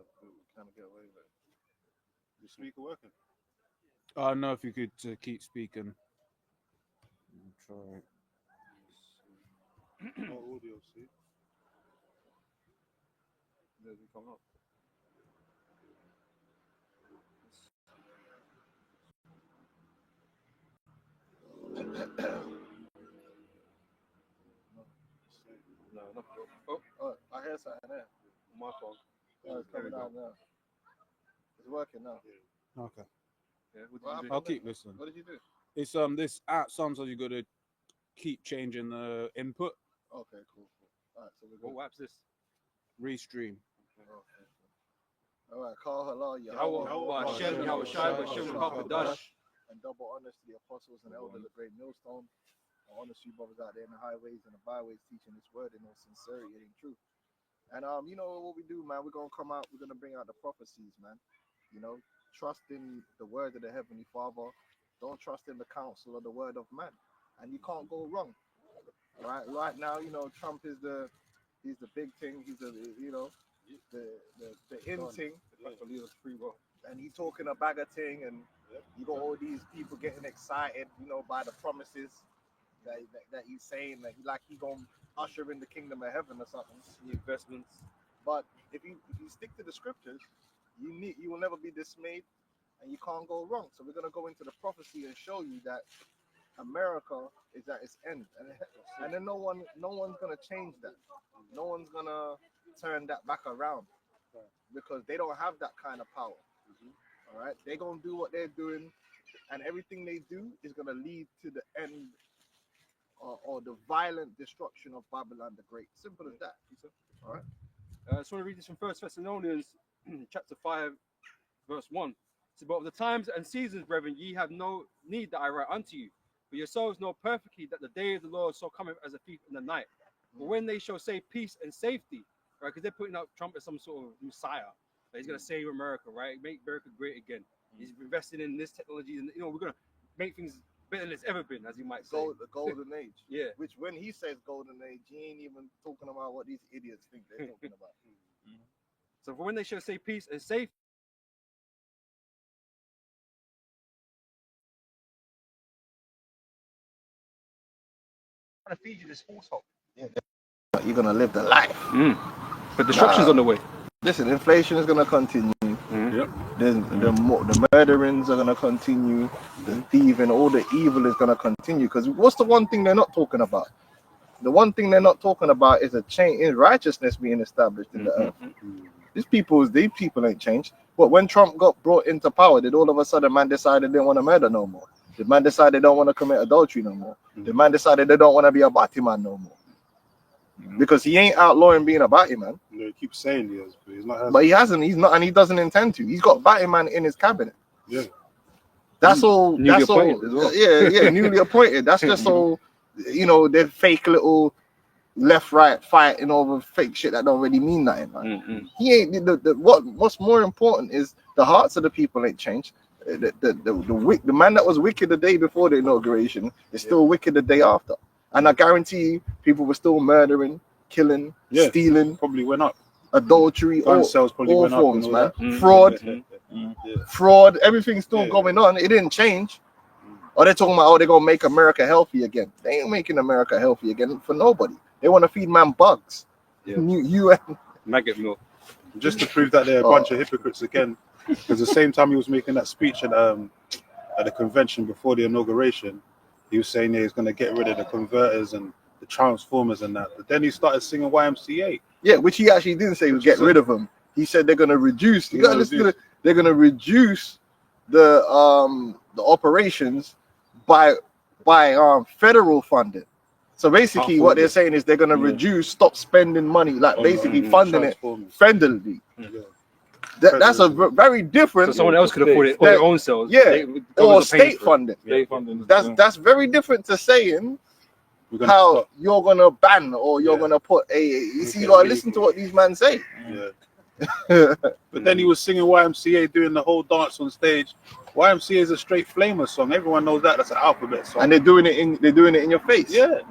stuff. We kind of get away with it. Your speaker working? I know if you could keep speaking. Try. No audio, see? Does it come up? No, no. Oh, I hear something there. My phone. Oh, it's coming out now. It's working now. Yeah. Okay. Yeah. I'll keep listening. What did you do? It's this app. Sometimes you got to keep changing the input. Okay, cool. All right, so we're What app's this? Restream. Okay. All right, call hello, And double honors to the apostles and elders of the great millstone. I honor you brothers out there in the highways and the byways teaching this word in all sincerity and truth. And you know what we do, man? We're gonna come out, we're gonna bring out the prophecies, man. You know, trust in the word of the Heavenly Father. Don't trust in the counsel of the word of man. And you can't go wrong. Right now, you know, Trump is he's the big thing, he's the in thing. And he's talking a bag of thing, and you got all these people getting excited, you know, by the promises that he's saying that he gonna usher in the kingdom of heaven or something. The investments. But if you stick to the scriptures, you will never be dismayed, and you can't go wrong. So we're gonna go into the prophecy and show you that America is at its end, and then no one's gonna change that. No one's gonna turn that back around because they don't have that kind of power. All right, they're gonna do what they're doing, and everything they do is gonna lead to the end or the violent destruction of Babylon the Great. Simple as that. All right. I just want to read this from 1 Thessalonians chapter 5, verse 1. So, but of the times and seasons, brethren, ye have no need that I write unto you. For yourselves know perfectly that the day of the Lord so cometh as a thief in the night. But when they shall say peace and safety, right? Because they're putting out Trump as some sort of messiah. That he's going to save America, right? Make America great again. He's investing in this technology, and we're going to make things better than it's ever been, as you might say. The golden age. Yeah. Which when he says golden age, he ain't even talking about what these idiots think they're talking about. So for when they shall say peace and safety, I'm gonna feed you this false hope. Yeah. You're gonna live the life. But destruction's on the way. Listen, inflation is gonna continue. Yep. The murderings are gonna continue. The thieving, all the evil is gonna continue. Because what's the one thing they're not talking about? The one thing they're not talking about is a change in righteousness being established in the earth. These people ain't changed. But when Trump got brought into power, did all of a sudden man decided they didn't want to murder no more? The man decided they don't want to commit adultery no more? The man decided they don't want to be a batty man no more? Because he ain't outlawing being a batty man. No, he keeps saying he is, but he's not. But he hasn't. He's not, and he doesn't intend to. He's got batty man in his cabinet. Yeah. That's all. Newly That's all. appointed as well. Yeah, newly appointed. That's just all. They're fake little left-right fighting over fake shit that don't really mean nothing. Man. He ain't. What's more important is the hearts of the people ain't changed. The man that was wicked the day before the inauguration is still wicked the day after. And I guarantee you, people were still murdering, killing, stealing. Probably went up. Adultery, Gun sales probably all went forms, up, man. Fraud, everything's still Yeah. going on. It didn't change. Or they're talking about, they're gonna make America healthy again. They ain't making America healthy again for nobody. They want to feed man bugs. Yeah. UN. Maggot milk. Just to prove that they're a bunch of hypocrites again. Because the same time he was making that speech at the convention before the inauguration, he was saying he's going to get rid of the converters and the transformers and that. But then he started singing YMCA. Yeah, which he actually didn't say would get rid of them. He said they're going to reduce. They're going to reduce the operations by federal funding. So basically, what they're saying is they're going to stop spending money, like basically funding it federally. That's a very different. So someone else could afford it on their own selves. Yeah, or state funding. State funding. That's very different to saying how you're gonna ban or you're gonna put a. You see, you gotta listen to what these men say. Yeah. But then he was singing YMCA, doing the whole dance on stage. YMCA is a straight flamer song. Everyone knows that. That's an alphabet song. And they're doing it in your face. Yeah.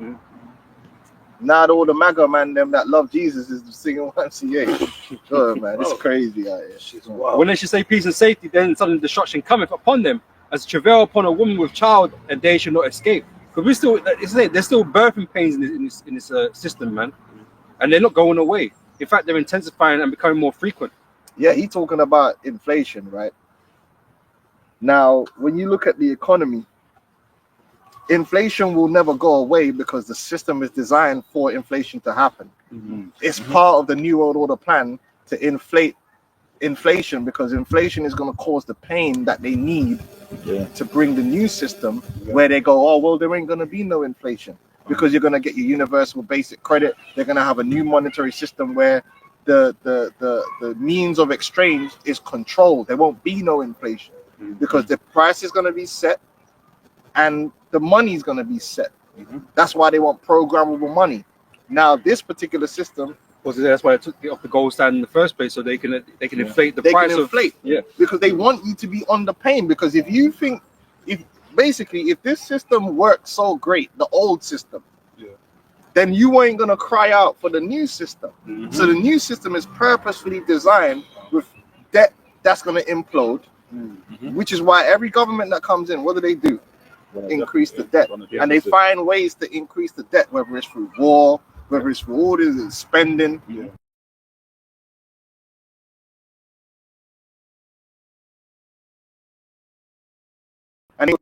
Not all the MAGA man them that love Jesus is singing YMCA. Oh man, it's crazy out here. Shit's wild. When they should say peace and safety, then sudden destruction cometh upon them, as travail upon a woman with child, and they shall not escape. Because we still, there's still birthing pains in this system, man, and they're not going away. In fact, they're intensifying and becoming more frequent. Yeah, he's talking about inflation, right? Now, when you look at the economy, inflation will never go away because the system is designed for inflation to happen. It's part of the New World Order plan to inflate inflation, because inflation is going to cause the pain that they need to bring the new system where they go, oh, well, there ain't going to be no inflation because you're going to get your universal basic credit. They're going to have a new monetary system where the means of exchange is controlled. There won't be no inflation because the price is going to be set and the money is going to be set. That's why they want programmable money. Now, this particular system, That's why I took it off the gold standard in the first place, so they can inflate the they price can inflate, because they want you to be under pain. Because if you think, if this system works so great, the old system, then you ain't gonna cry out for the new system. So the new system is purposefully designed with debt that's gonna implode, which is why every government that comes in, what do? Increase the debt, and they find ways to increase the debt, whether it's through war, whether it's through orders and spending. And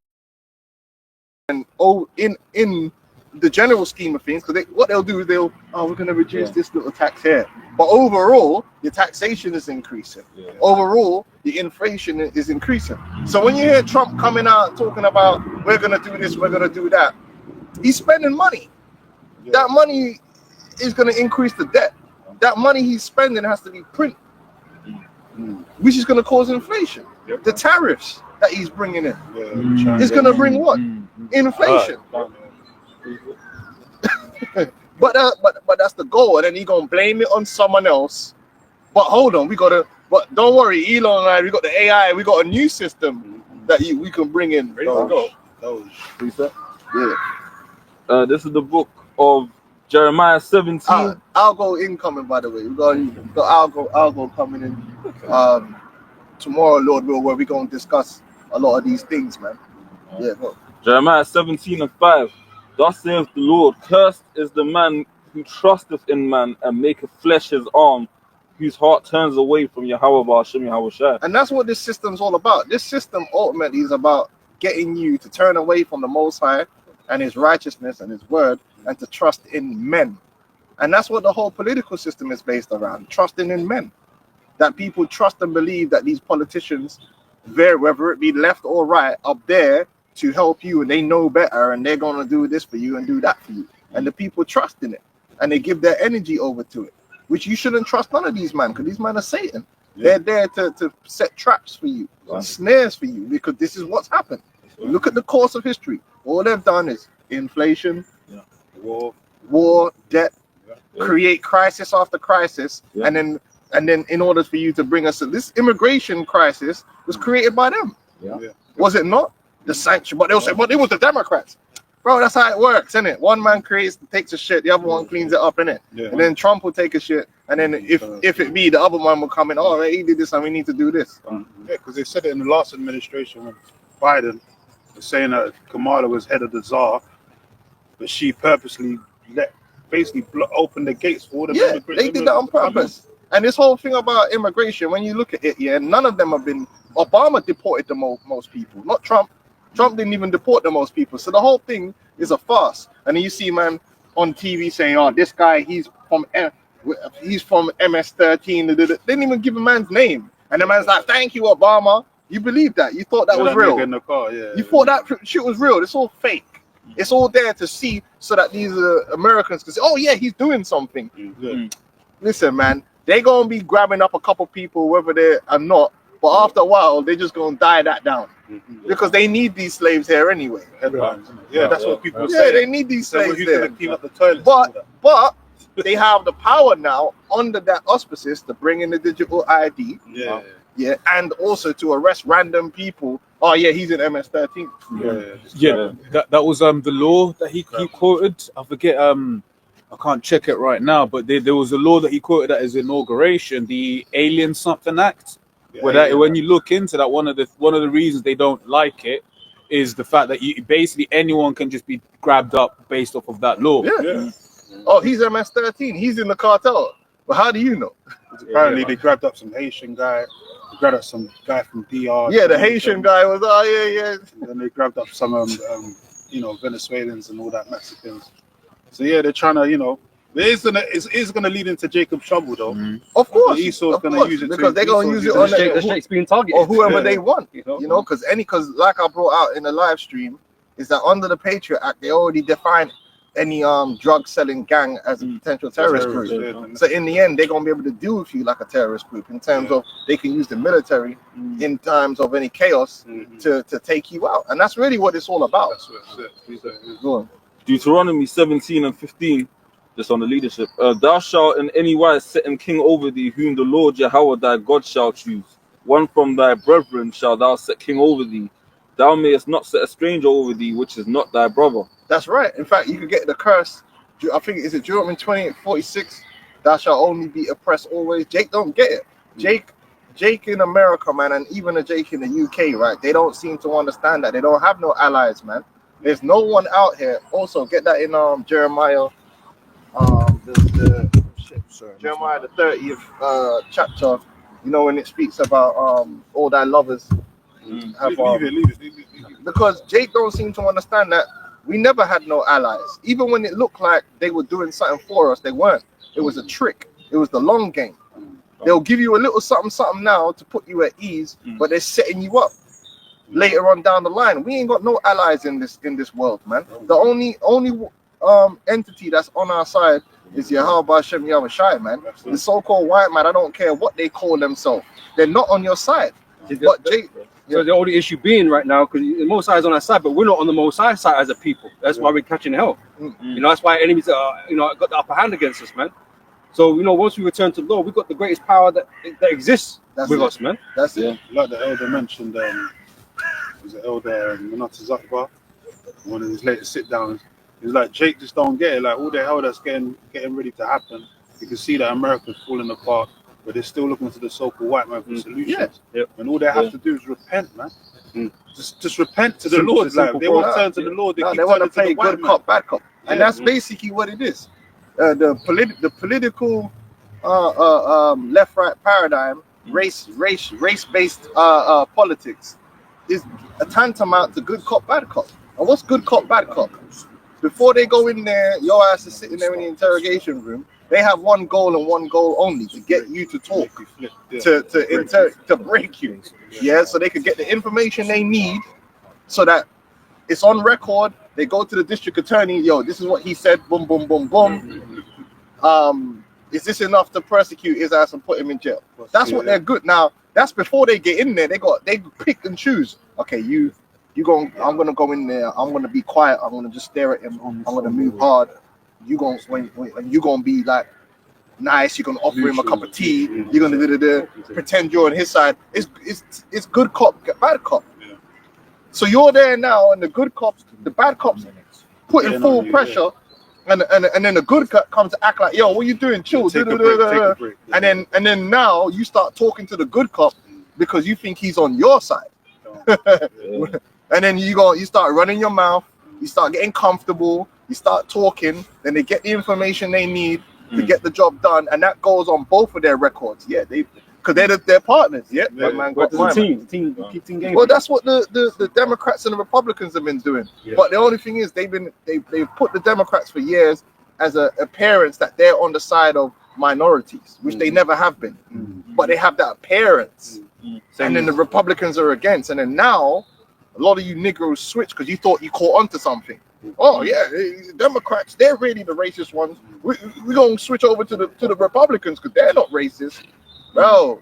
in the general scheme of things, because what they'll do is we're going to reduce this little tax here, but overall the taxation is increasing. Overall the inflation is increasing. So when you hear Trump coming out talking about we're going to do this, we're going to do that, he's spending money. That money is going to increase the debt. That money he's spending has to be printed, which is going to cause inflation. The tariffs that he's bringing in is going to bring what? Inflation. But that's the goal, and then he's going to blame it on someone else. But hold on, but don't worry, Elon and I, we got the AI, we got a new system that we can bring in. Ready to go. This is the book of Jeremiah 17. Algo incoming, by the way. We got Algo coming in tomorrow, Lord will, where we're going to discuss a lot of these things, man. Go. Jeremiah 17:5. Thus saith the Lord, cursed is the man who trusteth in man and maketh flesh his arm, whose heart turns away from Yahweh Ba'ashem Yahweh Shai. And that's what this system's all about. This system ultimately is about getting you to turn away from the Most High and his righteousness and his word, and to trust in men. And that's what the whole political system is based around, trusting in men. That people trust and believe that these politicians, whether it be left or right, up there to help you, and they know better, and they're going to do this for you and do that for you. And the people trust in it, and they give their energy over to it, which you shouldn't trust none of these men, because these men are Satan. They're there to set traps for you, snares for you, because this is what's happened. Look at the course of history. All they've done is inflation, war, debt, create crisis after crisis, and then in order for you to bring us to this immigration crisis was created by them. Was it not? The sanction, but they'll say, but it was the Democrats. Bro, that's how it works, isn't it? One man takes a shit, the other one cleans it up, innit? And then Trump will take a shit, and then if it be, the other one will come in, oh, he did this and we need to do this. Because they said it in the last administration when Biden was saying that Kamala was head of the czar, but she purposely open the gates for all the immigrants. They did that on purpose. And this whole thing about immigration, when you look at it, none of them have been. Obama deported the most people, not Trump. Trump didn't even deport the most people. So the whole thing is a farce. And then you see man on TV saying, "Oh, this guy, he's from MS-13." They didn't even give a man's name, and the man's like, "Thank you, Obama." You believe that? You thought that was real? In the car, you thought that shit was real? It's all fake. It's all there to see so that these Americans can say, "Oh yeah, he's doing something." Listen, man, they're gonna be grabbing up a couple people, whether they are not. But after a while, they're just going to die that down because they need these slaves here anyway. That's what people are saying. Yeah, they need these slaves there. Clean up the toilets. But they have the power now under that auspices to bring in the digital ID. And also to arrest random people. Oh yeah, he's in MS-13. That was the law that he quoted. I forget I can't check it right now, but there was a law that he quoted at his inauguration, the Alien Something Act. Yeah, Where that, when you look into that, one of the reasons they don't like it is the fact that basically anyone can just be grabbed up based off of that law. Yeah. Oh, he's MS-13. He's in the cartel. But how do you know? Apparently, they grabbed up some Haitian guy. They grabbed up some guy from DR. Yeah, the Haitian guy was. Oh yeah. And then they grabbed up some, Venezuelans and all that Mexicans. So yeah, they're trying to, it's gonna lead into Jacob's trouble though. Of course, Esau's of gonna course, use it because they're gonna use it The on Shake's being targeted. or whoever Yeah. they want. You know? You know, because like I brought out in the live stream, is that under the Patriot Act they already defined any drug selling gang as a potential terrorist group. Yeah. So in the end, they're gonna be able to deal with you like a terrorist group in terms of they can use the military in times of any chaos to take you out, and that's really what it's all about. That's what it's it. Go on. Deuteronomy 17 and 15, just on the leadership. Thou shalt in any wise set him king over thee, whom the Lord Yahweh thy God shall choose. One from thy brethren shalt thou set king over thee. Thou mayest not set a stranger over thee, which is not thy brother. That's right. In fact, you could get the curse. I think is it Deuteronomy 20:46. Thou shalt only be oppressed always. Jake don't get it. Jake in America, man, and even a Jake in the UK, right? They don't seem to understand that. They don't have no allies, man. There's no one out here. Also, get that in Jeremiah, Jeremiah the 30th chapter. You know, when it speaks about all thy lovers have Leave it. because Jake don't seem to understand that we never had no allies. Even when it looked like they were doing something for us, they weren't. It was a trick. It was the long game. They'll give you a little something now to put you at ease, but they're setting you up later on down the line. We ain't got no allies in this world, man. The only entity that's on our side is Yahweh Hashem Yahushai, man. The so-called white man, I don't care what they call themselves. They're not on your side. But Jake, So the only issue being right now, because the Most High is on our side, but we're not on the Most High side as a people. That's why we're catching hell. You know, that's why enemies are, got the upper hand against us, man. So, once we return to the Lord, we've got the greatest power that exists with us, man. That's it. Like the elder mentioned, was it Elder Manasseh Zakbar, one of his latest sit downs. He's like, Jake just don't get it. Like all the hell that's getting ready to happen. You can see that America's falling apart, but they're still looking to the so-called white man for solutions. Yeah. And all they have to do is repent, man. Just repent to the Lord. Like, they won't turn to the Lord. They want to play good cop, bad cop, and that's basically what it is. The political left-right paradigm, race-based politics, is a tantamount to good cop, bad cop. And what's good cop, bad cop? Before they go in there, your ass is sitting there in the interrogation room. They have one goal and one goal only: to get you to talk, to break you. Yeah, so they could get the information they need, so that it's on record. They go to the district attorney. Yo, this is what he said. Boom, boom, boom, boom. Is this enough to persecute his ass and put him in jail? That's what they're good. Now, that's before they get in there. They pick and choose. Okay, I'm gonna go in there. I'm gonna be quiet. I'm gonna just stare at him. I'm gonna move hard. You gonna be like nice. You're gonna offer him a cup of tea. You're gonna pretend you're on his side. It's good cop, bad cop. So you're there now, and the good cops, the bad cops, putting full pressure, and then the good cop comes to act like, yo, what you doing? Chill. Take a break. And then now you start talking to the good cop because you think he's on your side. And then you start running your mouth. You start getting comfortable. You start talking. Then they get the information they need to get the job done, and that goes on both of their records. Yeah, because they're partners. Yeah, that man got The team game. Well, that's what the Democrats and the Republicans have been doing. But the only thing is they've put the Democrats for years as a appearance that they're on the side of minorities, which they never have been. But they have that appearance. And then the Republicans are against. And then now a lot of you Negroes switch because you thought you caught onto something. Oh yeah, the Democrats, they're really the racist ones. We're gonna switch over to the Republicans because they're not racist. Bro,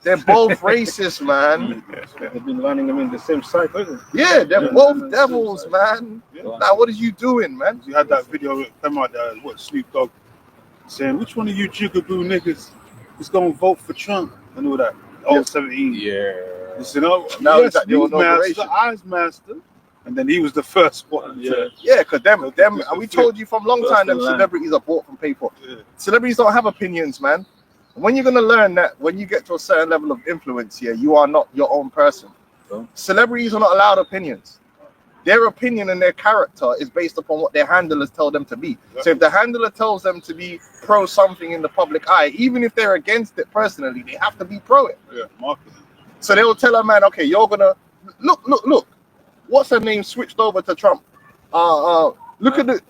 they're both racist, man. They've been lining them in the same cycle. Yeah, they're both devils, man. Like, what are you doing, man? You had that video come out there, Snoop Dogg saying, which one of you jigaboo niggas is going to vote for Trump and all that. Oh, 17. Yeah. You know, Now yes, it's at the Newsmaster, inauguration. Eyes Master, and then he was the first one. Yeah. Yeah, because them, and we told you from long First time, them in line. celebrities are bought from paid for. Yeah. Celebrities don't have opinions, man. When you're gonna learn that when you get to a certain level of influence here, you are not your own person. Oh. Celebrities are not allowed opinions. Their opinion and their character is based upon what their handlers tell them to be. So if the handler tells them to be pro something in the public eye, even if they're against it personally, they have to be pro it. Yeah, marketing. So they will tell a man, okay, you're gonna look. What's her name switched over to Trump? Look at the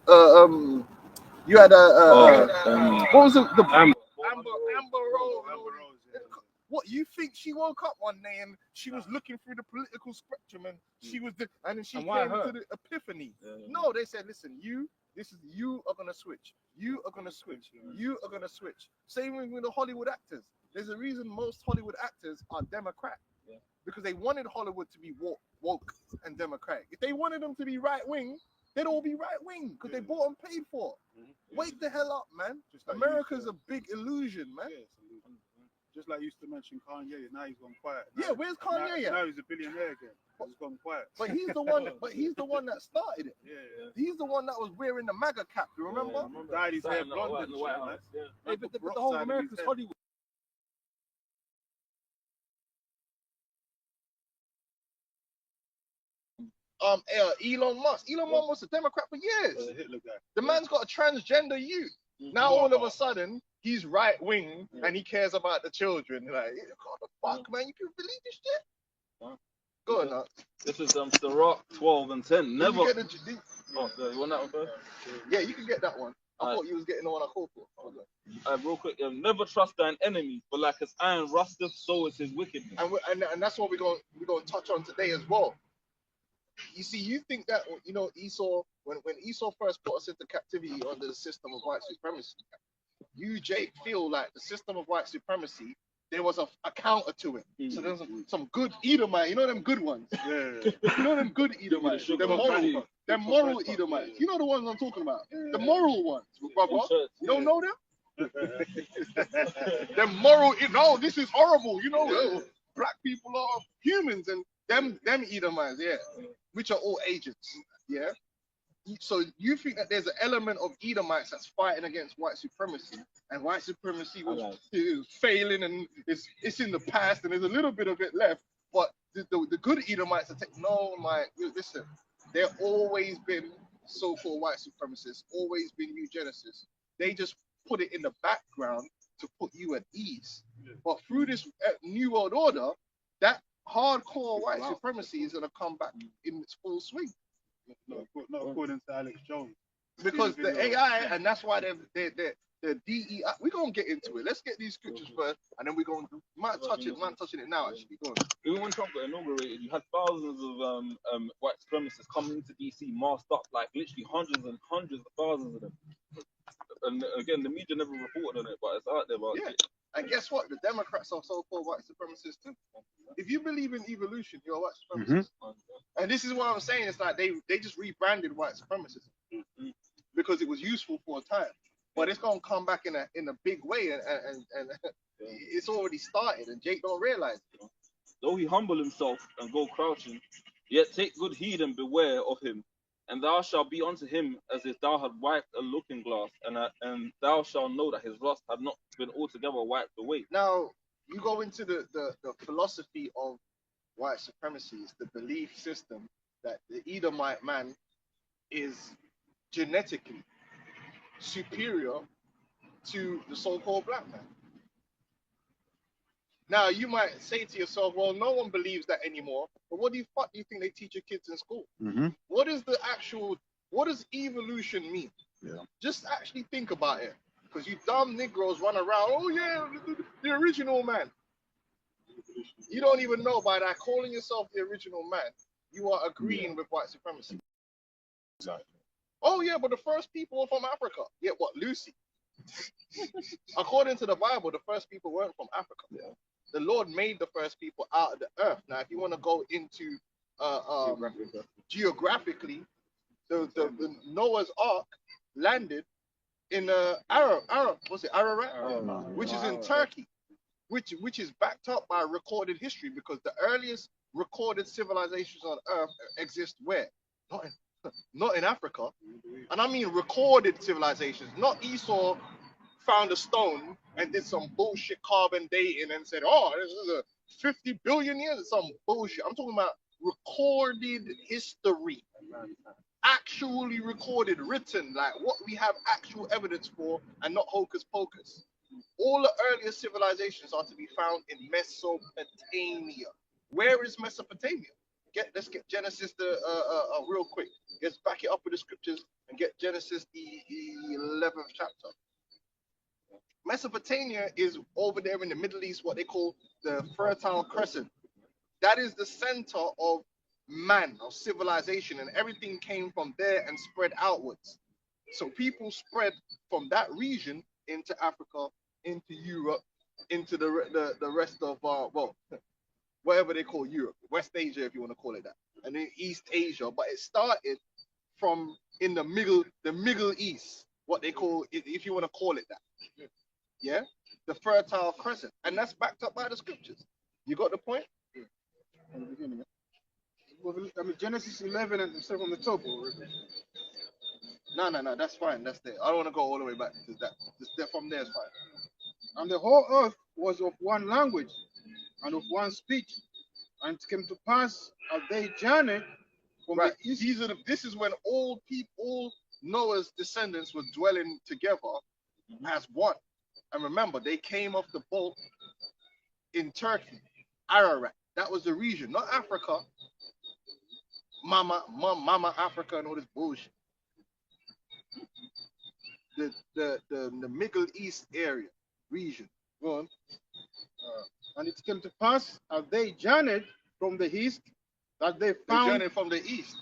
you had what was it? The Amber Rose. What, you think she woke up one day and she was looking through the political spectrum and she was and then she And why came her? to the epiphany? Yeah. No, they said, listen, you are gonna switch. You are gonna switch. You are gonna switch. Same with the Hollywood actors. There's a reason most Hollywood actors are Democrat. Yeah. Because they wanted Hollywood to be woke and democratic. If they wanted them to be right wing, they'd all be right wing because they bought and paid for. Wake the hell up, man. Just like America's a big illusion, man. Yeah, it's a illusion. Just like you used to mention Kanye, now he's gone quiet. Yeah, where's Kanye at? Now he's a billionaire again. He's gone quiet. But he's the one. But he's the one that started it. Yeah. He's the one that was wearing the MAGA cap. You remember? Dyed his hair Signing that blonde white and in the White shit, man. House. Yeah. Hey, but the Brock whole side of America's his head. Hollywood. Elon Musk. Elon Musk was a Democrat for years. The Hitler guy. The man's got a transgender youth. Now all of a sudden he's right wing and he cares about the children. Like, what the fuck, man? You can believe this shit? Huh? Go on, now. This is Ciroc 12 and 10. Did you Never. get the- Oh, you want that one first? yeah, you can get that one. I Alright. thought you was getting the one I called for. Real quick. Never trust thine enemy, for like as iron rusteth, so is his wickedness. And that's what we're going to touch on today as well. You see, you think that Esau, when Esau first put us into captivity under the system of white supremacy, you, Jake, feel like the system of white supremacy, there was a counter to it. So there's some good Edomite, you know them good ones. Yeah. You know them good Edomites, them moral Edomites. You know the ones I'm talking about, the moral ones, brother. You don't know them? Them moral. No, this is horrible. You know, black people are humans, and them Edomites, yeah, which are all agents, yeah. So you think that there's an element of Edomites that's fighting against white supremacy, and white supremacy is failing, and it's in the past, and there's a little bit of it left. But the good Edomites are listen, there always been so-called white supremacists, always been eugenicists. They just put it in the background to put you at ease. But through this new world order, that hardcore white supremacy is going to come back in its full swing. Not according to Alex Jones. Because the AI, and that's why the DEI, we're going to get into it. Let's get these scriptures first, and then we're going to, touching it now, actually. Go on. Even when Trump got inaugurated, you had thousands of white supremacists coming into DC, masked up, like literally hundreds and hundreds of thousands of them. And again, the media never reported on it, but it's out there. But Yeah. And guess what? The Democrats are so-called white supremacists too. If you believe in evolution, you're a white supremacist. And this is what I'm saying. It's like they just rebranded white supremacism because it was useful for a time. But it's gonna come back in a big way, and it's already started. And Jake don't realize it. though he humble himself and go crouching, yet take good heed and beware of him. And thou shalt be unto him as if thou had wiped a looking glass, and thou shalt know that his rust had not been altogether wiped away. Now you go into the philosophy of white supremacy. It's the belief system that the Edomite man is genetically superior to the so-called black man. Now you might say to yourself, well, no one believes that anymore. But what do you think they teach your kids in school? What does evolution mean? Yeah. Just actually think about it. Because you dumb Negroes run around, oh yeah, the original man. You don't even know by that calling yourself the original man, you are agreeing with white supremacy. Exactly. Oh yeah, but the first people were from Africa. Yeah, what, Lucy? According to the Bible, the first people weren't from Africa. Yeah. The Lord made the first people out of the earth. Now, if you want to go into geographically, the Noah's Ark landed in Ararat, which is in Turkey, which is backed up by recorded history, because the earliest recorded civilizations on earth exist where? not in, not in Africa. And I mean recorded civilizations, not Esau found a stone and did some bullshit carbon dating and said, oh, this is a 50 billion years, some bullshit. I'm talking about recorded history, actually recorded, written, like what we have actual evidence for and not hocus pocus. All the earlier civilizations are to be found in Mesopotamia. Where is Mesopotamia? Let's get Genesis real quick. Let's back it up with the scriptures and get Genesis the 11th chapter. Mesopotamia is over there in the Middle East, what they call the Fertile Crescent. That is the center of man, of civilization, and everything came from there and spread outwards. So people spread from that region into Africa, into Europe, into the rest of well, whatever they call Europe, West Asia, if you want to call it that, and then East Asia. But it started from in the Middle East, what they call, if you want to call it that. Yeah, the Fertile Crescent, and that's backed up by the scriptures. You got the point? From the beginning. Well, I mean, Genesis 11 and stuff from the top. No, that's fine. That's there. I don't want to go all the way back to that. Just from there is fine. And the whole earth was of one language and of one speech. And it came to pass as they journeyed from Right. the east. This is when all Noah's descendants were dwelling together as one. And remember, they came off the boat in Turkey, Ararat. That was the region, not Africa. Mama Africa and all this bullshit. The Middle East area, region. Go on. And it came to pass as they journeyed from the east that they They found journeyed from the east.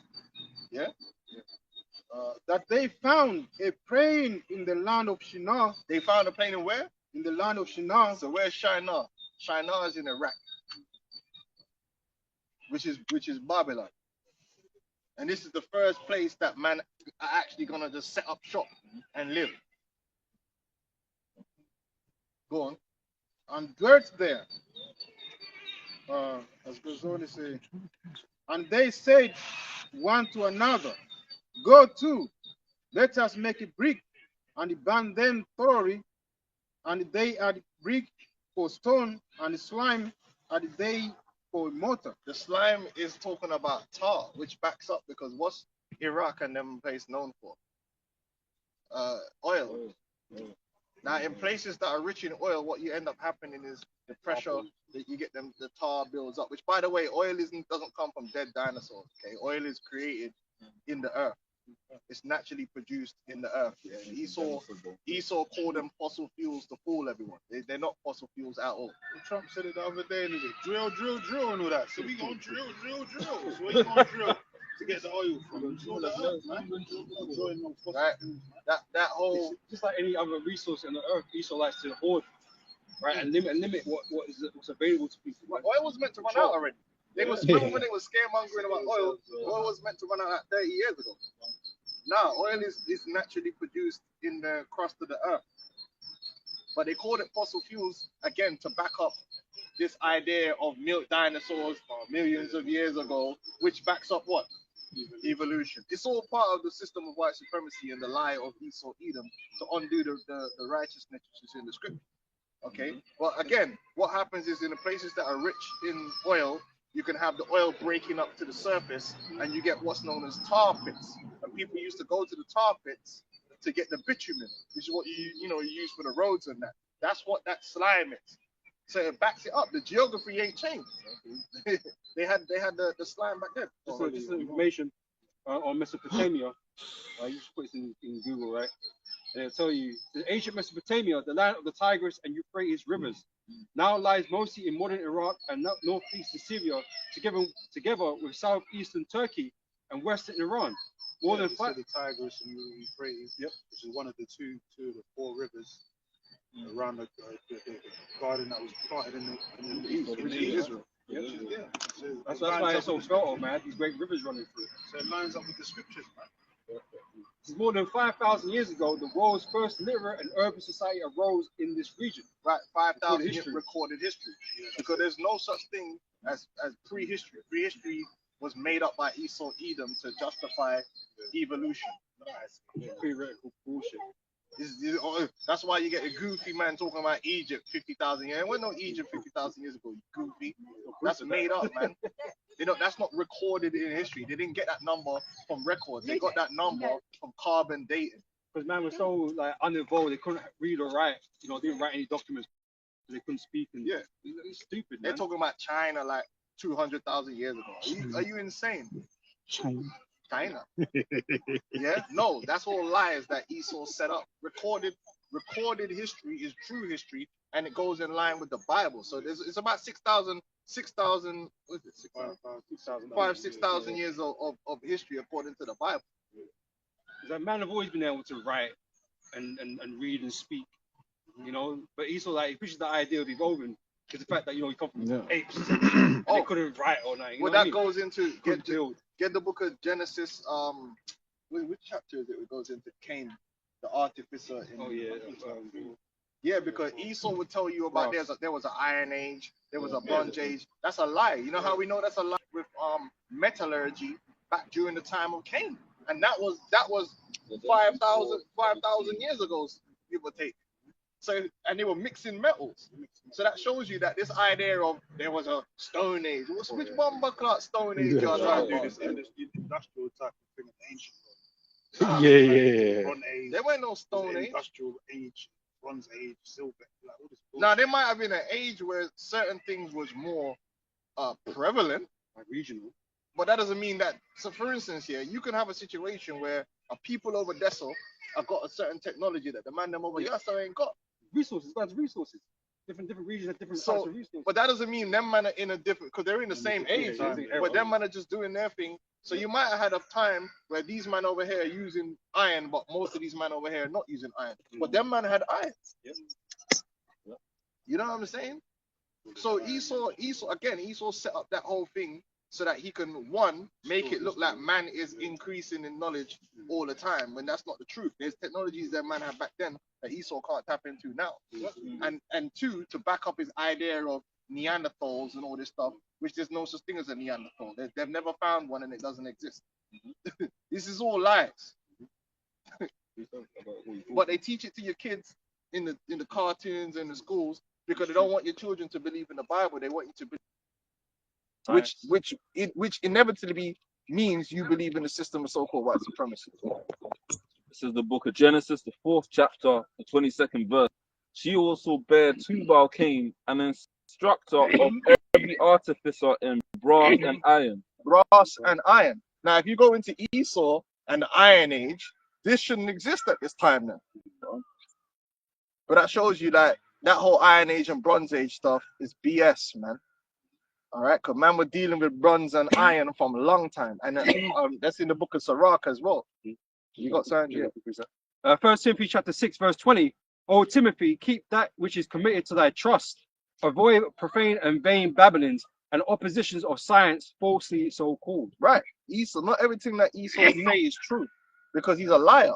Yeah. that they found a plain in the land of Shinar. They found a plane in where? In the land of Shinar. So where's Shinar? Shinar is in Iraq, which is Babylon. And this is the first place that man are actually gonna just set up shop and live. Go on. And dwelt there. As goes on to say, and they said one to another, go to, let us make a brick. And he burned them thoroughly, and they had brick for stone, and slime had they for mortar. The slime is talking about tar, which backs up because what's Iraq and them place known for? Oil. Now, in places that are rich in oil, what you end up happening is the pressure that you get the tar builds up. Which, by the way, oil doesn't come from dead dinosaurs. Okay, oil is created in the earth. It's naturally produced in the earth. Yeah? Esau called them fossil fuels to fool everyone. They're not fossil fuels at all. Trump said it the other day, and he said, drill, and all that. So we gonna drill. So where you gonna drill to get the oil from? Drill the earth, man. Drilling on fossil Right. fuels. That whole Just like any other resource on the earth, Esau likes to hoard, right, and limit what's available to people. Right? oil was meant to run out already. They was remember when they was scaremongering about oil. Oil was meant to run out like 30 years ago. Now oil is naturally produced in the crust of the earth, but they called it fossil fuels again to back up this idea of milk dinosaurs millions of years ago, which backs up what? Evolution. It's all part of the system of white supremacy and the lie of Esau Edom to undo the righteousness which is in the scripture. Okay, but again, what happens is in the places that are rich in oil, you can have the oil breaking up to the surface, and you get what's known as tar pits. And people used to go to the tar pits to get the bitumen, which is what you use for the roads and that. That's what that slime is. So it backs it up. The geography ain't changed. they had the slime back then. Just some information on Mesopotamia. You just put this in Google, right? And it'll tell you the ancient Mesopotamia, the land of the Tigris and Euphrates rivers, now lies mostly in modern Iraq and northeastern Syria, together with southeastern Turkey and western Iran. More than five. The Tigris and the Euphrates, which is one of the two of the four rivers around the garden that was planted in the east, which is Israel. That's why it's so fertile, man. These great rivers running through. So it lines up with the scriptures, man. More than 5,000 years ago, the world's first literate and urban society arose in this region. Right, 5,000 years history. recorded history. Because there's no such thing as prehistory. Prehistory was made up by Esau Edom to justify evolution. Theoretical bullshit. That's why you get a goofy man talking about Egypt 50,000 years. There wasn't no Egypt 50,000 years ago, you goofy. That's made up, man. That's not recorded in history. They didn't get that number from records. They got that number from carbon dating. Because man was so like uninvolved, they couldn't read or write. Didn't write any documents. They couldn't speak. And Yeah, it's stupid. they're Man. talking about China like 200,000 years ago. Are you insane? China. Yeah, no, that's all lies that Esau set up. Recorded history is true history, and it goes in line with the Bible. So it's about 6,000, what is it, 6,000 years of history according to the Bible. Because man have always been able to write and read and speak, But Esau he pushes the idea of evolving. Because the fact that he come from apes, and they couldn't write or nothing. Well, that goes into build. Get the book of Genesis. Which chapter is it? It goes into Cain, the artificer. Yeah, because Esau would tell you about there was an Iron Age, there was a Bronze Age. That's a lie. You know how we know that's a lie with metallurgy back during the time of Cain, and that was 5,000 years ago, give or take. So, and they were mixing metals. So that shows you that this idea of there was a Stone Age. Which bomber clock Stone Age? Trying to do this industrial type of thing in the ancient world. Yeah. Bronze Age, There weren't no Stone Age. Industrial Age, Bronze Age, Silver, like all this. Now there might have been an age where certain things was more prevalent, Like regional. but that doesn't mean that. So, for instance, here you can have a situation where a people over Dessel have got a certain technology that the man them over here still ain't got. Resources, guys, resources. Different regions have different So, types of resources. But that doesn't mean them man are in a different, because they're in the same age, but them man are just doing their thing. So you might have had a time where these men over here are using iron, but most of these men over here are not using iron. But them man had iron. You know what I'm saying? So Esau set up that whole thing so that he can, one, make it look like man is increasing in knowledge all the time, when that's not the truth. There's technologies that man had back then that Esau can't tap into now. And two, to back up his idea of Neanderthals and all this stuff, which there's no such thing as a Neanderthal. They've never found one and it doesn't exist. This is all lies. But they teach it to your kids in the cartoons and the schools because they don't want your children to believe in the Bible. They want you to believe, which inevitably means you believe in the system of so-called white supremacy. This is the book of Genesis, the 4th chapter, the 22nd verse. She also bare Tubal Cain, an instructor of every artificer in brass and iron. Brass and iron. Now, if you go into Esau and the Iron Age, this shouldn't exist at this time now. But that shows you that whole Iron Age and Bronze Age stuff is BS, man. All right, because man, we're dealing with bronze and iron from a long time, and that's in the book of Sirach as well. You got something? Yeah. 1 Timothy chapter 6, verse 20. O Timothy, keep that which is committed to thy trust. Avoid profane and vain babblings and oppositions of science falsely so called. Right. Esau, not everything that Esau says is true, because he's a liar.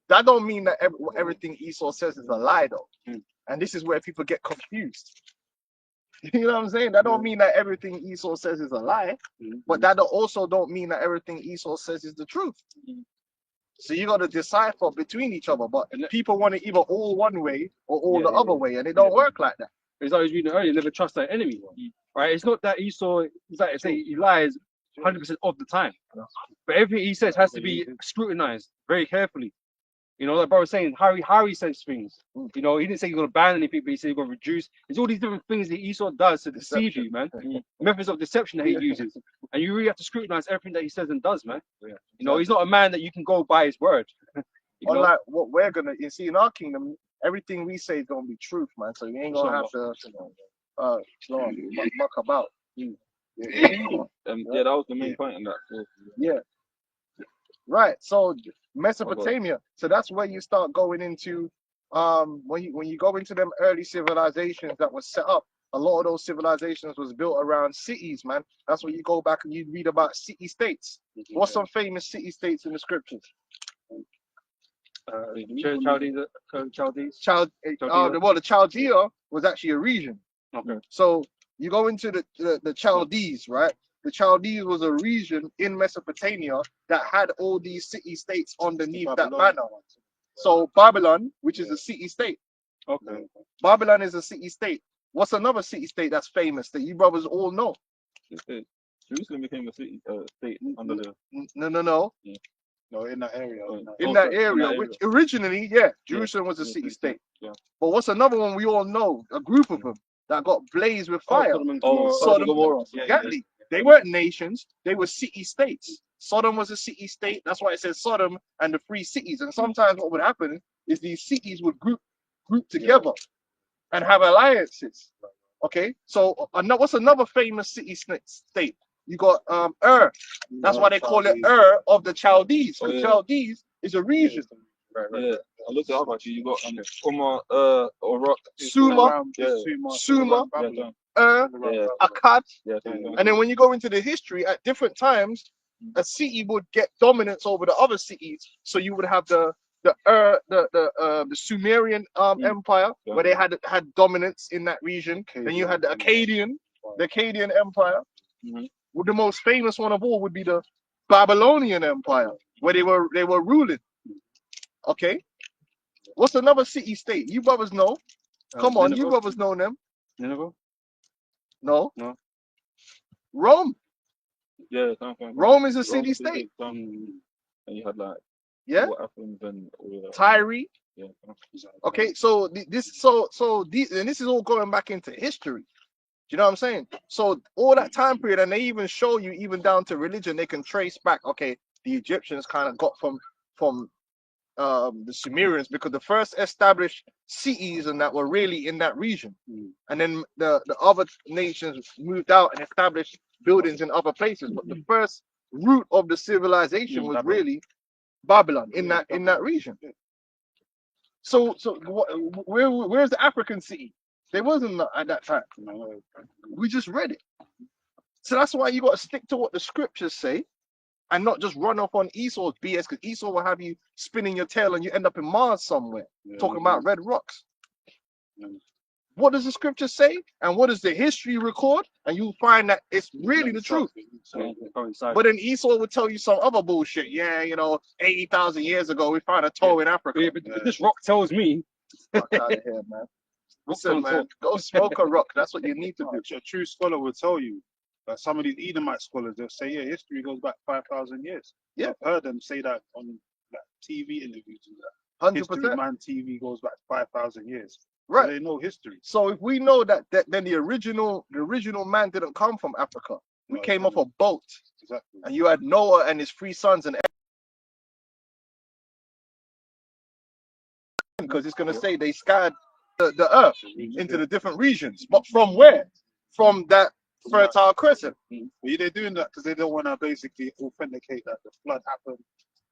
That don't mean that everything Esau says is a lie, though. And this is where people get confused. You know what I'm saying? That don't mean that everything Esau says is a lie, but that also don't mean that everything Esau says is the truth. So you got to decipher between each other, but people want it either all one way or all the other way, and it don't work like that. As I was reading earlier, never trust thy enemy. Right? It's not that Esau, it's like I say, he lies 100% of the time. But everything he says has to be scrutinized very carefully. You know, like bro was saying, how he says things. You know, he didn't say he's going to ban anything, but he said he's going to reduce. There's all these different things that Esau does to deceive you, man. Methods of deception that he uses. And you really have to scrutinize everything that he says and does, man. You know, he's not a man that you can go by his word. Unlike what we're going to, you see, in our kingdom, everything we say is going to be truth, man. So you ain't going to have to muck about. Yeah, that was the main point in that. So. Yeah. Right. So Mesopotamia. So that's where you start going into when you go into them early civilizations that was set up. A lot of those civilizations was built around cities, man. That's where you go back and you read about city states. What's some famous city states in the scriptures? Chaldees. The Chaldea was actually a region. Okay. So you go into the Chaldees, right? the Chaldees was a region in Mesopotamia that had all these city-states underneath that banner. So Babylon, which is a city-state. Okay. Babylon is a city-state. What's another city-state that's famous that you brothers all know? Jerusalem became a city state under the. No. No, in that area. In that area, which originally, Jerusalem was a city-state. Yeah. But what's another one we all know? A group of them that got blazed with fire. Sodom and Gomorrah. Sodom and Gomorrah. Exactly. They weren't nations. They were city-states. Sodom was a city-state. That's why it says Sodom and the three cities. And sometimes what would happen is these cities would group together and have alliances. Okay. So what's another famous city-state? You got Ur. That's why they call it Ur of the Chaldees. Because Chaldees is a region. Yeah, I looked it up actually. You got Umar, Iraq, Sumer, Ur, Akkad. And then when you go into the history, at different times, a city would get dominance over the other cities. So you would have the Sumerian Empire, where they had dominance in that region. Then you had the Akkadian Empire. Well, the most famous one of all would be the Babylonian Empire, where they were ruling. Okay. What's another city-state? You brothers know. Come on, you brothers know them. Nineveh? No. No. Rome. Yeah, Rome is a city-state. And you had like what happened and Tyre. Yeah. Okay, so this is all going back into history. You know what I'm saying? So all that time period, and they even show you even down to religion, they can trace back. Okay, the Egyptians kind of got from the Sumerians, because the first established cities and that were really in that region, and then the other nations moved out and established buildings in other places. But the first root of the civilization was really Babylon in that region. So where's the African city? There wasn't at that time. We just read it. So that's why you got to stick to what the scriptures say and not just run off on Esau's BS, because Esau will have you spinning your tail and you end up in Mars somewhere talking about red rocks. What does the scripture say? And what does the history record? And you'll find that it's really the truth. But then Esau would tell you some other bullshit. Yeah, 80,000 years ago, we found a toe in Africa. Yeah, but this rock tells me. Fuck out of here, man. Listen, man, go smoke a rock. That's what you need to do. A true scholar will tell you that some of these Edomite scholars, they'll say, history goes back 5,000 years. Yeah. I've heard them say that on TV interviews. 100%. History Man TV goes back 5,000 years. Right. So they know history. So if we know that then the original man didn't come from Africa. We came off a boat. Exactly. And you had Noah and his 3 sons, and because it's going to say they scattered the earth into the different regions. But from where? From that Fertile Crescent. But they're doing that because they don't want to basically authenticate that the flood happened.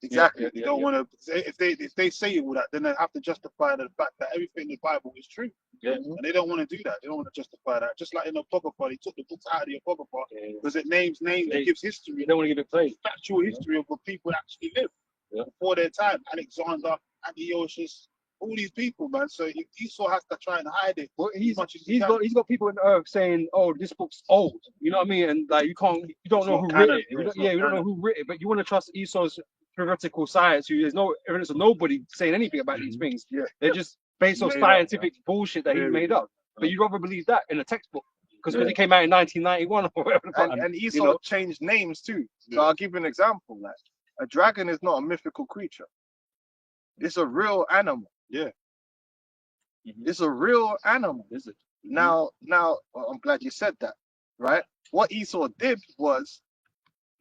Exactly. They don't want to. If they say all that, then they have to justify the fact that everything in the Bible is true. Yeah. And they don't want to do that. They don't want to justify that. Just like in the Apocrypha, they took the books out of the Apocrypha because it names names, it gives history. They don't want to give it place. Factual history of what people actually lived before their time. Alexander, Antiochus, all these people, man. So Esau has to try and hide it. Well, he's got people in the earth saying, "Oh, this book's old." You know what I mean? And like you don't know who wrote it. We don't know who wrote it. But you want to trust Esau's theoretical science. There's no evidence of nobody saying anything about these things. Yeah, they're just based on scientific bullshit that he made up. But you'd rather believe that in a textbook because it came out in 1991 or whatever. And Esau changed names too. So I'll give you an example. Like a dragon is not a mythical creature. It's a real animal. Yeah. It's a real animal. Is it? Now, I'm glad you said that, right? What Esau did was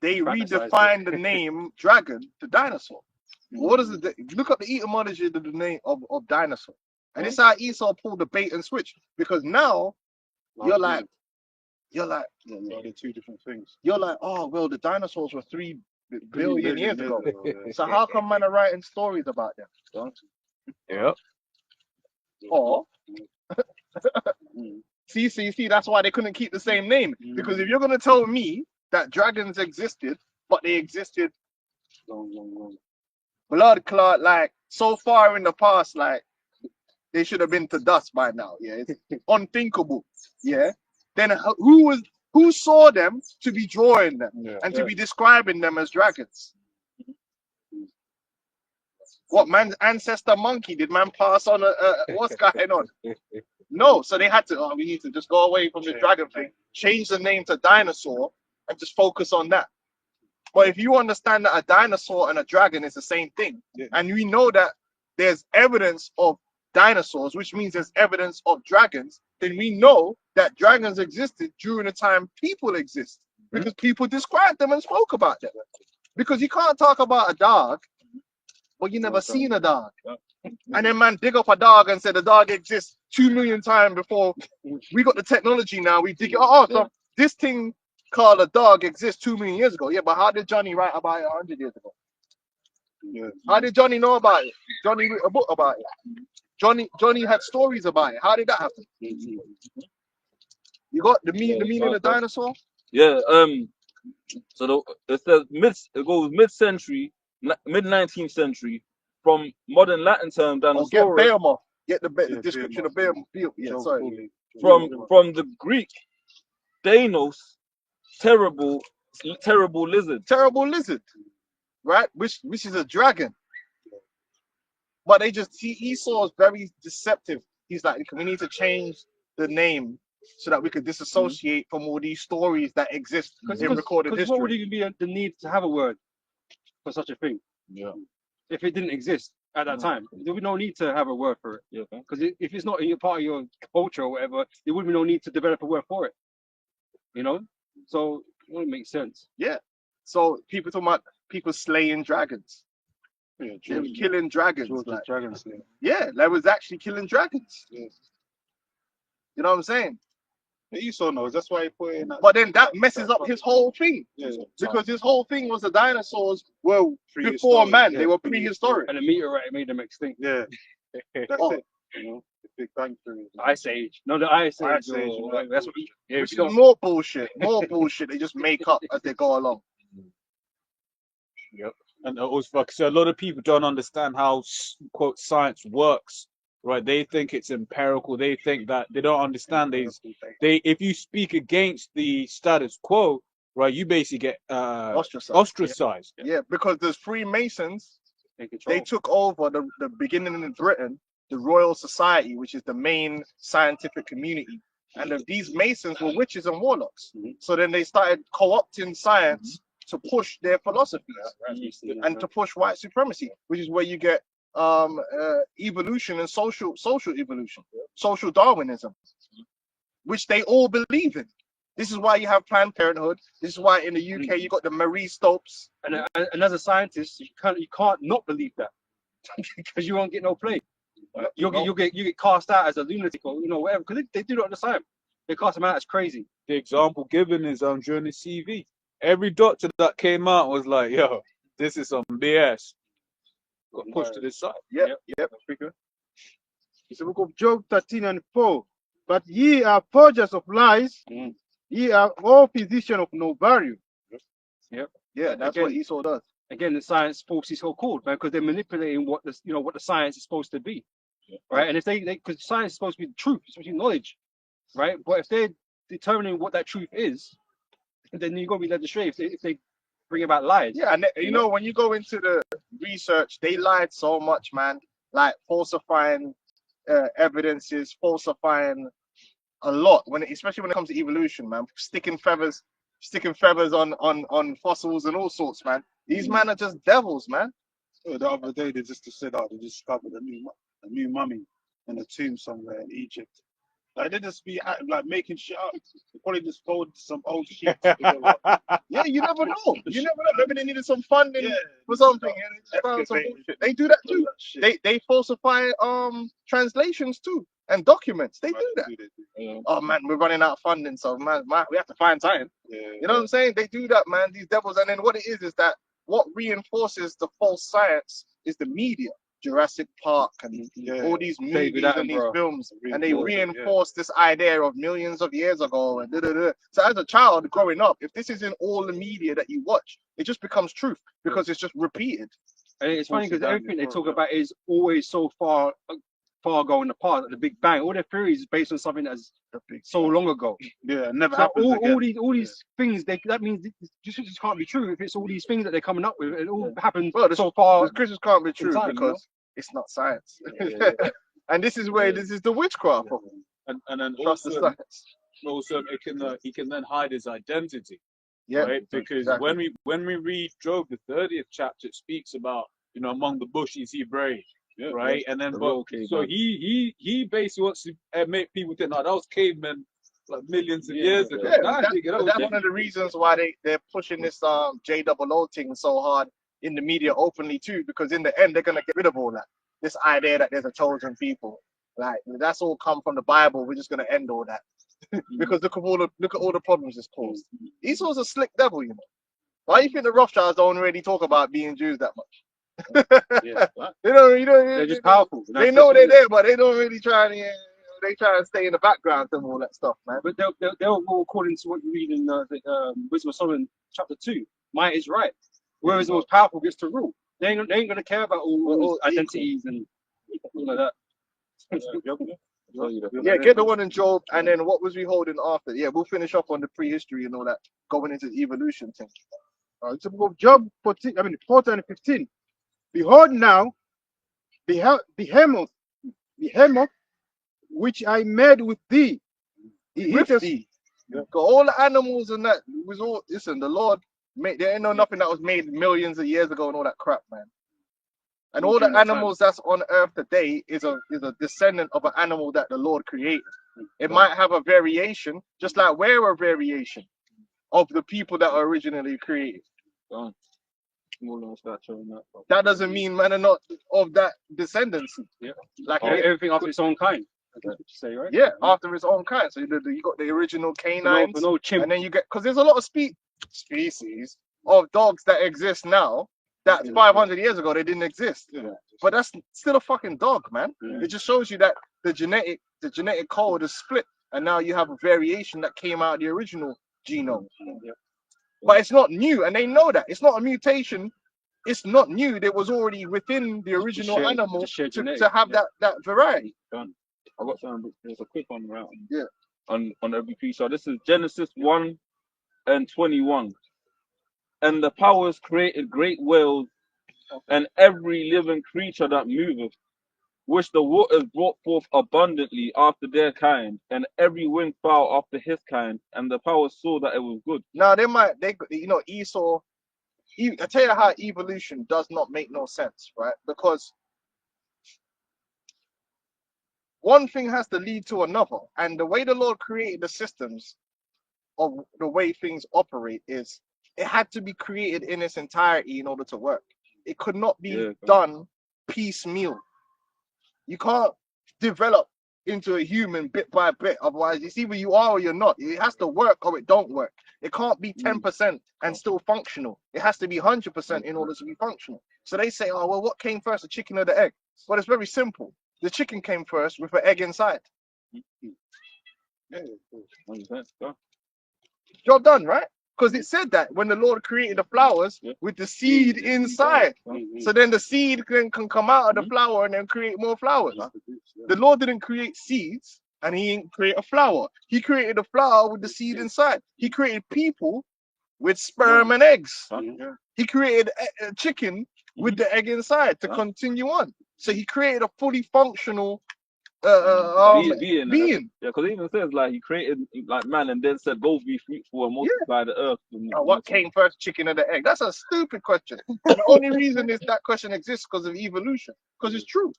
they redefined the name dragon to dinosaur. What is it? Look up the etymology of the name of dinosaur. And it's how Esau pulled the bait and switch. Because now you're like, they're two different things. You're like, oh, well, the dinosaurs were 3 billion years ago. So how come man are writing stories about them? Yeah. Or see, that's why they couldn't keep the same name. Because if you're gonna tell me that dragons existed, but they existed blood clot, like so far in the past, like they should have been to dust by now. Yeah, it's unthinkable. Yeah. Then who Who saw them to be drawing them Yeah. and to be describing them as dragons? What man's ancestor monkey did man pass on? What's going on? No, so they had to. Oh, we need to just go away from the dragon thing, change the name to dinosaur, and just focus on that. But if you understand that a dinosaur and a dragon is the same thing, and we know that there's evidence of dinosaurs, which means there's evidence of dragons, then we know that dragons existed during the time people exist, because people described them and spoke about them. Because you can't talk about a dog, but you never seen a dog. And then man dig up a dog and say the dog exists 2 million times before we got the technology now. We dig it. Oh, so this thing called a dog exists 2 million years ago. Yeah, but how did Johnny write about it 100 years ago? Yeah. How did Johnny know about it? Johnny wrote a book about it. Johnny had stories about it. How did that happen? You got the meaning of the dinosaur? Yeah. So it says it goes mid-century, mid 19th century, from modern Latin term Or get dinosaurus. Behemoth. Get the description of Behemoth. Yeah, sorry. From the Greek, Danos, terrible lizard. Terrible lizard, right? Which is a dragon. But Esau is very deceptive. He's like, we need to change the name so that we could disassociate from all these stories that exist in recorded history. What would even be the need to have a word for such a thing? Yeah. If it didn't exist at that time, there would be no need to have a word for it. Yeah. Because if it's not in your part of your culture or whatever, there would be no need to develop a word for it. You know, so it wouldn't make sense. Yeah. So people talking about people slaying dragons. Yeah, They were killing dragons. George Like, Dragon Slayer. yeah, they was actually killing dragons. Yeah. You know what I'm saying? But Esau knows. That's why he put it in that. But then that messes up his whole thing. Yeah. Because his whole thing was the dinosaurs were before Prehistoric, man. yeah. They were prehistoric. And a meteorite made them extinct. Yeah. That's Oh. it. You know, the Big Bang Theory. Ice Age. No, the Ice Age. Ice Age, or- that's what. Yeah, Which we is more bullshit. More bullshit. They just make up as they go along. And also, so a lot of people don't understand how quote science works, right? They think it's empirical. They think that they don't understand. If you speak against the status quo, right, you basically get ostracized. Yeah, because there's Freemasons. Take control. They took over the beginning in Britain, the Royal Society, which is the main scientific community. And these Masons were witches and warlocks. So then they started co-opting science to push their philosophies and to push white supremacy, which is where you get evolution and social evolution, social Darwinism, which they all believe in. This is why you have Planned Parenthood. This is why in the UK you got the Marie Stopes. And as a scientist, you can't not believe that because you won't get no play. You get cast out as a lunatic or whatever, because they do it all the time. They cast them out as crazy. The example given is during the CV. Every doctor that came out was like, "Yo, this is some BS." Got pushed to the side. Yep. It's the book of Job 13:4. But ye are forgers of lies, ye are all physicians of no value. Yeah, that's what Esau does. Again, the science force is so cool, man, because they're manipulating what the science is supposed to be, right? And if because science is supposed to be the truth, it's supposed to be knowledge, right? But if they're determining what that truth is, then you're gonna be led astray if they bring about lies. Yeah, and you know when you go into the research, they lied so much, man. Like falsifying evidences, falsifying a lot especially when it comes to evolution, man. Sticking feathers on fossils and all sorts, man. These men are just devils, man. So the other day they just said, they discovered a new mummy in a tomb somewhere in Egypt. Like they just be like making shit up. They probably just folded some old sheets. Yeah, you never know. You never know. Maybe they needed some funding for something, and they just found some bullshit. They do that too. They falsify translations too and documents. They do that. Oh man, we're running out of funding, so man, we have to find time. You know what I'm saying? They do that, man. These devils, and then what it is that what reinforces the false science is the media. Jurassic Park and all these movies and these films, and they reinforce this idea of millions of years ago and So as a child growing up, if this is in all the media that you watch, it just becomes truth because it's just repeated. And it's funny because everything they talk about is always so far far ago in the past, like the Big Bang. All their theories is based on something that's so long ago. Yeah, it never So happens again. all these things, that means it just can't be true if it's all these things that they're coming up with. It all happened Well, so far. the Christians can't be true time, you know? because it's not science. And this is where this is the witchcraft of it. And then Trust the also, science. he can then hide his identity, Yeah, right? Because exactly. when we read Job, the 30th chapter, it speaks about, you know, among the bushes he brayed, right? And then The real caveman. he basically wants to make people think, no, that was cavemen like millions of years ago. Yeah, Nah, but nigga, that but was that's one of the reasons why they're pushing this JOO thing so hard in the media openly too, because in the end they're gonna get rid of all that. This idea that there's a chosen people, like that's all come from the Bible. We're just gonna end all that because look at all the problems it's caused. Esau's a slick devil, you know. Why do you think the Rothschilds don't really talk about being Jews that much? They don't. They're just powerful. They know they're there, but they don't really try to. They try to stay in the background and all that stuff, man. But they'll go according to what you read in Wisdom of Solomon chapter 2. Might is right. Whereas the most powerful gets to rule. They ain't gonna care about all these identities and all like that. Yeah, get the one in Job, and then what was we holding after? Yeah, we'll finish up on the prehistory and all that, going into the evolution thing. It's the book of Job 14, 14 and 15. Behold now, behemoth, which I made with thee. He With eateth thee. Got all the animals and that was all. Listen, the Lord made. There ain't no nothing that was made millions of years ago and all that crap, man. And all the animals that's on earth today is a descendant of an animal that the Lord created. It might have a variation, just like we're a variation of the people that are originally created. That doesn't mean man are not of that descendancy. Yeah. Like Everything after its own kind. That's what you say, right? yeah, after its own kind. So you got the original canines, For no chimp. and then you get, because there's a lot of species of dogs that exist now that 500 years ago they didn't exist. But that's still a fucking dog, man. It just shows you that the genetic code is split, and now you have a variation that came out of the original genome. But it's not new, and they know that it's not a mutation. It's not new. It was already within the original animal to have that variety. I got something. There's a quick one around. Yeah. On every creature. This is Genesis 1 and 21. And the powers created great whales and every living creature that moveth, which the waters brought forth abundantly after their kind, and every winged fowl after his kind. And the powers saw that it was good. Now Esau. I tell you how evolution does not make no sense, right? Because one thing has to lead to another, and the way the Lord created the systems of the way things operate is it had to be created in its entirety in order to work. It could not be done piecemeal. You can't develop into a human bit by bit, otherwise it's either you are or you're not. It has to work or it don't work. It can't be 10% and still functional. It has to be 100% in order to be functional. So they say, oh well, what came first, the chicken or the egg? Well, it's very simple. The chicken came first with an egg inside. Job done, right? Because it said that when the Lord created the flowers with the seed inside. So then the seed can come out of the flower and then create more flowers. The Lord didn't create seeds and he didn't create a flower. He created a flower with the seed inside. He created people with sperm and eggs. He created a chicken with the egg inside to continue on. So he created a fully functional being. Yeah, because it even says like he created like man and then said go be fruitful and multiply the earth. What came first, chicken or the egg? That's a stupid question. The only reason is that question exists because of evolution. Because it's true.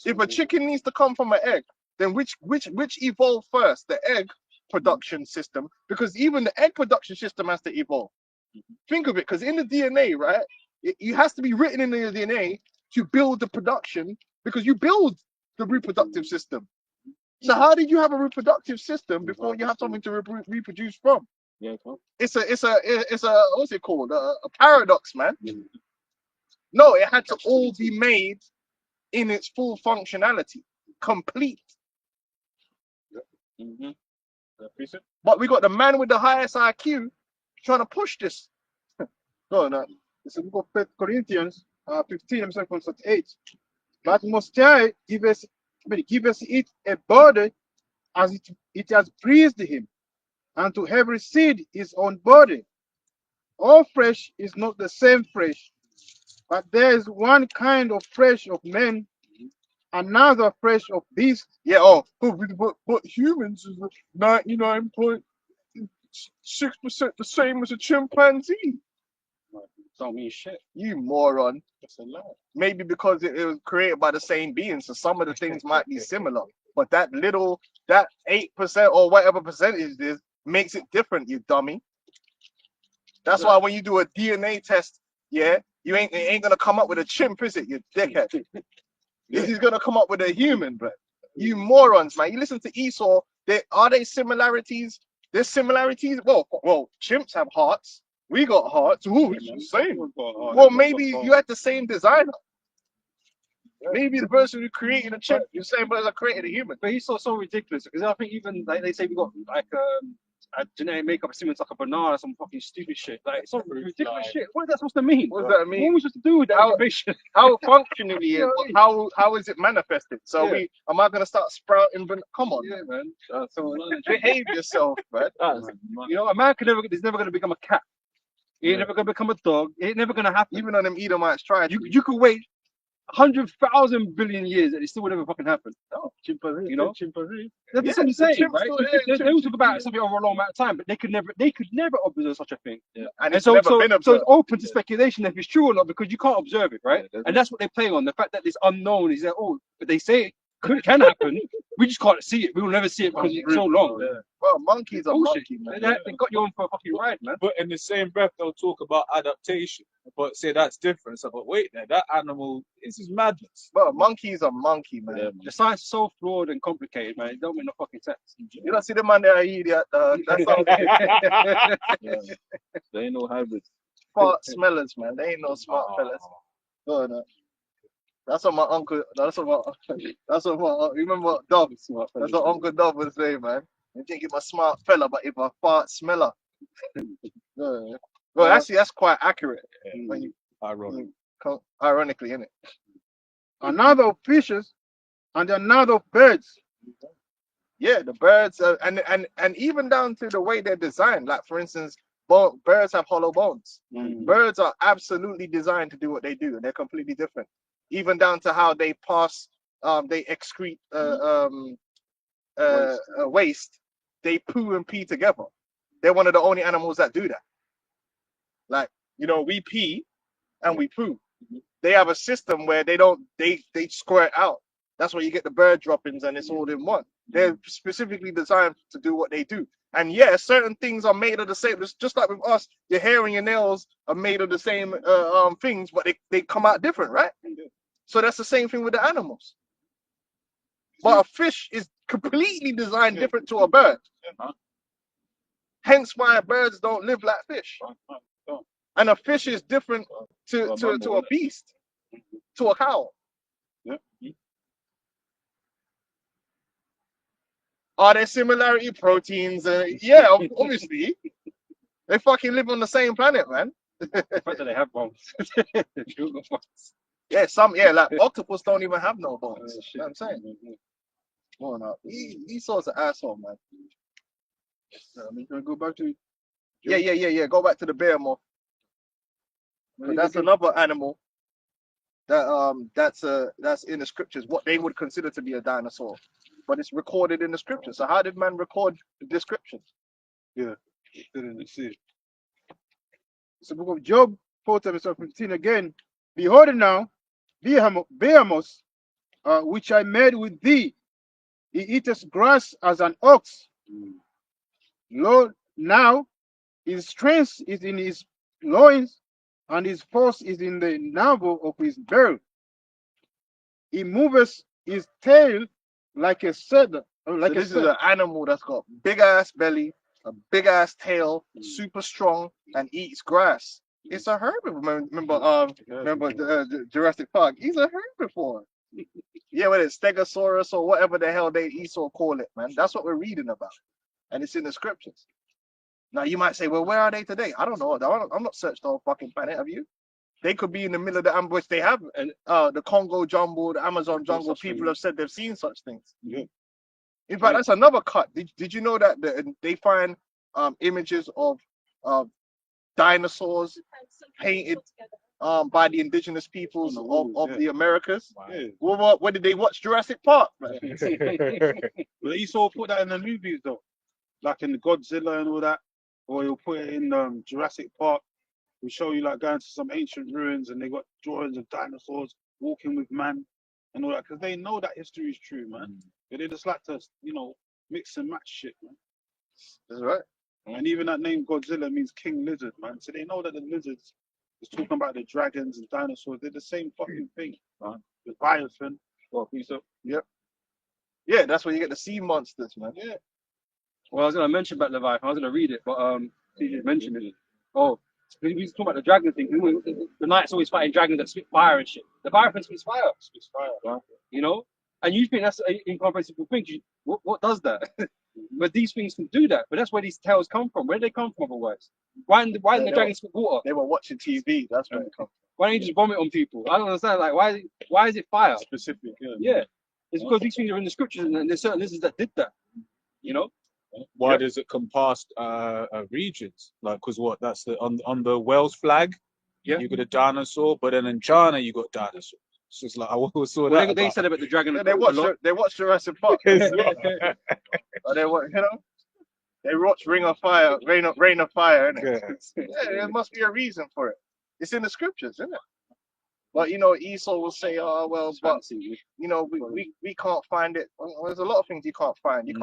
If a chicken needs to come from an egg, then which evolved first? The egg production system, because even the egg production system has to evolve. Think of it, because in the DNA, right, it has to be written in the DNA to build the production, because you build the reproductive system. So how did you have a reproductive system before you have something to reproduce from? It's a what's it called? A paradox, man. No, it had to all be made in its full functionality, complete. But we got the man with the highest IQ trying to push this. No. It's in 1 Corinthians 15, 8. But Most High giveth but giveth it a body as it has pleased him, and to every seed his own body. All flesh is not the same flesh, but there is one kind of flesh of men, another flesh of beasts. Yeah, but humans is 99.6% the same as a chimpanzee. Don't mean shit. You moron. That's a lie. Maybe because it was created by the same being, so some of the things might be similar. But that 8% or whatever percentage it is makes it different, you dummy. That's why when you do a DNA test, yeah, it ain't gonna come up with a chimp, is it, you dickhead? This is gonna come up with a human, bro. You morons, man. You listen to Esau, are they similarities? There's similarities. Well, chimps have hearts. We got hearts. Ooh, it's the same. Well, maybe you had the same designer. Maybe the person who created a chimp, the same person that created a human. But he's so ridiculous because I think even like they say we got like a genetic makeup similar to like a banana, some fucking stupid shit. Like it's some ridiculous shit. What is that supposed to mean? What does that mean? What are we supposed to do with that information? How functionally is how is it manifested? So am I gonna start sprouting? Come on, Yeah, man. behave yourself, man. You know, a man is never gonna become a cat. He ain't never gonna become a dog. It ain't never gonna happen. Even on them Edomites tried. You could wait 100,000 billion years and it still would never fucking happen. Chimpanzee, You know? chimpanzee. That's Yeah, the the same, chimps right? still there, They will talk about something over a long amount of time, but they could never observe such a thing. and And it's so, never so, been so observed. it's open to speculation if it's true or not because you can't observe it, right? And that's what they play on. The fact that it's unknown is that, but they say it can happen. We just can't see it. We will never see it because it's so long. Well, monkeys are Bullshit. monkey, man. They got you on for a fucking ride, man. But in the same breath, they'll talk about adaptation, but say that's different. So, but wait, there, that animal, this is madness. Well, monkeys are monkey, man. Yeah, The science is so flawed and complicated, man. It don't make no fucking sense. You don't see the man there idiot. That's all They ain't no hybrids. smart smellers, man. They ain't no smart fellas. No, no. That's what my uncle. That's what my. You remember Dove? That's what Uncle Dove would say, man. You think you're a smart fella, but if a fart smeller. No. Well, actually, that's quite accurate. When you Ironic. ironically, isn't it? Another of fishes, and another of birds. Yeah, the birds, and even down to the way they're designed. Like for instance, birds have hollow bones. Birds are absolutely designed to do what they do, and they're completely different. Even down to how they pass, they excrete waste. They poo and pee together. They're one of the only animals that do that. Like we pee and we poo. They have a system where they don't. They squirt out. That's why you get the bird droppings, and it's all in one. They're specifically designed to do what they do. And yeah, certain things are made of the same. It's just like with us, your hair and your nails are made of the same things, but they come out different, right? So that's the same thing with the animals. But a fish is completely designed different to a bird. Hence why birds don't live like fish. And a fish is different to a beast, to a cow. Are there similarity proteins? Yeah, obviously. They fucking live on the same planet, man. The fact that they have bones. Yeah, like octopus don't even have no bones. You know what I'm saying? Oh, no. Esau's an asshole, man. I'm gonna go back to Yeah. Go back to the bear moth. That's another animal that's in the scriptures, what they would consider to be a dinosaur. But it's recorded in the scriptures. So how did man record the descriptions? Yeah, didn't see it. It's the book of Job, 4:15 again. Behold now, Behemoth, which I made with thee, he eateth grass as an ox. Lo, now his strength is in his loins, and his force is in the navel of his belly. He moveth his tail like a cedar. This is an animal that's got big ass belly, a big ass tail, super strong, and eats grass. It's a herbivore. Remember the Jurassic Park? He's a herbivore. Yeah, whether it's Stegosaurus or whatever the hell they Esau call it, man. That's what we're reading about, and it's in the scriptures. Now you might say, well, where are they today? I don't know. I'm not searched the whole fucking planet. Have you? They could be in the middle of the ambush. They have And the Congo jungle, the Amazon jungle. such People things. have said they've seen such things. Yeah. In fact, that's another cut. Did you know that they find images of dinosaurs painted by the indigenous peoples On the walls, of yeah. the Americas? Yeah. Well, what did they watch Jurassic Park? Man? But you saw put that in the movies though, like in Godzilla and all that, or you'll put it in Jurassic Park. We show you like going to some ancient ruins and they got drawings of dinosaurs walking with man and all that because they know that history is true, man. But they just like to, mix and match shit, man. That's right. And even that name Godzilla means King Lizard, man. So they know that the lizards is talking about the dragons and dinosaurs. They're the same fucking thing, man. The Leviathan. Well, piece of Yeah, that's where you get the sea monsters, man. Yeah. Well, I was gonna mention about Leviathan. I was gonna read it, but you just mentioned it. Oh, we was talking about the dragon thing. The knights always fighting dragons that spit fire and shit. Leviathan spits fire. Spits fire, right? You know, and you think that's an incomprehensible thing. What does that? But these things can do that. But that's where these tales come from. Where do they come from otherwise? Why didn't the dragons spit water? They were watching TV. That's where it comes. Why don't you just vomit on people? I don't understand. Like, why is it fire? Specific, yeah. Yeah, it's because these things are in the scriptures, and there's certain lizards that did that. You know. Why Yeah. does it come past regions? Like, because what? That's the on the Wales flag. Yeah. You got a dinosaur, but then in China you got dinosaurs. It's just like I always saw Well, that. they said about the dragon. Yeah, a they lot. watch Jurassic Park. Or they watch, they watch Rain of Fire, innit? Yeah, there must be a reason for it. It's in the scriptures, isn't it? But Esau will say, "Oh well, but we can't find it." Well, there's a lot of things you can't find. You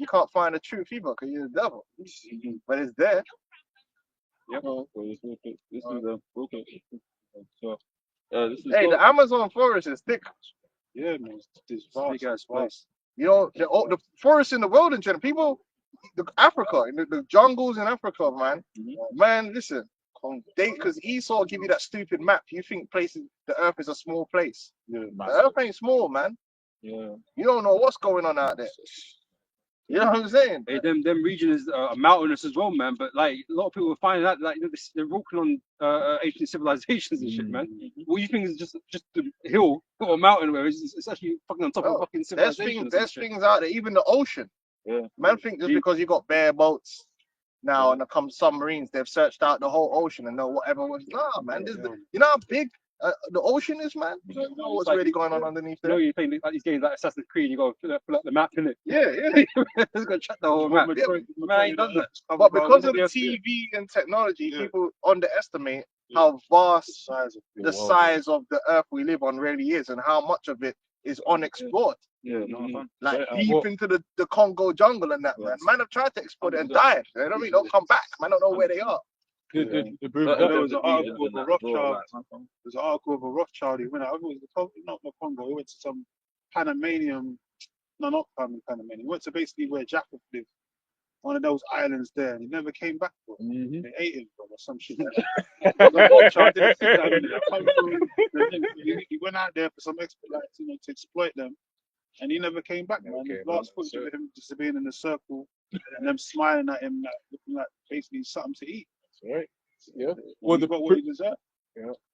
can't find the truth either because you're the devil. But it's there. Yep. So this is okay. So this is Hey, the Amazon forest is thick. Yeah, man. It's Big ass place. The forests in the world in general. Africa, the jungles in Africa, man. Man, listen. Because Esau give you that stupid map. You think the earth is a small place. Yeah, The earth ain't small, man. yeah. You don't know what's going on out there. You know what I'm saying? Hey, them regions are mountainous as well, man. But like a lot of people are finding that like they're walking on ancient civilizations and shit, man. What you think is just the hill or a mountain where it's actually fucking on top of fucking There's civilization. things out there, even the ocean. Yeah. Man think just because you got bare boats now and there come submarines, they've searched out the whole ocean and know whatever was. Nah, man. You know how big the ocean is, man? You don't know what's really going on underneath You know, there. you think like these games like Assassin's Creed, you go pull up the map, innit? Yeah. It's gonna check the whole map. Yeah. Man, I ain't done that. But because of the Yes, TV and technology, Yeah. people underestimate how vast size of the size of the earth we live on really is and how much of it is unexplored. Yeah. Like Yeah, deep into the Congo jungle and that, man. Man have tried to explore it and died. You know what I mean? Don't come back. Man don't know where they are. The There was an article Yeah, of a Rothschild. There's an article of a Rothschild. He went out. It was not the Congo. He went to some Panamanian. No, not Panamanian. He went to basically where Jacob lived. One of those islands there. And he never came back. Bro. They ate him, bro, or some shit like that. The Rothschild didn't sit down and he went out there for some to exploit them. And he never came back, man. Okay, The last man, footage of him just being in a circle and them smiling at him, like, looking like basically something to eat. right. Yeah. Well, Well, he got what he deserved.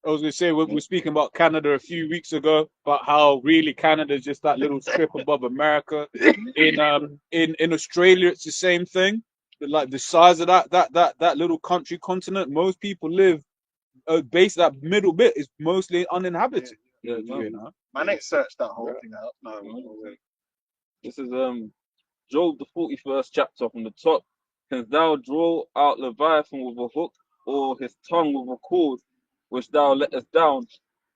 I was gonna say we were speaking about Canada a few weeks ago, about how really Canada is just that little strip above America. In Australia, it's the same thing. Like the size of that little country continent, most people live. Base that middle bit is mostly uninhabited. Yeah. You know. Man ain't searched that whole thing out. No way. This is Job the 41st chapter from the top. Canst thou draw out Leviathan with a hook, or his tongue with a cord, which thou lettest down?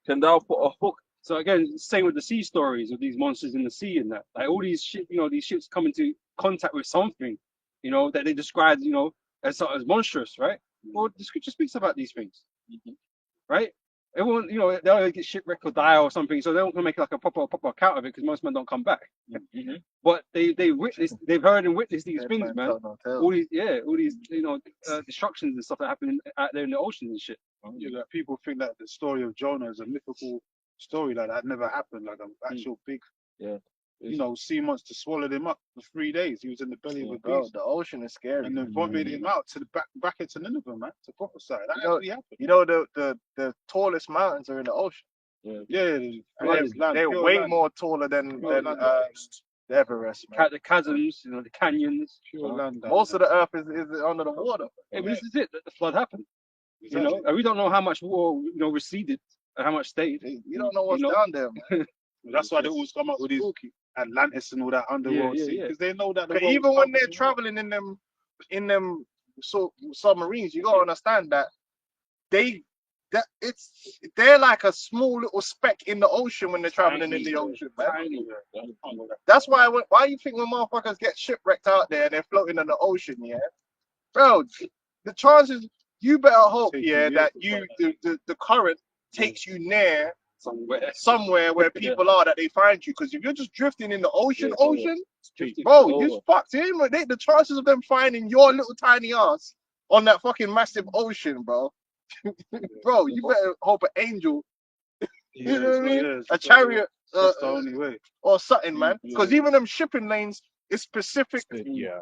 Can thou put a hook? So again, same with the sea stories of these monsters in the sea and that. Like all these shit, these ships come into contact with something, that they describe, as monstrous, right? Well, the scripture speaks about these things, right? Everyone, they'll get shipwrecked or die or something, so they're not gonna make like a proper account of it because most men don't come back. But they've heard and witnessed these things, man. All these destructions and stuff that happen out there in the oceans and shit. Yeah, like people think that the story of Jonah is a mythical story, like that never happened, like an actual big you know, sea monster swallowed him up for 3 days. He was in the belly of a Bro, beast. the ocean is scary. And then vomited him out to the back into Nineveh, man, to prophesy. That You know- actually happened. You know, the tallest mountains are in the ocean. Yeah, They're pure way land. more taller than Pure land. the Everest, man. The chasms, the canyons. Pure land. Most of the earth is under the water. Hey, but this is it. The flood happened. You know, and we don't know how much water receded and how much stayed. You don't know what's You know? down there, man. That's why they always come up with these Atlantis and all that underworld Yeah, sea, yeah. because they know that the 'Cause world even is when they're covered in traveling in them submarines, you gotta understand that they're like a small little speck in the ocean when they're traveling in the ocean, man. That's why you think when motherfuckers get shipwrecked out there and they're floating in the ocean, yeah, bro, the chances, you better hope, yeah, that the current takes you near somewhere where people are, that they find you. Because if you're just drifting in the ocean, bro, you fucked in. The chances of them finding your little tiny ass on that fucking massive ocean, bro. Bro, you better hope an angel, you know what I mean? A chariot, That's the only way. or something, man. Because even them shipping lanes is specific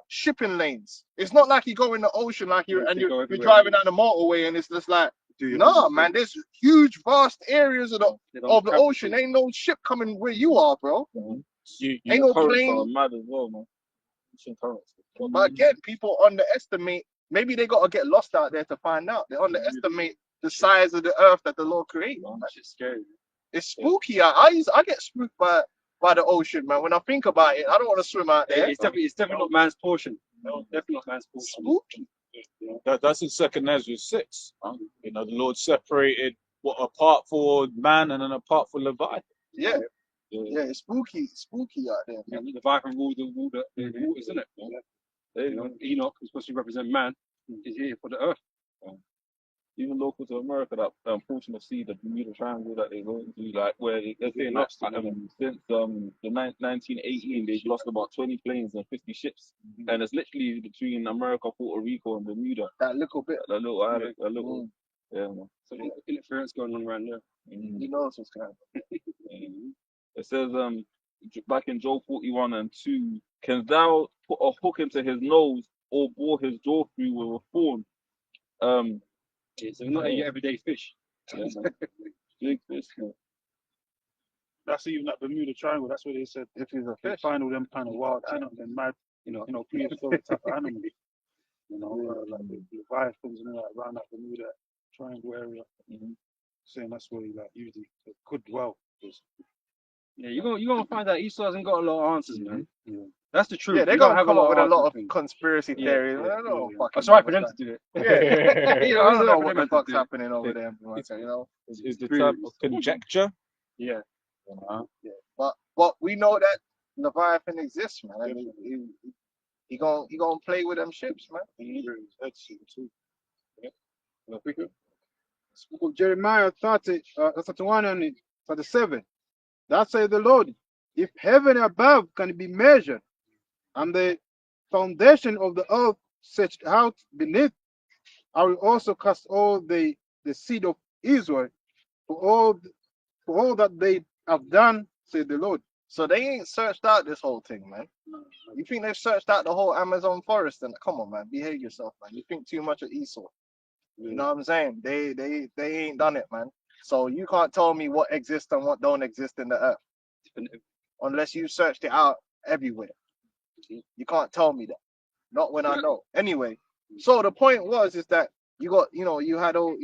shipping lanes. It's not like you go in the ocean like you're driving down the motorway and it's just like, nah, man. There's huge, vast areas of the ocean. Ain't no ship coming where you are, bro. Ain't no Currents plane. are mad as well, man. Ocean currents. But again, people underestimate. Maybe they gotta get lost out there to find out. They underestimate the size of the earth that the Lord created. That shit's scary. It's spooky. I get spooked by the ocean, man. When I think about it, I don't want to swim out there. It's definitely not man's portion. No, definitely not man's portion. Spooky. That's in Second Ezra 6. You know, the Lord separated a part for man and then a part for Leviathan. Yeah, it's spooky out there, man. The Leviathan ruled the waters, isn't it? You know, Enoch, who's supposed to represent man, is here for the earth. Even local to America, that portion of sea, the Bermuda Triangle that they go into, like where they're saying that since the 1918 they've lost about 20 planes and 50 ships, and it's literally between America, Puerto Rico, and Bermuda. That little bit. That little island, yeah, man. So there's interference going on around there. He knows what's going on. It says back in Job 41:2, can thou put a hook into his nose or bore his jaw through with a thorn? So not your everyday fish. Big fish. That's even that Bermuda Triangle. That's what they said. If he's a They fish, find all them kind of wild animals and mad, prehistoric type of animals. Like the Leviathans and all that around that Bermuda Triangle area. Saying that's where he usually could dwell. Yeah, you're gonna find out Esau hasn't got a lot of answers, man. Yeah. That's the truth. yeah, they're You don't gonna come up with a lot of answers. conspiracy theories. I don't know. Fucking That's right for them to do it. Yeah, You know, I don't know it's what the right for them fuck's to do it. happening over there. You know. Is the type of conjecture. Yeah. But we know that Leviathan exists, man. I mean, he gonna play with them ships, man. Jeremiah 31 and 37. That says the Lord, if heaven above can be measured, and the foundation of the earth searched out beneath, I will also cast all the seed of Israel for all that they have done, said the Lord. So they ain't searched out this whole thing, man. You think they've searched out the whole Amazon forest? And come on, man, behave yourself, man. You think too much of Esau. You know what I'm saying? They ain't done it, man. So you can't tell me what exists and what don't exist in the earth unless you searched it out everywhere. You can't tell me that. Not when I know. Anyway, so the point is that you got, you had all,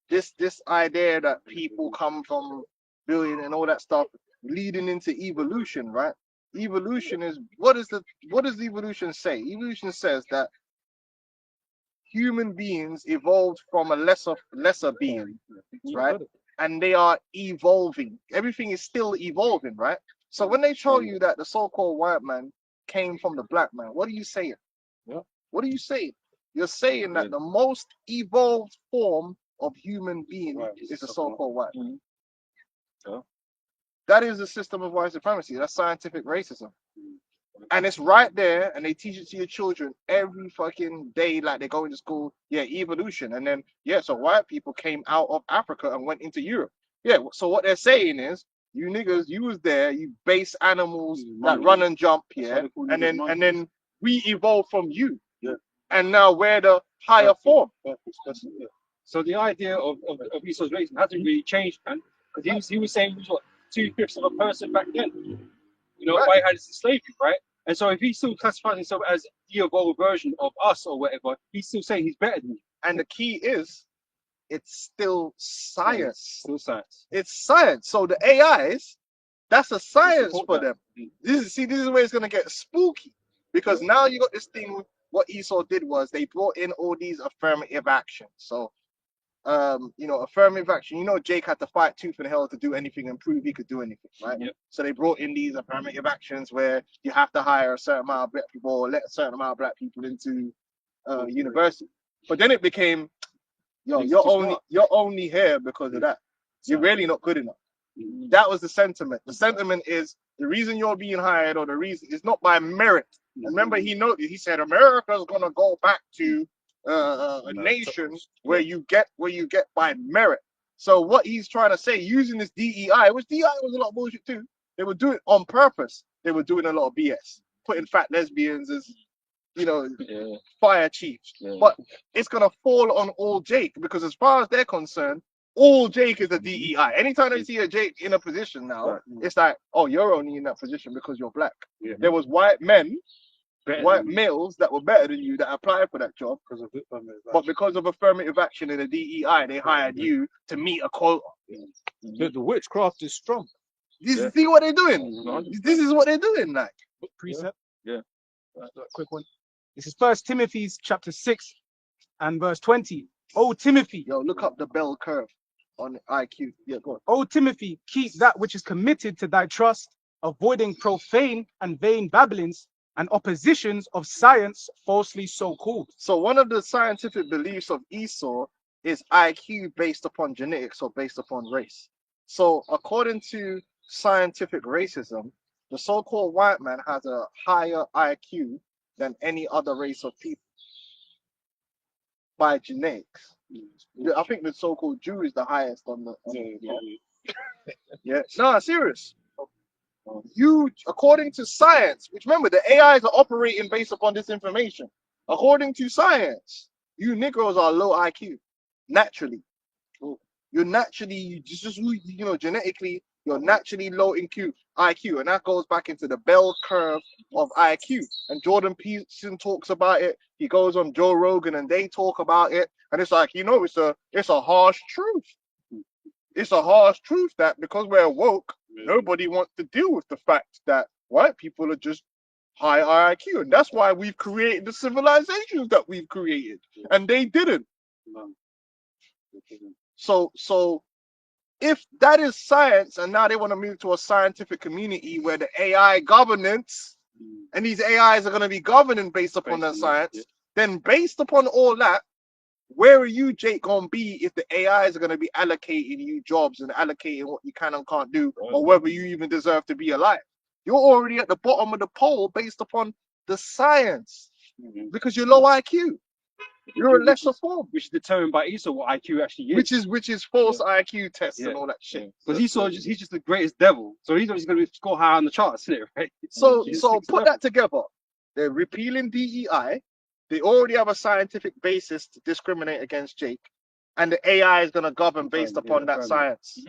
this idea that people come from billion and all that stuff leading into evolution, right? Evolution is what does evolution say? Evolution says that human beings evolved from a lesser being, right? And they are evolving. Everything is still evolving, right? So when they tell you that the so-called white man came from the black man, what are you saying? Yeah. What are you saying? You're saying that the most evolved form of human being is the so-called white man. Yeah. That is the system of white supremacy. That's scientific racism. And it's right there, and they teach it to your children every fucking day, like they go into school. Yeah, evolution. And then, so white people came out of Africa and went into Europe. Yeah, so what they're saying is You niggas, you was there. You base animals that Monkey. run and jump, That's yeah, why they call and niggas then monkeys. we evolved from you, Yeah. and now we're the higher Perfect. form. Perfect. That's it, yeah. So the idea of Esau's race hasn't really changed, man. Because he was saying he was what 2/5 of a person back then. You know, Right. why had this slavery, right? And so if he still classifies himself as the evolved version of us or whatever, he's still saying he's better than you. And the key is, it's still science. Still science. It's science. So the AIs, that's a science support for that. them. This is where it's gonna get spooky, because now you got this thing. What Esau did was they brought in all these affirmative actions. So, affirmative action. Jake had to fight tooth and hell to do anything and prove he could do anything, right? Yep. So they brought in these affirmative actions where you have to hire a certain amount of black people or let a certain amount of black people into university. But then it became, yo, It's you're too only smart. here because of that. You're So- really not good enough. That was the sentiment. The sentiment is the reason you're being hired, or the reason is not by merit. And remember, he said America's gonna go back to a nation where you get by merit. So what he's trying to say, using this DEI, which DEI was a lot of bullshit too. They would do it on purpose. They were doing a lot of BS, putting fat lesbians as Yeah. fire chiefs. Yeah. But it's gonna fall on all Jake, because as far as they're concerned, all Jake is a DEI. Anytime they see a Jake in a position now, Right. it's like, oh, you're only in that position because you're black. Yeah. There was white men, Better white than you. males that were better than you that applied for that job, Because of it. but because of affirmative action in the DEI, they hired you to meet a quota. The witchcraft is strong. You see what they're doing? 100%. This is what they're doing, like. Precept. Yeah. Quick one. This is First Timothy chapter 6 and verse 20. O Timothy, Yo, look up the bell curve on IQ. Yeah, go on. O Timothy, keep that which is committed to thy trust, avoiding profane and vain babblings and oppositions of science falsely so called. So one of the scientific beliefs of Esau is IQ based upon genetics or based upon race. So according to scientific racism, the so-called white man has a higher IQ than any other race of people by genetics. I think the so-called Jew is the highest on the yeah. No, serious. You, according to science, which remember the AIs are operating based upon this information. According to science, you Negroes are low IQ naturally. You're naturally genetically you're naturally low in IQ, and that goes back into the bell curve of IQ. And Jordan Peterson talks about it. He goes on Joe Rogan, and they talk about it. And it's like, it's a harsh truth. It's a harsh truth that because we're woke, nobody wants to deal with the fact that white people are just high IQ, and that's why we've created the civilizations that we've created, and they didn't. So if that is science, and now they want to move to a scientific community where the AI governance and these AIs are going to be governing based upon that science, then based upon all that, where are you, Jake, going to be if the AIs are going to be allocating you jobs and allocating what you can and can't do, or whether you even deserve to be alive? You're already at the bottom of the pole based upon the science because you're low IQ. You're a lesser form, Which is determined by Esau what IQ actually is. which is false IQ tests and all that shit. Because Esau he's just the greatest devil. So he's going to score high on the charts, isn't it? Right? So He just so sticks to put that together. They're repealing DEI. They already have a scientific basis to discriminate against Jake, and the AI is going to govern based upon that science.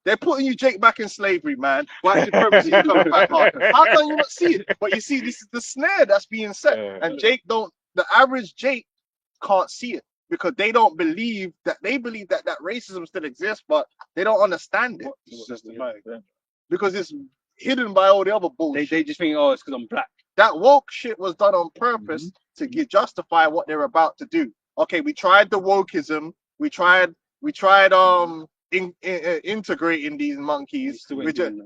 They're putting you, Jake, back in slavery, man. White supremacy is coming back hard. How can you not see it? But you see, this is the snare that's being set, and the average Jake can't see it because they don't believe that. They believe that racism still exists, but they don't understand it It's systematic. because it's hidden by all the other bullshit. They just think, oh, it's because I'm black. That woke shit was done on purpose to justify what they're about to do. Okay, we tried the wokeism. We tried integrating these monkeys,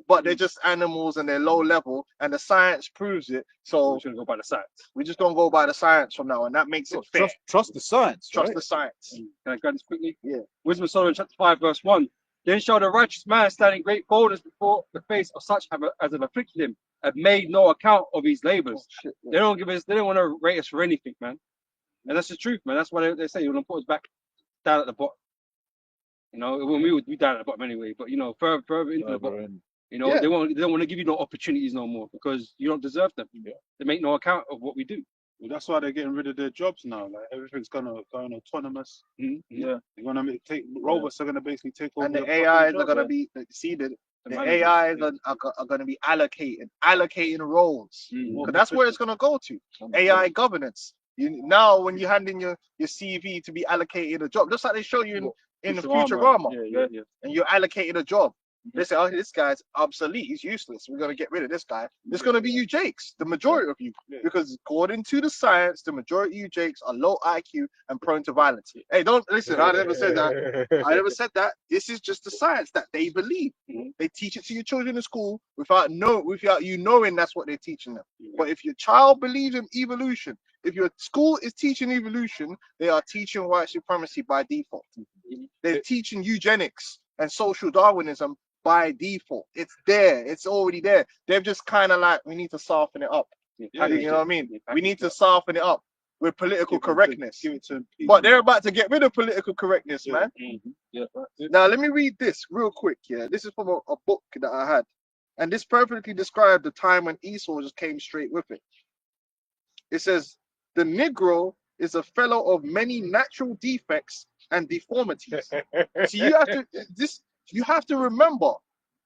but they're just animals and they're low level, and the science proves it. So We're going to go by the science. we're just gonna go by the science from now, and that makes it fair. Trust the science. Trust right? the science. Can I grab this quickly? Yeah. Wisdom of Solomon, chapter 5, verse 1. Then shall the righteous man stand in great boldness before the face of such as have afflicted him, have made no account of his labors. Shit, yeah. They don't want to rate us for anything, man. And that's the truth, man. That's why they say you want to put us back down at the bottom. You know, when we down at the bottom anyway. But you know, further into the bottom, And you know, Yeah. they don't want to give you no opportunities no more because you don't deserve them. Yeah. They make no account of what we do. Well, that's why they're getting rid of their jobs now. Like everything's going autonomous. Mhm. Yeah. They're gonna take robots are gonna basically take over And the fucking AIs are jobs. gonna be see the managers, AIs are gonna be allocating roles. Mm. Because that's where it's gonna go to. AI governance. Now when you hand in your CV to be allocated a job, just like they show you in the Futurama, Yeah. and you're allocated a job. They say, oh, this guy's obsolete, he's useless. We're gonna get rid of this guy. It's gonna be you Jakes, the majority of you. Yeah. Because according to the science, the majority of you Jakes are low IQ and prone to violence. Hey, don't listen, I never said that. I never said that. This is just the science that they believe. Mhm. They teach it to your children in school without you knowing that's what they're teaching them. But if your child believes in evolution, if your school is teaching evolution, they are teaching white supremacy by default. They're teaching eugenics and social Darwinism by default. It's there. It's already there. They're just kind of like, we need to soften it up. Yeah, You know what I mean? Yeah, We need to soften it up with political correctness. Give it to But they're about to get rid of political correctness, Yeah. man. Mhm. Yeah. Now, let me read this real quick. Yeah, this is from a book that I had. And this perfectly described the time when Esau just came straight with it. It says, the Negro is a fellow of many natural defects and deformities. So you have to remember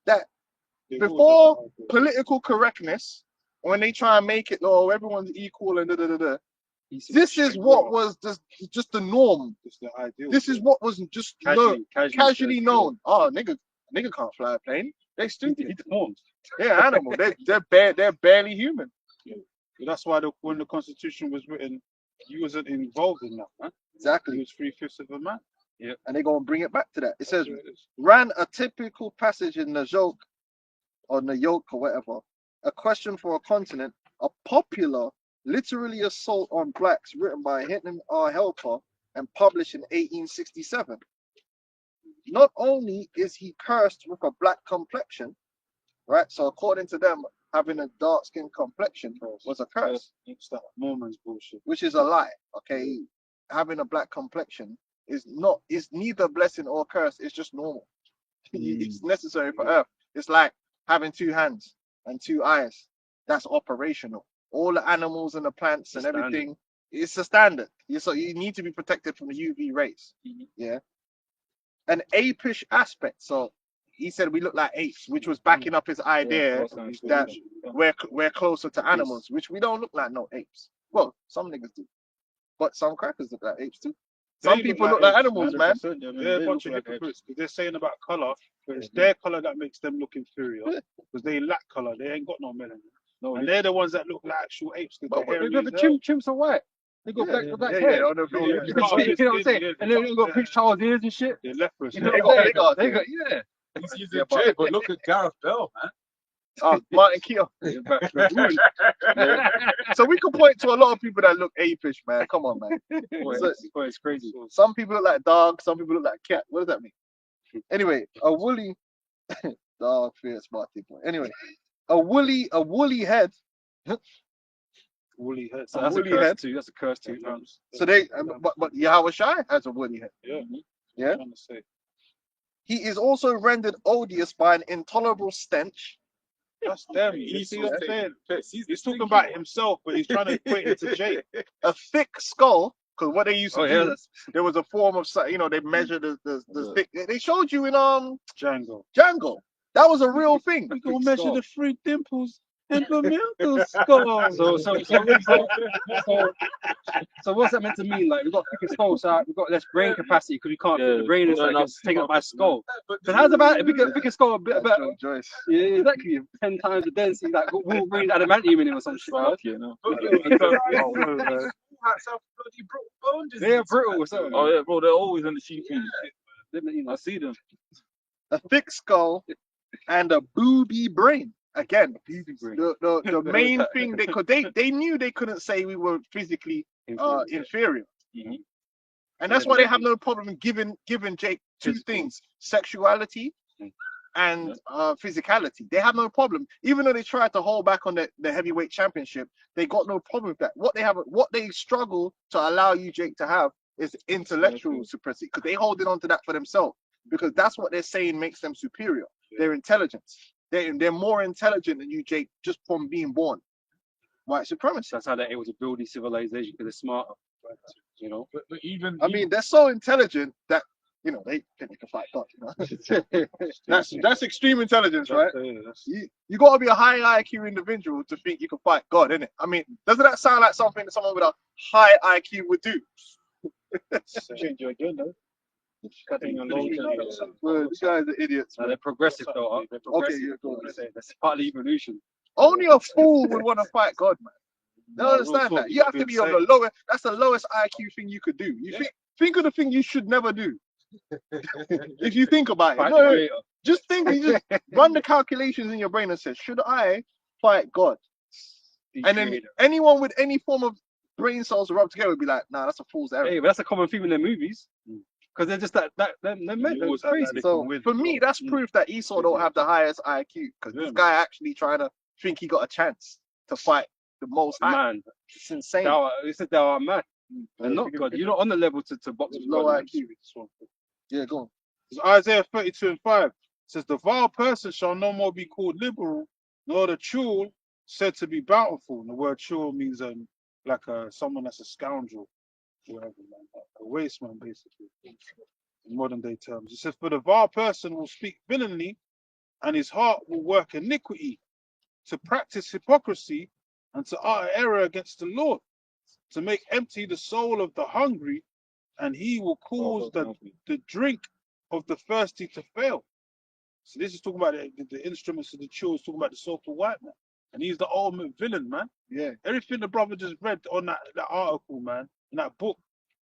that before political correctness, when they try and make it, oh, everyone's equal and this is what was just the norm. It's the ideal. This is what was just casually known. Oh, nigga can't fly a plane. They stupid. He deformed. They're animal. They're barely human. But that's why when the Constitution was written, you wasn't involved in that, man. Exactly. He was 3/5 of a man. And they're gonna bring it back to that. It says, That's what it is. ran a typical passage in the joke or whatever. A question for a continent, a popular literary assault on blacks written by Hinton R. Helper and published in 1867. Not only is he cursed with a black complexion, right? So according to them, having a dark skin complexion was a curse, It's that Mormons bullshit. which is a lie. Okay, having a black complexion is neither blessing or curse. It's just normal. It's necessary for Earth. It's like having 2 hands and 2 eyes. That's operational. All the animals and the plants and everything, it's a standard. So you need to be protected from the UV rays. Yeah. An apish aspect. So he said we look like apes, which was backing up his idea that we're closer to animals, which we don't look like no apes. Well, some niggas do, but some crackers look like apes too. Some people look like animals, man. They're a bunch of hypocrites because they're saying about color, but it's their color that makes them look inferior because they lack color. They ain't got no melanin. No, And they're the ones that look like actual apes. But The chimps are white. They got black hair. Yeah, You know what I'm saying? And then they got Prince Charles ears and shit. They're leprous. You know They what I'm got- saying? they got- They got, yeah. he's using Jay, but look at Gareth Bell, man. Martin Keough. So we could point to a lot of people that look apish, man. Come on, man. It's crazy. Some people look like dogs, some people look like cat. What does that mean? Anyway, a woolly dog, fierce, Marty boy. Anyway, a woolly head. Woolly head. So that's a woolly curse head. too. That's a curse too. So but Yahweh Shai has a woolly head. Yeah. I'm trying to say. He is also rendered odious by an intolerable stench. That's them. You see what I'm saying? He's talking about himself, but he's trying to equate it to Jay. A thick skull, because what they used to Oh, do, yeah. there was a form of, they measure the thick. They showed you in Django. Django. That was a real thing. We gonna measure the 3 dimples and the mental scar. So what's that meant to mean? Like we've got thicker skulls, so we've got less brain capacity because we can't. The brain is like gets taken up by skull. But how's about if we get thicker skull a bit about? Joyce. Yeah, exactly. 10 times the density, like Wolverine's adamantium in him or some shit. Okay, no. They're brittle or something. Oh yeah, bro, they're always in the sheep feed. I see them. A thick skull and a booby brain. Again, the main thing they knew they couldn't say we were physically inferior. Mhm. And that's why they have no problem giving Jake 2 things: sexuality and physicality. They have no problem, even though they tried to hold back on the heavyweight championship. They got no problem with that. What they struggle to allow you, Jake, to have is intellectual supremacy, because they holding on to that for themselves. because that's what they're saying makes them superior. Their intelligence. They're more intelligent than you, Jake, just from being born. White supremacy. That's how they're able to build these civilizations, because they're smarter. You know, But even I mean, they're so intelligent that they think they can fight God. That's extreme intelligence, right? You got to be a high IQ individual to think you can fight God, innit? I mean, doesn't that sound like something that someone with a high IQ would do? change your agenda. Well, these guys are idiots. they're progressive though. Huh? They're progressive. Okay, go on. That's part of the evolution. Only a fool would want to fight God, man. They don't understand that. You have to be on the lowest. That's the lowest IQ thing you could do. You think of the thing you should never do. If you think about it, no, just think. You just run the calculations in your brain and say, should I fight God? And then anyone with any form of brain cells rub together would be like, nah, that's a fool's error. Hey, but that's a common theme in their movies, because they're just they're crazy. So for me, that's proof that Esau don't have the highest IQ, because this guy actually trying to think he got a chance to fight the most high. Man, It's insane. they said they are man. They're not God. You're not on the level to box with Low God. IQ. Yeah, go on. It's Isaiah 32:5 says, "The vile person shall no more be called liberal, nor the churl said to be bountiful." And the word churl means like someone that's a scoundrel, whatever, man, like a waste man, basically, in modern day terms. It says, "For the vile person will speak villainy, and his heart will work iniquity, to practice hypocrisy, and to utter error against the Lord, to make empty the soul of the hungry, and he will cause the drink of the thirsty to fail." So this is talking about the instruments of the church, talking about the so-called white man. And he's the ultimate villain, man. Yeah. Everything the brother just read on that article, man, in that book,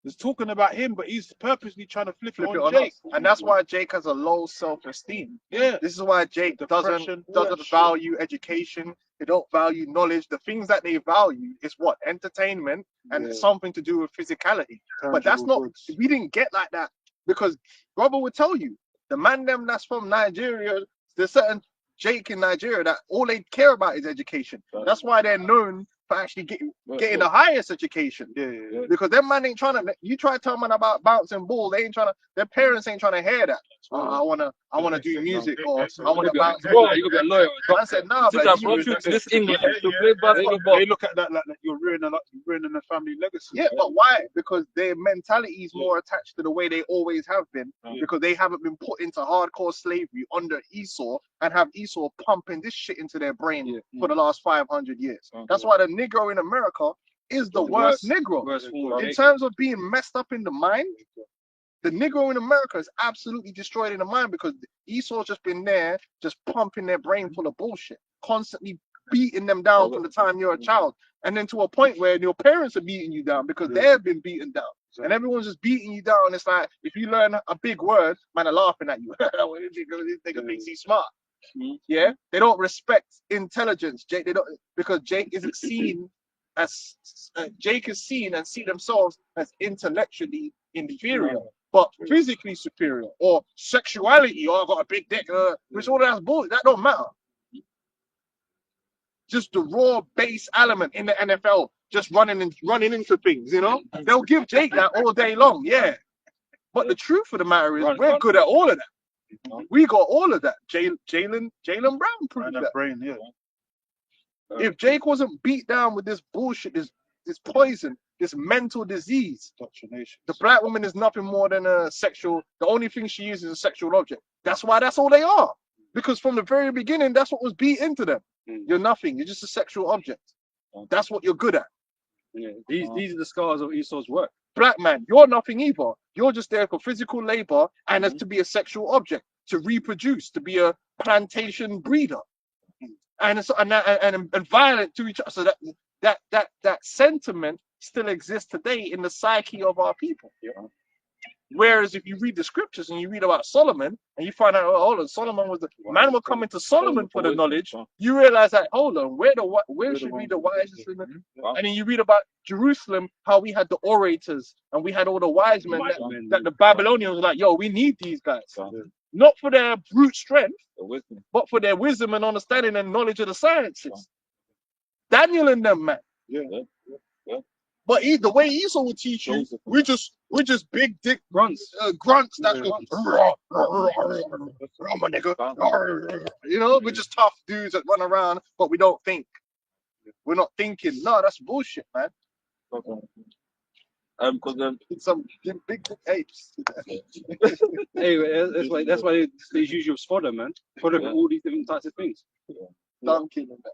is talking about him, but he's purposely trying to flip it on Jake. us. And that's why Jake has a low self-esteem. Yeah. This is why Jake Depression, all that doesn't shit. value education. They don't value knowledge. The things that they value is what? Entertainment and something to do with physicality. But that's Tangible not, goods. we didn't get like that, because brother would tell you, the man them that's from Nigeria, there's certain Jake in Nigeria that all they care about is education. That's why they're known for actually getting the highest education. Yeah. Because them man ain't trying to. You try to tell man about bouncing ball, they ain't trying to. Their parents ain't trying to hear that. I wanna do music, or I wanna bounce. Bro, you gotta be a lawyer. I said nah, Since but I brought you to this England to play basketball. They look at that like you're ruining the family legacy. yeah, but why? Because their mentality is more attached to the way they always have been, because they haven't been put into hardcore slavery under Esau and have Esau pumping this shit into their brain for the last 500 years. That's why the Negro in America is the worst Negro. In terms of being messed up in the mind, the Negro in America is absolutely destroyed in the mind, because Esau's just been there, just pumping their brain full of bullshit, constantly beating them down from the time you're a child. And then to a point where your parents are beating you down because they've been beaten down. And everyone's just beating you down. It's like, if you learn a big word, man are laughing at you. This nigga thinks he's smart. Yeah? They don't respect intelligence. Jake, they don't, because Jake isn't seen as Jake is seen and see themselves as intellectually inferior, but physically superior, or sexuality, or I've got a big dick, which all that's bullshit. That don't matter. Just the raw base element in the NFL, just running into things, They'll give Jake that all day long, yeah. But the truth of the matter is, we're good at all of that. We got all of that. Jalen Brown proved that. Brain, yeah. If Jake wasn't beat down with this bullshit, this poison, this mental disease, the black woman is nothing more than a sexual. The only thing she uses is a sexual object. That's why that's all they are. Because from the very beginning, that's what was beat into them. You're nothing. You're just a sexual object. That's what you're good at. Yeah. These are the scars of Esau's work. Black man, you're nothing either. You're just there for physical labor and as to be a sexual object, to reproduce, to be a plantation breeder, and violent to each other. So that sentiment still exists today in the psyche of our people. Whereas if you read the scriptures and you read about Solomon and you find out, hold on, Solomon was the man will come into Solomon for the knowledge, you realize that, hold on, where should be the wisest? And then you read about Jerusalem, how we had the orators and we had all the wise men that the Babylonians were like, yo, we need these guys. Not for their brute strength, but for their wisdom and understanding and knowledge of the sciences. Daniel and them, man. But the way Esau will teach you, Joseph. we're just big dick Grunts. grunts that Yeah. go, my nigga. You know, we're just tough dudes that run around, but we don't think. We're not thinking. No, that's bullshit, man. Because It's some big dick apes. Hey, that's why they use you as fodder, man. Fodder for all these different types of things. Dunking and that.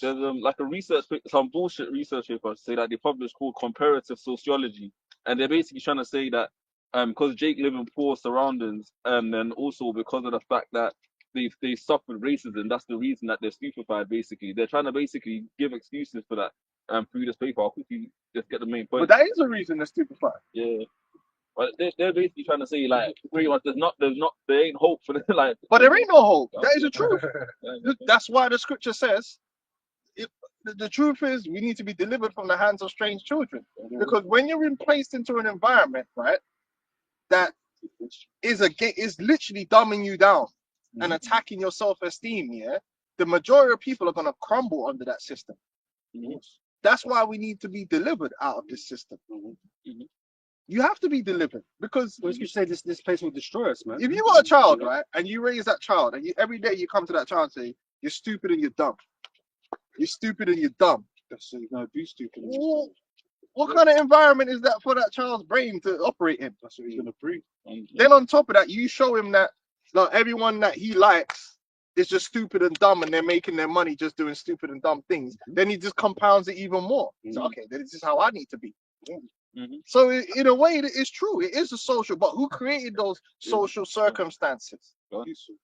there's like a research, some bullshit research paper say that they published called comparative sociology, and they're basically trying to say that because Jake lived in poor surroundings, and then also because of the fact that they suffered racism, that's the reason that they're stupefied. Basically, they're trying to basically give excuses for that through this paper. I'll quickly just get the main point. But that is a reason they're stupefied. Yeah. But they're basically trying to say like pretty much there ain't hope for them. Like, But there ain't no hope. That is the truth. That's why the scripture says the truth is we need to be delivered from the hands of strange children. Because when you're placed into an environment, right, that is literally dumbing you down and attacking your self-esteem, yeah, the majority of people are gonna crumble under that system. That's why we need to be delivered out of this system. You have to be delivered because Well, you say this place will destroy us, man. if you got a child, right, and you raise that child, and every day you come to that child and say, "You're stupid and you're dumb. You're stupid and you're dumb." So you're gonna be stupid. What kind of environment is that for that child's brain to operate in? That's what he's gonna breathe. Then on top of that, you show him that like everyone that he likes is just stupid and dumb, and they're making their money just doing stupid and dumb things. Then he just compounds it even more. So okay, this is how I need to be. So in a way, it is true. It is a social, but who created those social circumstances?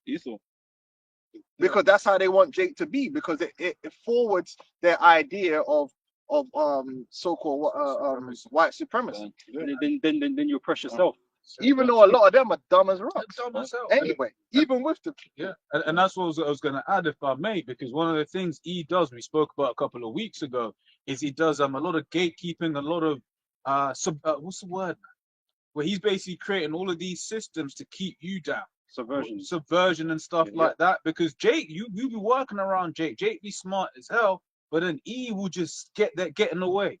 Esau. Because that's how they want Jake to be. Because it forwards their idea of so-called white supremacy. Then you oppress yourself. Even though a lot of them are dumb as rocks. Anyway, even with the And that's what I was going to add, if I may, because one of the things he does, we spoke about a couple of weeks ago, is he does a lot of gatekeeping, a lot of what's the word? Where he's basically creating all of these systems to keep you down, subversion and stuff like that. Because Jake, you be working around Jake. Jake be smart as hell, but then he will just get in the way,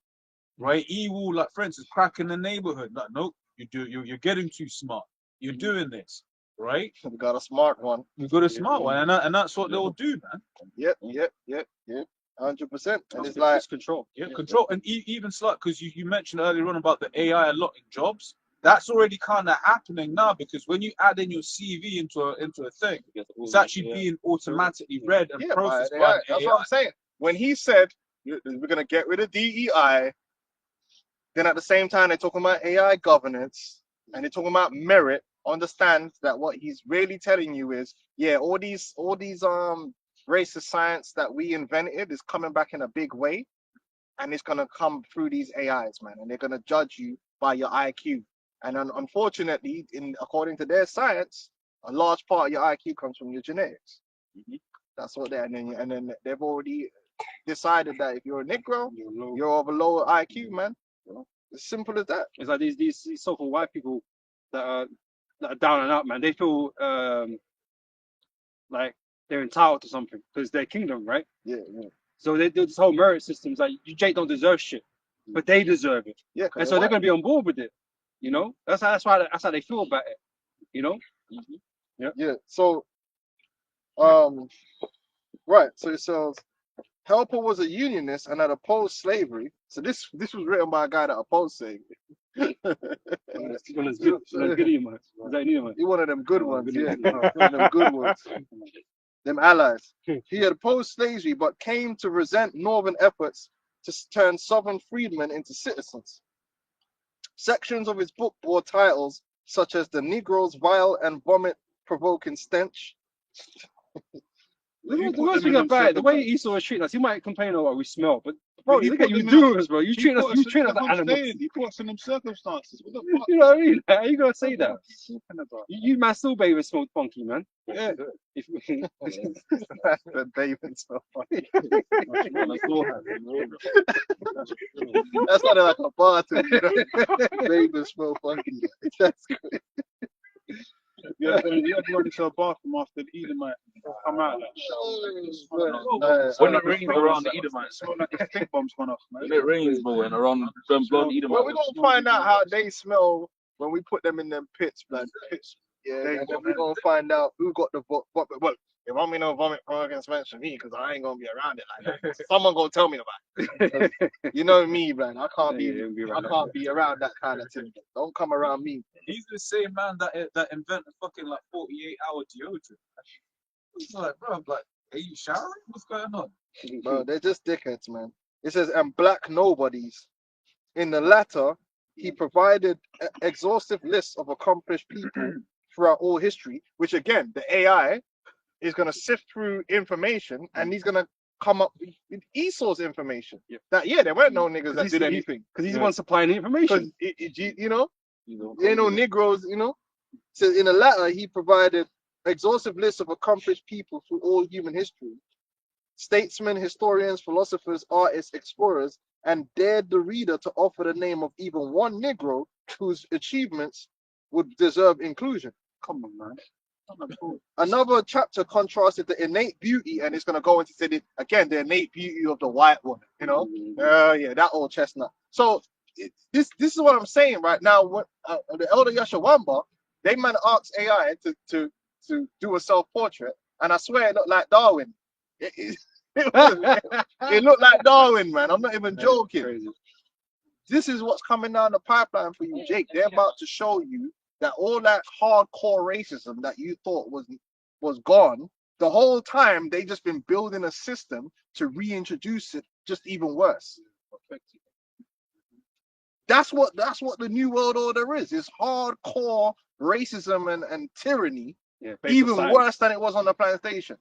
right? He will, like, for instance, crack in the neighborhood. Like, nope, you're getting too smart. You're doing this, right? we got a smart one. We got a smart one, and that's what they'll do, man. Yep. 100%. And it's like control. Yeah, control. And even slight, because you mentioned earlier on about the AI allotting jobs. That's already kind of happening now, because when you add in your CV into a thing, it's actually being automatically read and processed by AI. the That's AI. what I'm saying. When he said we're gonna get rid of DEI, then at the same time they're talking about AI governance and they're talking about merit. Understand that what he's really telling you is, all these racist science that we invented is coming back in a big way, and it's gonna come through these AIs, man, and they're gonna judge you by your IQ. And unfortunately, according to their science, a large part of your IQ comes from your genetics. That's what they and then they've already decided that if you're a Negro, you're of a lower IQ, man. As simple as that. It's like these so-called white people that are down and out, man. They feel like they're entitled to something because they're kingdom, right? Yeah. So they do this whole merit system. It's like you Jake don't deserve shit, but they deserve it. Yeah. And so they're gonna be on board with it. You know, that's how they feel about it. You know. Yeah. So, right. So it says Helper was a unionist and had opposed slavery. So this was written by a guy that opposed slavery. One of them good ones. Yeah. One of them good ones. Them allies. He had opposed slavery, but came to resent northern efforts to turn southern freedmen into citizens. Sections of his book bore titles such as "The Negro's Vile and Vomit-Provoking Stench." The worst thing about it, the way Esau is treating us, he might complain about what we smell, but bro, look at you doing us, bro. You treat us like animals. You put us in them circumstances. What the fuck? You know what I mean? How you gonna say that? You man still baby smelled funky, man. Yeah. The bathing smell funny. That's not like a bar to me. Bathing smell funky. That's great. You ever run into a bathroom after the Edomite? Come out like When it rains around the Edomites, smell like a stink bomb's gone off, man. when it rains, bro, and around them blonde Edomites. Well, we're gonna find out how they smell when we put them in them pits, man. Pits. Yeah, They and got then we're gonna find out who got the vomit. Well, it won't be no vomit for against mention me because I ain't gonna be around it like that. Someone gonna tell me about it. You know me, man. I can't be around that kind of thing. Don't come around me. He's the same man that invented fucking like 48-hour deodorant. It's like, bro, like, are you showering? What's going on? Bro, they're just dickheads, man. It says, and black nobodies. In the latter, he provided exhaustive lists of accomplished people throughout all history, which again, the AI is going to sift through information and he's going to come up with Esau's information. Yeah. That, there weren't no niggas that did anything. Because he's the one supplying the information. Because, there ain't no Negroes, So in the latter, he provided exhaustive lists of accomplished people through all human history. Statesmen, historians, philosophers, artists, explorers, and dared the reader to offer the name of even one Negro whose achievements would deserve inclusion. Come on, man. Another chapter contrasted the innate beauty, and it's going to go into the innate beauty of the white woman, that old chestnut. So this is what I'm saying right now. What the elder Yashawamba, they man asked AI to do a self-portrait, and I swear it looked like Darwin. It looked like Darwin, man. I'm not even joking. Crazy. This is what's coming down the pipeline for you, Jake. They're about to show you that all that hardcore racism that you thought was gone, the whole time they just been building a system to reintroduce it, just even worse. That's what the new world order is. It's hardcore racism and tyranny, even worse than it was on the plantation.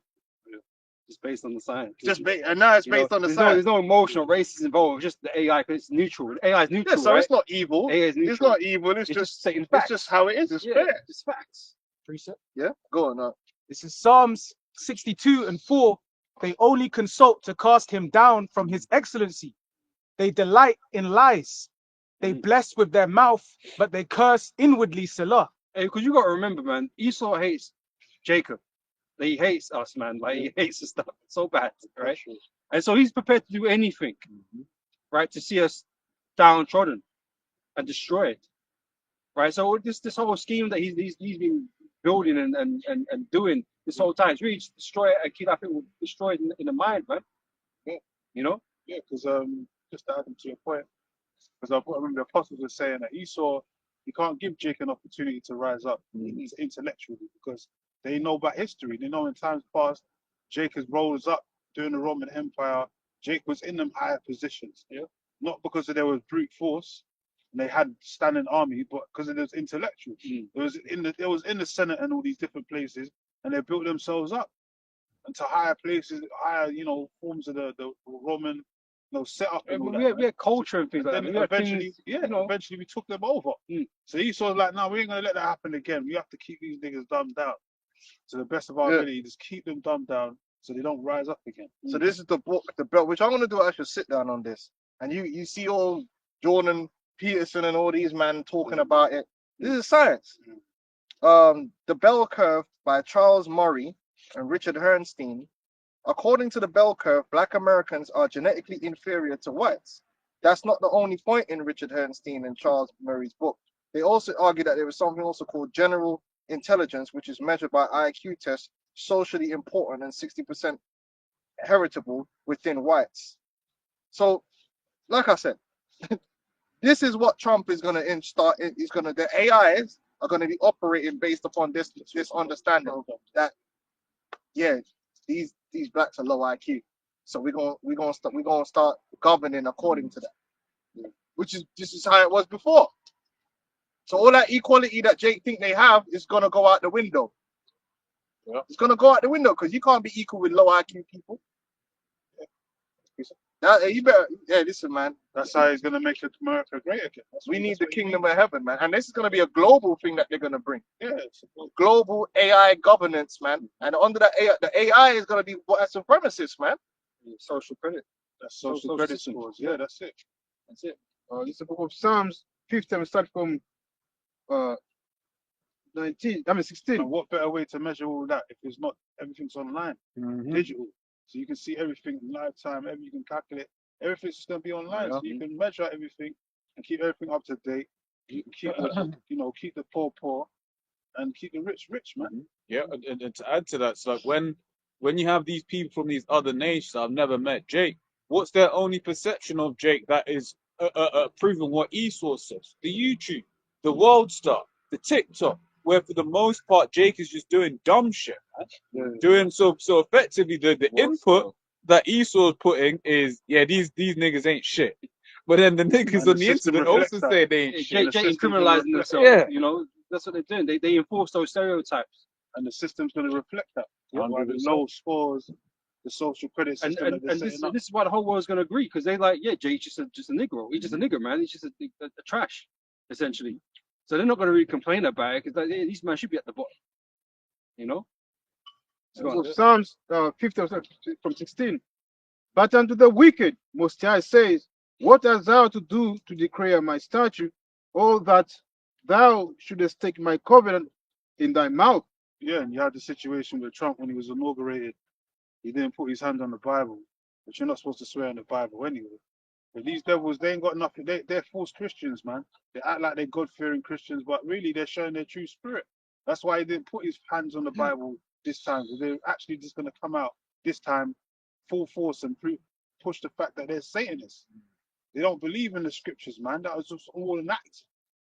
Just based on the science. And now it's based on the science. There's no emotional racism involved. Just the AI, because it's neutral. AI is neutral. Yeah, so right? it's not evil. AI is neutral. It's not evil. It's just stating it's facts. just how it is. It's fair. It's facts. Precept. Yeah, go on. This is Psalms 62:4. They only consult to cast him down from his excellency. They delight in lies. They bless with their mouth, but they curse inwardly, Selah. Hey, because you got to remember, man, Esau hates Jacob. He hates us, man. Like, he hates the stuff so bad, right? And so he's prepared to do anything, right, to see us downtrodden and destroyed, right? So this whole scheme that he's been building and doing this whole time, it's really just destroy it and keep that people destroyed in the mind, man. Yeah. You know? Yeah, because just to add to your point, because I remember the apostles were saying that Esau, you can't give Jake an opportunity to rise up. He needs intellectually because they know about history. They know in times past, Jake has rose up during the Roman Empire. Jake was in them higher positions, not because there was brute force and they had standing army, but because it was intellectual. It was in the Senate and all these different places, and they built themselves up into higher places, higher forms of the Roman set up. And all we had culture and things like that. Eventually, eventually we took them over. So Esau's like, no, we ain't gonna let that happen again. We have to keep these niggas dumbed down to the best of our ability. Just keep them dumbed down so they don't rise up again. So this is the book, the belt, which I'm gonna do. I should sit down on this, and you see all Jordan Peterson and all these men talking about it. This is science. The Bell Curve by Charles Murray and Richard Herrnstein. According to the bell curve, Black Americans are genetically inferior to whites. That's not the only point in Richard Herrnstein and Charles Murray's book. They also argue that there is something also called general intelligence, which is measured by IQ tests, socially important and 60% heritable within whites. So, like I said, this is what Trump is going to start. The AIs are going to be operating based upon this understanding that, these blacks are low IQ, so we're gonna start governing according to that, this is how it was before. So all that equality that Jake think they have is gonna go out the window. Yeah. It's gonna go out the window because you can't be equal with low IQ people. You better, listen, man. That's how he's gonna make America great again. We need the kingdom of heaven, man, and this is gonna be a global thing that they're gonna bring. Yeah, global AI governance, man, and under that AI, the AI is gonna be white supremacists, man. Social credit. That's social credit system. scores. Yeah, that's it. This is the book of Psalms 50. I'm start from 16. And what better way to measure all that if it's not everything's online, digital? So you can see everything in live time, everything you can calculate. Everything's just gonna be online, so you can measure everything and keep everything up to date. You can keep the, keep the poor, and keep the rich, man. Yeah, and to add to that, it's like when you have these people from these other nations that I've never met, Jake, what's their only perception of Jake that is proving what Esau says? The YouTube, the World Star, the TikTok, where for the most part Jake is just doing dumb shit, man. Doing so effectively the input that Esau is putting is these niggas ain't shit. But then the niggas And on the the system internet also reflects that. say they ain't shit. Jake is system's gonna criminalizing reflect- themselves. Yeah. You know, that's what they're doing. They enforce those stereotypes. And the system's gonna reflect that. Yeah, Why the 100%. low scores, the social credit And system that they're and this setting up. this is why the whole world's gonna agree, because they like, yeah, Jay's just a Negro. He's just a nigger, man. He's just a trash, essentially. So they're not gonna really complain about it, because like, yeah, these men should be at the bottom. You know. So Psalms 50 from 16. But unto the wicked, Most High says, what hast thou to do to declare my statute, or that thou shouldest take my covenant in thy mouth? Yeah, and you had the situation with Trump when he was inaugurated. He didn't put his hand on the Bible, but you're not supposed to swear on the Bible anyway. But these devils, they ain't got nothing. They're false Christians, man. They act like they're God-fearing Christians, but really they're showing their true spirit. That's why he didn't put his hands on the Bible this time. They're actually just going to come out this time full force and push the fact that they're Satanists. They don't believe in the scriptures, man. That was just all an act.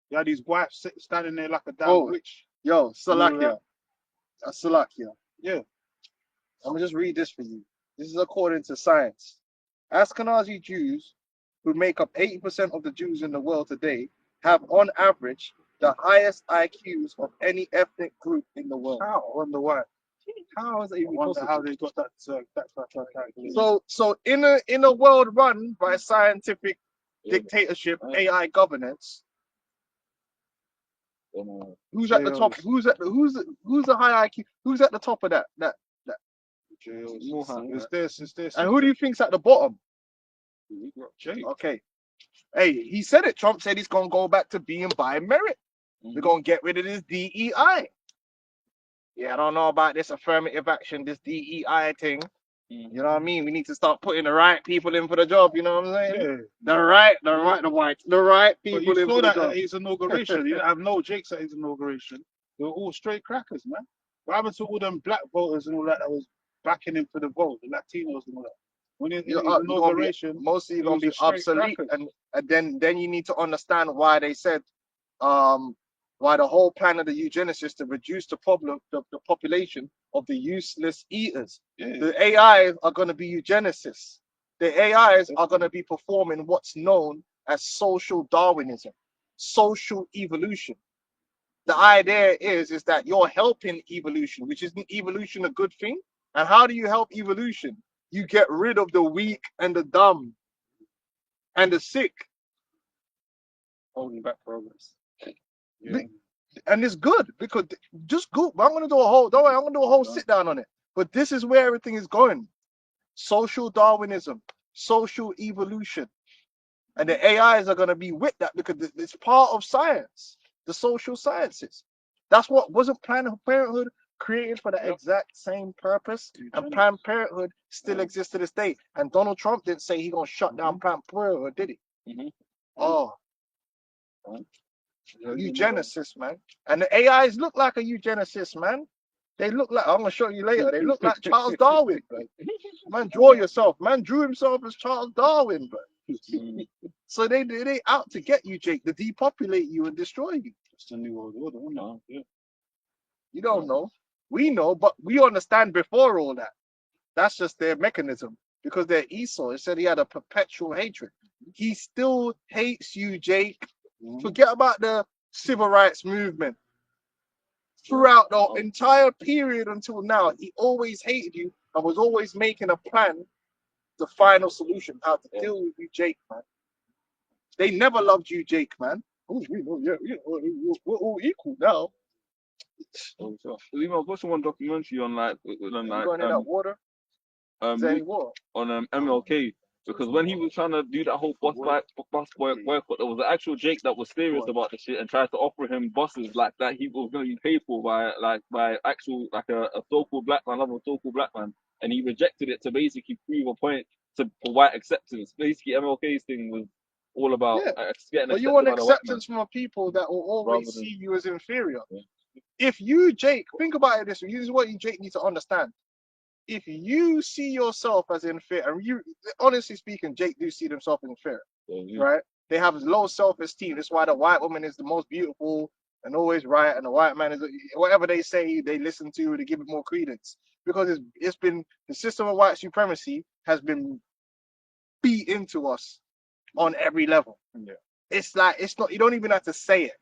You had these wives standing there like a damn witch. Yo, Salakia. Right. Salakia. Yeah. I'm gonna just read this for you. This is according to science. Ashkenazi Jews, who make up 80% of the Jews in the world today, have on average the highest IQs of any ethnic group in the world. How? I wonder why. How is it I even wonder possible? how they got that calculation. So in a world run by scientific dictatorship, AI governance, who's at the top? Who's the high IQ? Who's at the top of that? It's this. And who do you think's at the bottom? Jake. Okay. Hey, he said it. Trump said he's gonna go back to being by merit. We're gonna get rid of this DEI. Yeah, I don't know about this affirmative action, this DEI thing. You know what I mean? We need to start putting the right people in for the job. You know what I'm saying? Yeah. The right But people you in saw for the that job. at his inauguration. You didn't have no Jakes at his inauguration. They were all straight crackers, man. What happened to all them black voters and all that was backing him for the vote, the Latinos and all that? When in his inauguration, Most of you it gonna was be a straight obsolete, crackers. and then you need to understand why they said why the whole plan of the eugenicists to reduce the population of the useless eaters. Yeah. The AIs are going to be eugenicists. The AIs are going to be performing what's known as social Darwinism, social evolution. The idea is that you're helping evolution, which isn't evolution a good thing? And how do you help evolution? You get rid of the weak and the dumb and the sick. Holding back progress. Yeah. And it's good because just go. I'm gonna do a whole. Don't worry, I'm gonna do a whole sit down on it. But this is where everything is going: social Darwinism, social evolution, and the AIs are gonna be with that because it's part of science, the social sciences. That's what wasn't Planned Parenthood created for the exact same purpose, and Planned Parenthood still exists to this day. And Donald Trump didn't say he gonna shut down Planned Parenthood, did he? Oh. Eugenicist, man. And the AIs look like a eugenicist, man. They look like, I'm gonna show you later. They look like Charles Darwin, bro. Man, draw yourself. Man drew himself as Charles Darwin, bro. So they out to get you, Jake, to depopulate you and destroy you. It's the new world order, isn't it? Yeah. You don't know. We know, but we understand before all that. That's just their mechanism. Because they're Esau. It said he had a perpetual hatred. He still hates you, Jake. Forget about the civil rights movement. Throughout the entire period until now, he always hated you and was always making a plan, the final solution, how to deal with you, Jake, man. They never loved you, Jake, man. Oh, we're all equal now. I was watching one documentary on You going in that water? Is there any water? on MLK, Because when he was trying to do that whole bus boycott, there was an actual Jake that was serious about the shit and tried to offer him buses like that he was going to be paid for by actual like a so-called black man, another so-called black man, and he rejected it to basically prove a point for white acceptance. Basically, MLK's thing was all about Yeah. getting But you accepted want by the white man. acceptance from a people that will always Rather than- see you as inferior. Yeah. If you, Jake, think about it this way. This is what you, Jake, need to understand. If you see yourself as inferior, and you, honestly speaking, Jake do see themselves as inferior, right? They have low self-esteem. That's why the white woman is the most beautiful and always right, and the white man is whatever they say, they listen to, they give it more credence because it's been the system of white supremacy has been beat into us on every level. Yeah. It's like it's not. You don't even have to say it.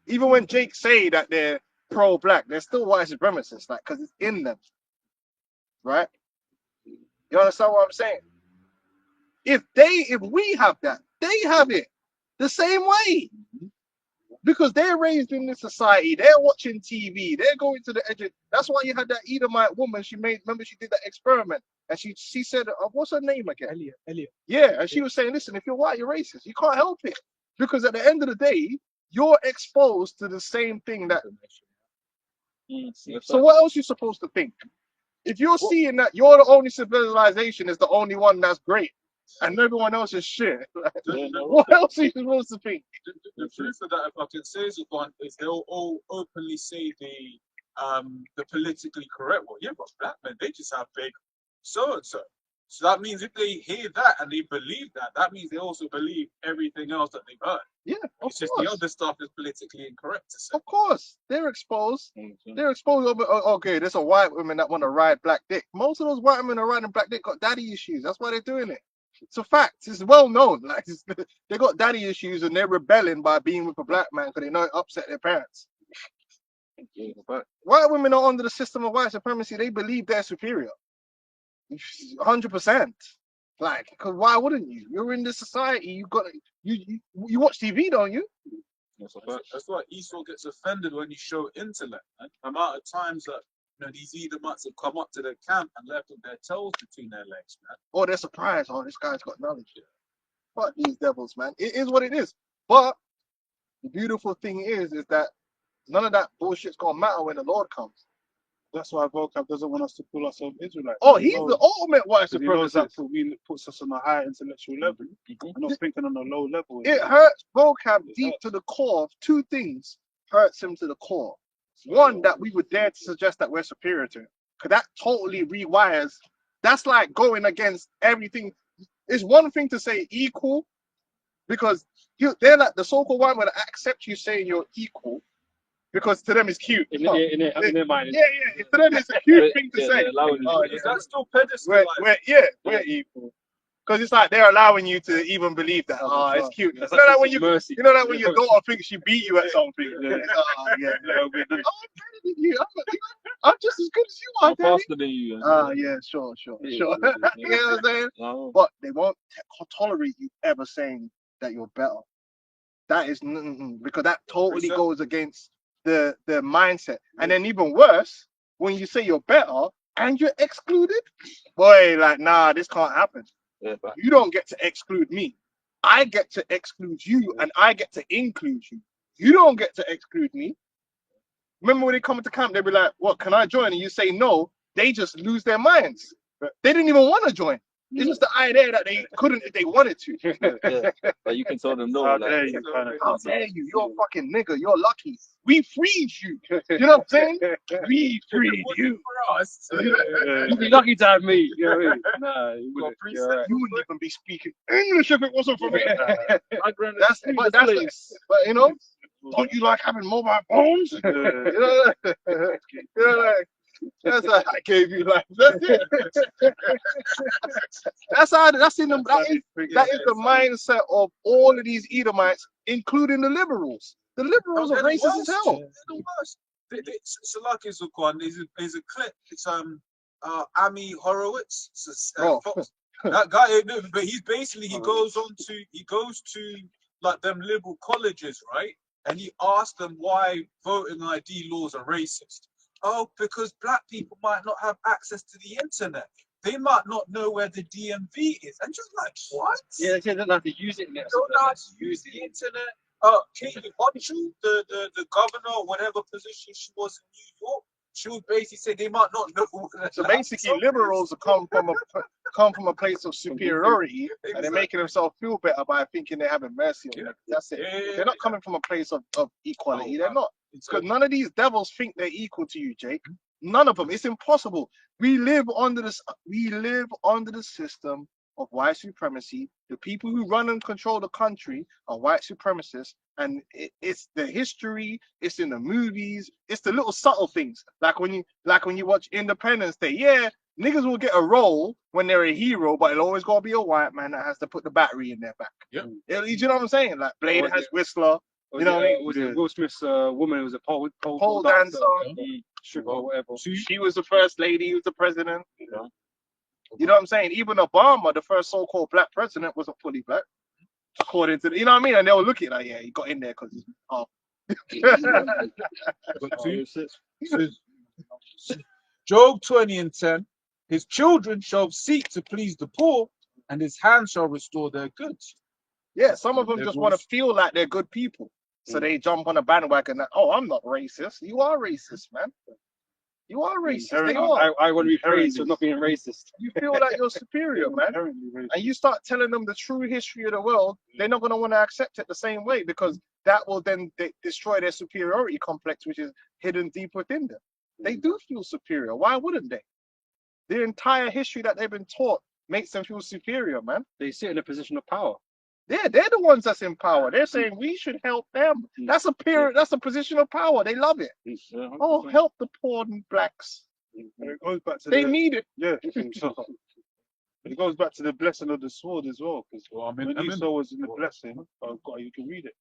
Even when Jake say that they're pro-black, they're still white supremacists, like because it's in them, right? You understand what I'm saying? If we have that, they have it the same way. Because they're raised in this society, they're watching TV, they're going to the edge. That's why you had that Edomite woman. Remember she did that experiment, and she said, "What's her name again?" Elliot. Yeah, and she was saying, "Listen, if you're white, you're racist. You can't help it because at the end of the day, you're exposed to the same thing that." So what else are you supposed to think? If you're seeing that you're the only civilization is the only one that's great, and everyone else is shit, what else are you supposed to think? The truth of that, if I can say, Zubon, is they'll all openly say the politically correct one. Yeah, but black men, they just have big so and so. So that means if they hear that and they believe that, that means they also believe everything else that they've heard. Yeah, of It's just course. the other stuff is politically incorrect to say. Of course, they're exposed. They're exposed. Okay, there's a white woman that want to ride black dick. Most of those white women are riding black dick got daddy issues. That's why they're doing it. It's a fact. It's well known. Like they got daddy issues and they're rebelling by being with a black man because they know it upset their parents. White women are under the system of white supremacy. They believe they're superior. 100%. Like, because why wouldn't you? You're in this society. You watch TV, don't you? That's why Esau gets offended when you show intellect. Man. The amount of times that these Edomites have come up to the camp and left with their tails between their legs, man. Oh, they're surprised. Oh, this guy's got knowledge. Fuck these devils, man. It is what it is. But the beautiful thing is that none of that bullshit's gonna matter when the Lord comes. That's why Vocab doesn't want us to call ourselves Israelites. Oh, he's the ultimate white Because he knows that supremacist. puts us on a high intellectual level. We're not thinking on a low level. It hurts Vocab deep to the core. Two things hurts him to the core. One, that we would dare to suggest that we're superior to him. Because that totally rewires. That's like going against everything. It's one thing to say equal, because they're like the so-called white man that accept you saying you're equal, because to them it's cute. In their mind. Yeah. To them it's a cute thing to say. Is that still pedestal? We're equal. Because it's like they're allowing you to even believe that. Oh, it's cute. You know that when Mercy. when your daughter thinks she beat you at something. I'm better than you. I'm just as good as you are, I'm Daddy. faster than you. Yeah, sure. You know what I'm saying? No. But they won't tolerate you ever saying that you're better. That is because that totally goes against the mindset. And then even worse, when you say you're better and you're excluded, boy, like, nah, this can't happen. Yeah, but You don't get to exclude me. I get to exclude you, and I get to include you. You don't get to exclude me. Remember when they come into camp, they'll be like, "What, can I join?" And you say no. They just lose their minds. They didn't even want to join. It's just the idea that they couldn't if they wanted to. but you can tell them no. How Like, dare you, kind of How dare you? You're a fucking nigga. You're lucky. We freed you. You know what I'm saying? We freed you. For us. You'd be lucky to have me. You know what I mean? Nah, you Got wouldn't. three You're right. You wouldn't even be speaking English if it wasn't for me. my granddad. But don't you like having mobile phones? That's how I gave you life. That's it. That's in them. That is the mindset of all of these Edomites, including the liberals. The liberals are racist as hell. They're the worst. Salaki Zukwan is a clip. It's Ami Horowitz. That guy, but he's basically he goes to like them liberal colleges, right? And he asks them why voting ID laws are racist. Oh, because black people might not have access to the internet. they might not know where the DMV is. And just like, what? Yeah, they say they don't have to use it in there. They don't know how to use the internet. Katie Hochul, the governor, or whatever position she was in New York, she would basically say they might not know. So basically, liberals come from a place of superiority, and they're making themselves feel better by thinking they're having mercy on them. That's it. They're not coming from a place of equality. They're not. Because none of these devils think they're equal to you, Jake. None of them. It's impossible. We live under this. We live under the system of white supremacy. The people who run and control the country are white supremacists, and it's the history. It's in the movies. It's the little subtle things, like when you watch Independence Day. Yeah, niggas will get a role when they're a hero, but it'll always gotta be a white man that has to put the battery in their back. Yep. You know what I'm saying? Like Blade has Whistler. You know what I mean? Was it Will Smith's woman who was a pole dancer. Stripper or whatever. She was the first lady. He was the president. You know what I'm saying? Even Obama, the first so-called black president, wasn't fully black, according to you know what I mean. And they were looking like, yeah, he got in there because he's Job 20:10. His children shall seek to please the poor, and his hand shall restore their goods. Yeah, some of them just want to feel like they're good people. So they jump on a bandwagon that, oh, I'm not racist. You are racist, man. You are racist. They are. I want to be praised for not being racist. You feel like you're superior, man. And you start telling them the true history of the world, they're not going to want to accept it the same way, because that will then destroy their superiority complex, which is hidden deep within them. They do feel superior. Why wouldn't they? Their entire history that they've been taught makes them feel superior, man. They sit in a position of power. Yeah, they're the ones that's in power. They're saying we should help them. That's a period. That's a position of power. They love it. Oh, help the poor and blacks. And it goes back to They need it. yeah. It goes back to the blessing of the sword as well, because when Esau was in the blessing, you can read it.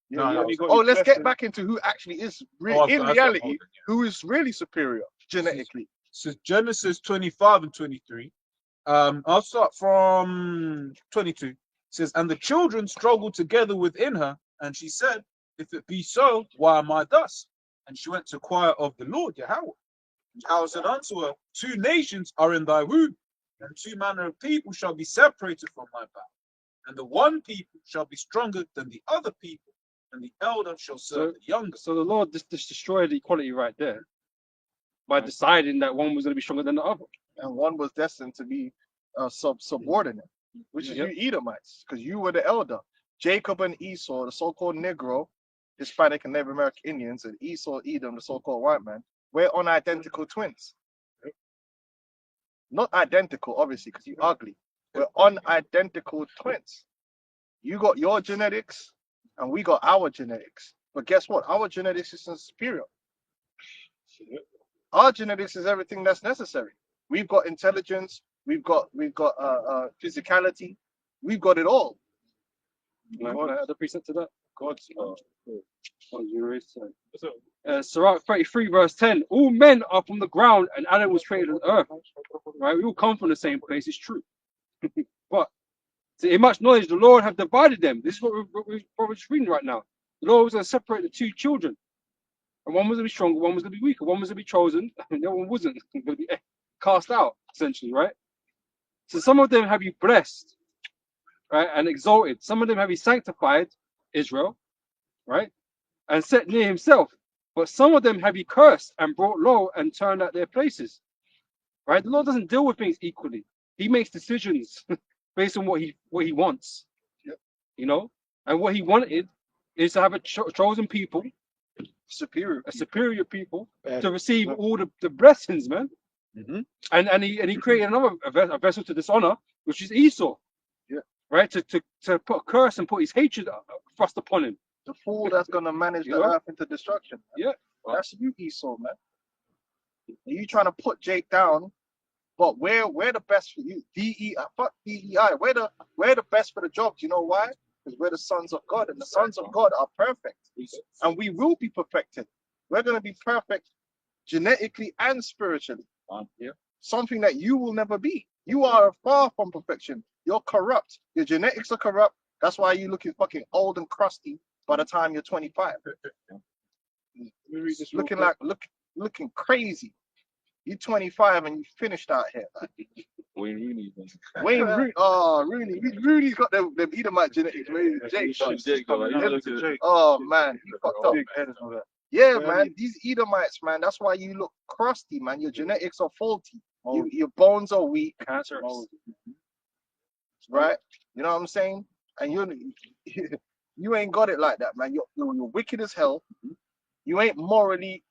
Let's get back into who actually is in reality, who is really superior genetically. So Genesis 25 and 23. I'll start from 22. It says, and the children struggled together within her, and she said, if it be so, why am I thus? And she went to inquire of the Lord, Yahweh. And Yahweh said unto her, 2 nations are in thy womb, and 2 manner of people shall be separated from thy bound. And the one people shall be stronger than the other people, and the elder shall serve the younger. So the Lord just destroyed the equality right there by deciding that one was going to be stronger than the other. And one was destined to be subordinate, which is you Edomites, because you were the elder. Jacob and Esau, the so-called Negro, Hispanic and Native American Indians, and Esau, Edom, the so-called white man, we're unidentical twins. Not identical, obviously, because you're ugly. We're unidentical twins. You got your genetics, and we got our genetics. But guess what? Our genetics is superior. Our genetics is everything that's necessary. We've got intelligence. We've got physicality. We've got it all. The precept to that. God's Sirach 33 verse 10. All men are from the ground, and Adam was created on earth. Right? We all come from the same place. It's true. But in much knowledge, the Lord have divided them. This is what we're just reading right now. The Lord was going to separate the 2 children, and one was going to be stronger, one was going to be weaker, one was going to be chosen, and the other one wasn't going to be cast out, essentially, right? So some of them have you blessed, right, and exalted. Some of them have he sanctified, Israel, right, and set near himself. But some of them have he cursed and brought low and turned out their places, right? The Lord doesn't deal with things equally. He makes decisions based on what he wants, you know. And what he wanted is to have a chosen people, a superior people, to receive all the blessings, man. And he created another a vessel to dishonor, which is Esau, right? To put a curse and put his hatred thrust upon him. The fool that's gonna manage the earth into destruction. Man. That's you, Esau, man. You trying to put Jake down, but we're the best for you. Fuck DEI. We're the best for the job. Do you know why? Because we're the sons of God, and the sons of God are perfect, and we will be perfected. We're gonna be perfect genetically and spiritually. Something that you will never be. You are far from perfection. You're corrupt. Your genetics are corrupt. That's why you're looking fucking old and crusty by the time you're 25. Looking crazy. You 25 and you finished out here. Man. Wayne Rooney. Wayne Rooney. Oh, Rooney. Rooney's got them Edomite genetics. Jake. Jake, though, you look at Jake. Oh man, he fucked up. Big head and all that. Yeah, Yeah, man. These Edomites, man. That's why you look crusty, man. Your genetics are faulty. Your bones are weak, Cancerous. right? You know what I'm saying? And you ain't got it like that, man. You're wicked as hell. You ain't morally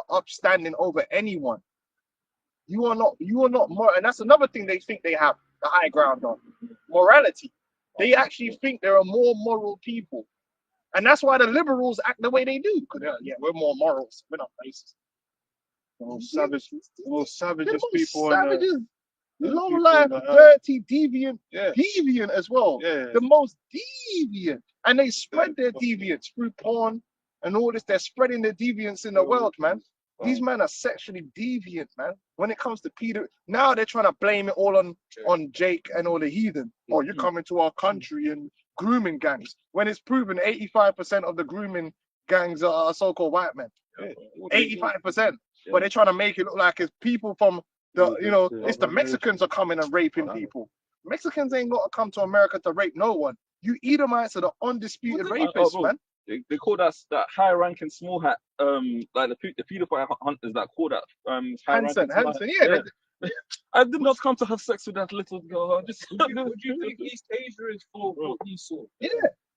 upstanding over anyone. You are not moral, and that's another thing they think they have the high ground on. Morality. They actually think they're a more moral people. And that's why the liberals act the way they do. Because we're more morals. We're not racist. The most savagest They're people savages. the Low people life, on the earth. dirty, deviant, deviant as well. Yeah. The most deviant. And they spread their deviance through porn and all this. They're spreading their deviance in the world, man. These men are sexually deviant, man. When it comes to Peter, now they're trying to blame it all on Jake and all the heathen. Oh, you're coming to our country and grooming gangs. When it's proven 85% of the grooming gangs are so-called white men. 85%. But they're trying to make it look like it's people from it's the Mexicans are coming and raping people. Mexicans ain't got to come to America to rape no one. You Edomites are the undisputed rapists, man. They call that high-ranking small hat, like the pedophile hunters that call that Hanson, yeah. I did not come to have sex with that little girl. I just, Would you think East Asia is for Esau? Yeah.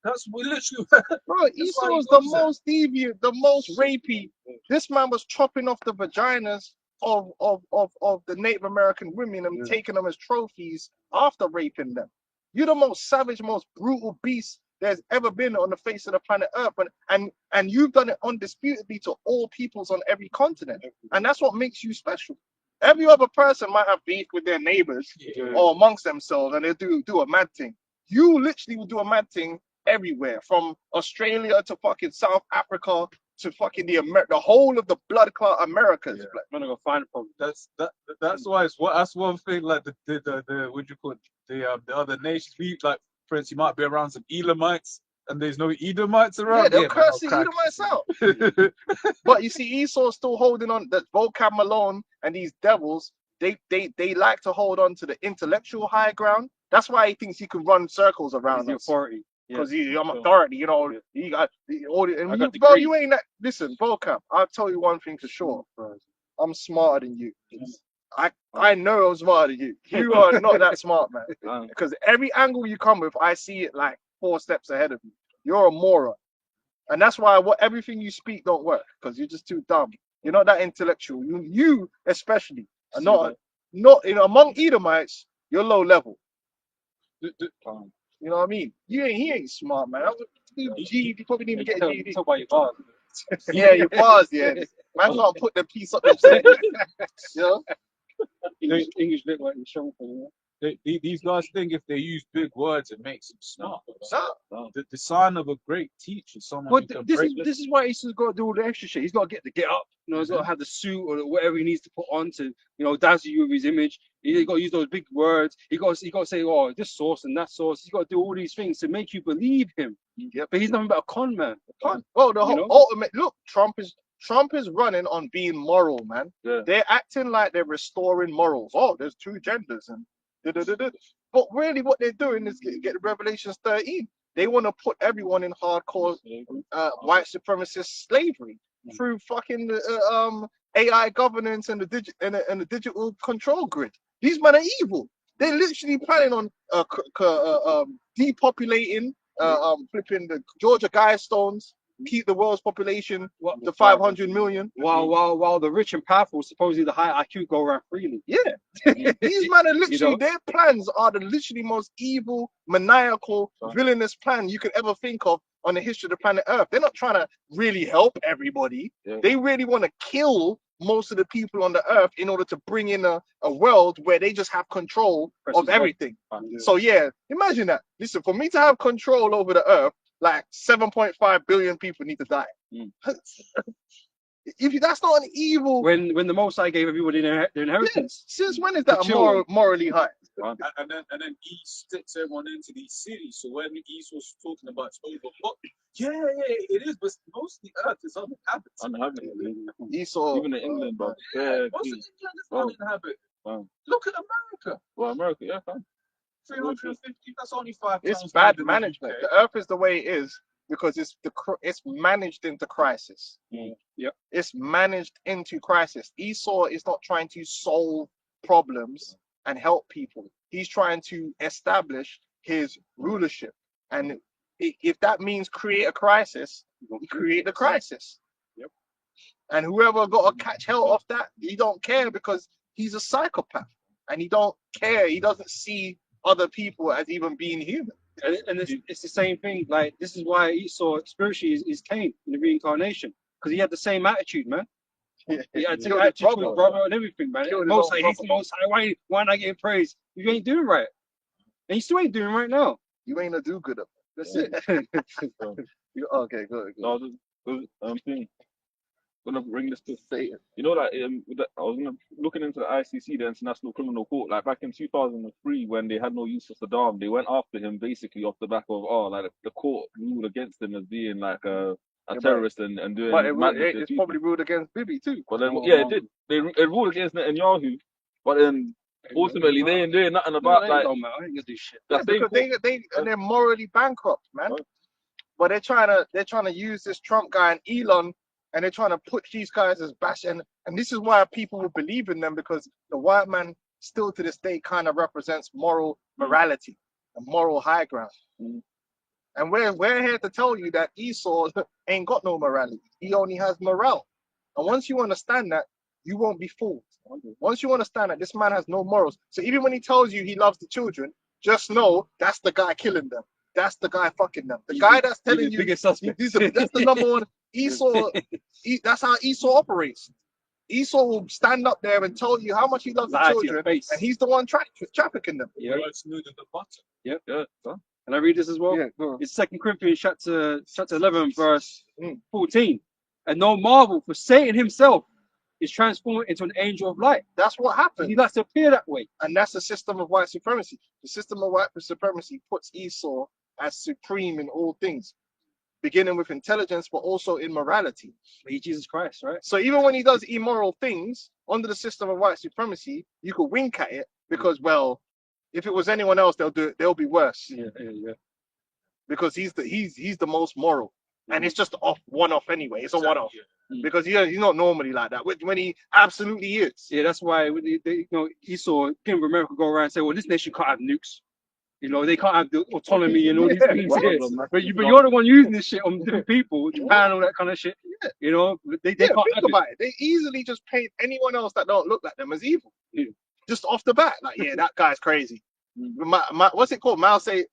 That's literally. Bro, Esau is the most deviant, the most rapey. This man was chopping off the vaginas of the Native American women and taking them as trophies after raping them. You're the most savage, most brutal beast there's ever been on the face of the planet Earth, and you've done it undisputedly to all peoples on every continent, and that's what makes you special. Every other person might have beef with their neighbors or amongst themselves, and they do a mad thing. You literally will do a mad thing everywhere, from Australia to fucking South Africa to fucking the whole of the blood clot Americas. I'm gonna go find a problem. That's why that's one thing. Like the what do you call it? The other nations. We like, for instance, you might be around some Elamites, and there's no Edomites around. Yeah, they'll curse the Edomites out. But you see, Esau's still holding on. That Vocab Malone and these devils, they like to hold on to the intellectual high ground. That's why he thinks he can run circles around the us. authority. Because I'm authority, you know. You got all the, and got the bro, degree. you ain't that. Listen, Vocab, I'll tell you one thing for sure. I'm smarter than you. I know I'm smarter than you. You are not that smart, man. Because every angle you come with, I see it like 4 steps ahead of you. You're a moron, and that's why everything you speak don't work, because you're just too dumb. You're not that intellectual. You especially are not among Edomites. You're low level. You know what I mean? He ain't smart, man. You probably didn't even get a GED. Talk about your bars. Yeah, your bars, yeah. Man can't put the piece up themselves. You know? English lit like show for you. These guys think if they use big words, it makes them smart. No. The sign of a great teacher, someone But who can this break is why he's got to do all the extra shit. He's got to get up. You know, he's got to have the suit or whatever he needs to put on to, dazzle you with his image. He's got to use those big words. He got to say, oh, this source and that source. He's got to do all these things to make you believe him. Yep. But he's nothing but a con man. Well, the whole ultimate look, Trump is running on being moral, man. Yeah. They're acting like they're restoring morals. Oh, there's 2 genders and da-da-da-da. But really, what they're doing is get Revelations 13. They want to put everyone in hardcore white supremacist slavery through fucking AI governance and the digital control grid. These men are evil. They're literally planning on depopulating, flipping the Georgia Guidestones, keep the world's population to 500 million. While the rich and powerful, supposedly the high IQ, go around freely. Yeah. These men are literally, their plans are the literally most evil, maniacal, villainous plan you could ever think of on the history of the planet Earth. They're not trying to really help everybody. Yeah. They really want to kill most of the people on the Earth in order to bring in a world where they just have control of everything. So yeah, imagine that. Listen, for me to have control over the Earth, like 7.5 billion people need to die. If that's not an evil, When the Most High gave everybody their inheritance. since when is that The children. morally high? and then he sticks everyone into these cities. So when Esau's talking about it's overlooked, yeah, it is, but most of the earth is uninhabited. Esau, Even in England, bro. Yeah, Yeah, most of geez. England is Wow. uninhabited. Wow. Look at America. Well, America, yeah, fine. 350. That's only 5 it's times bad bigger than management. UK. The earth is the way it is because it's managed into crisis. Yep. It's managed into crisis. Esau is not trying to solve problems and help people. He's trying to establish his rulership. And if that means create a crisis, he create the crisis. Yep. And whoever got to catch hell off that, he don't care because he's a psychopath. And he don't care. He doesn't see other people as even being human. And it's the same thing. Like, this is why Esau spiritually is Cain in the reincarnation, because he had the same attitude, man. He had the same Killed his attitude to his brother. brother and everything, man. Killed his Most own High, he's the brother. Most High. Why not getting praise? You ain't doing right, and you still ain't doing right now. You ain't a do-gooder. That's it. Okay, good. No, this thing. Gonna bring this to say, you know, like I was looking into the ICC, the International Criminal Court, like back in 2003 when they had no use for Saddam, they went after him basically off the back of like the court ruled against him as being like a but- terrorist and doing But madness to it's people. probably ruled against Bibi too. But then yeah, it did. It ruled against Netanyahu, but then ultimately they ain't doing nothing about That like don't matter. I ain't gonna do shit. Yeah, that same because they're morally bankrupt, man. Right. But they're trying to use this Trump guy and Elon, and they're trying to put these guys as bash, and this is why people will believe in them, because the white man still to this day kind of represents moral morality, a moral high ground. Mm. And we're here to tell you that Esau ain't got no morality. He only has morale. And once you understand that, you won't be fooled. Once you understand that this man has no morals. So even when he tells you he loves the children, just know that's the guy killing them. That's the guy fucking them. The guy that's telling you biggest suspect. that's the number one. Esau, that's how Esau operates. Esau will stand up there and tell you how much he loves the Lie to your children, face. and he's the one trafficking them. Yeah. Words smoother than butter. yeah. Can I read this as well? Yeah, go on. It's 2 Corinthians chapter 11, verse Mm. 14. And no marvel, for Satan himself is transformed into an angel of light. That's what happened. He likes to appear that way. And that's the system of white supremacy. The system of white supremacy puts Esau as supreme in all things, beginning with intelligence, but also in morality. He's Jesus Christ, right? So even when he does immoral things under the system of white supremacy, you could wink at it because, well, if it was anyone else, they'll be worse, Yeah. because he's the most moral, and it's just one-off anyway. It's a one-off because he's not normally like that. When he absolutely is. Yeah, that's why Esau, King of America, go around and say, well, this nation can't have nukes. You know, they can't have the autonomy and all these things here. But you're the one using this shit on different people, Japan and all that kind of shit. Yeah. You know, they Yeah, can't think have it. about it. They easily just paint anyone else that don't look like them as evil. Yeah. Just off the bat, like, yeah, that guy's crazy. What's it called? Mao Zedong.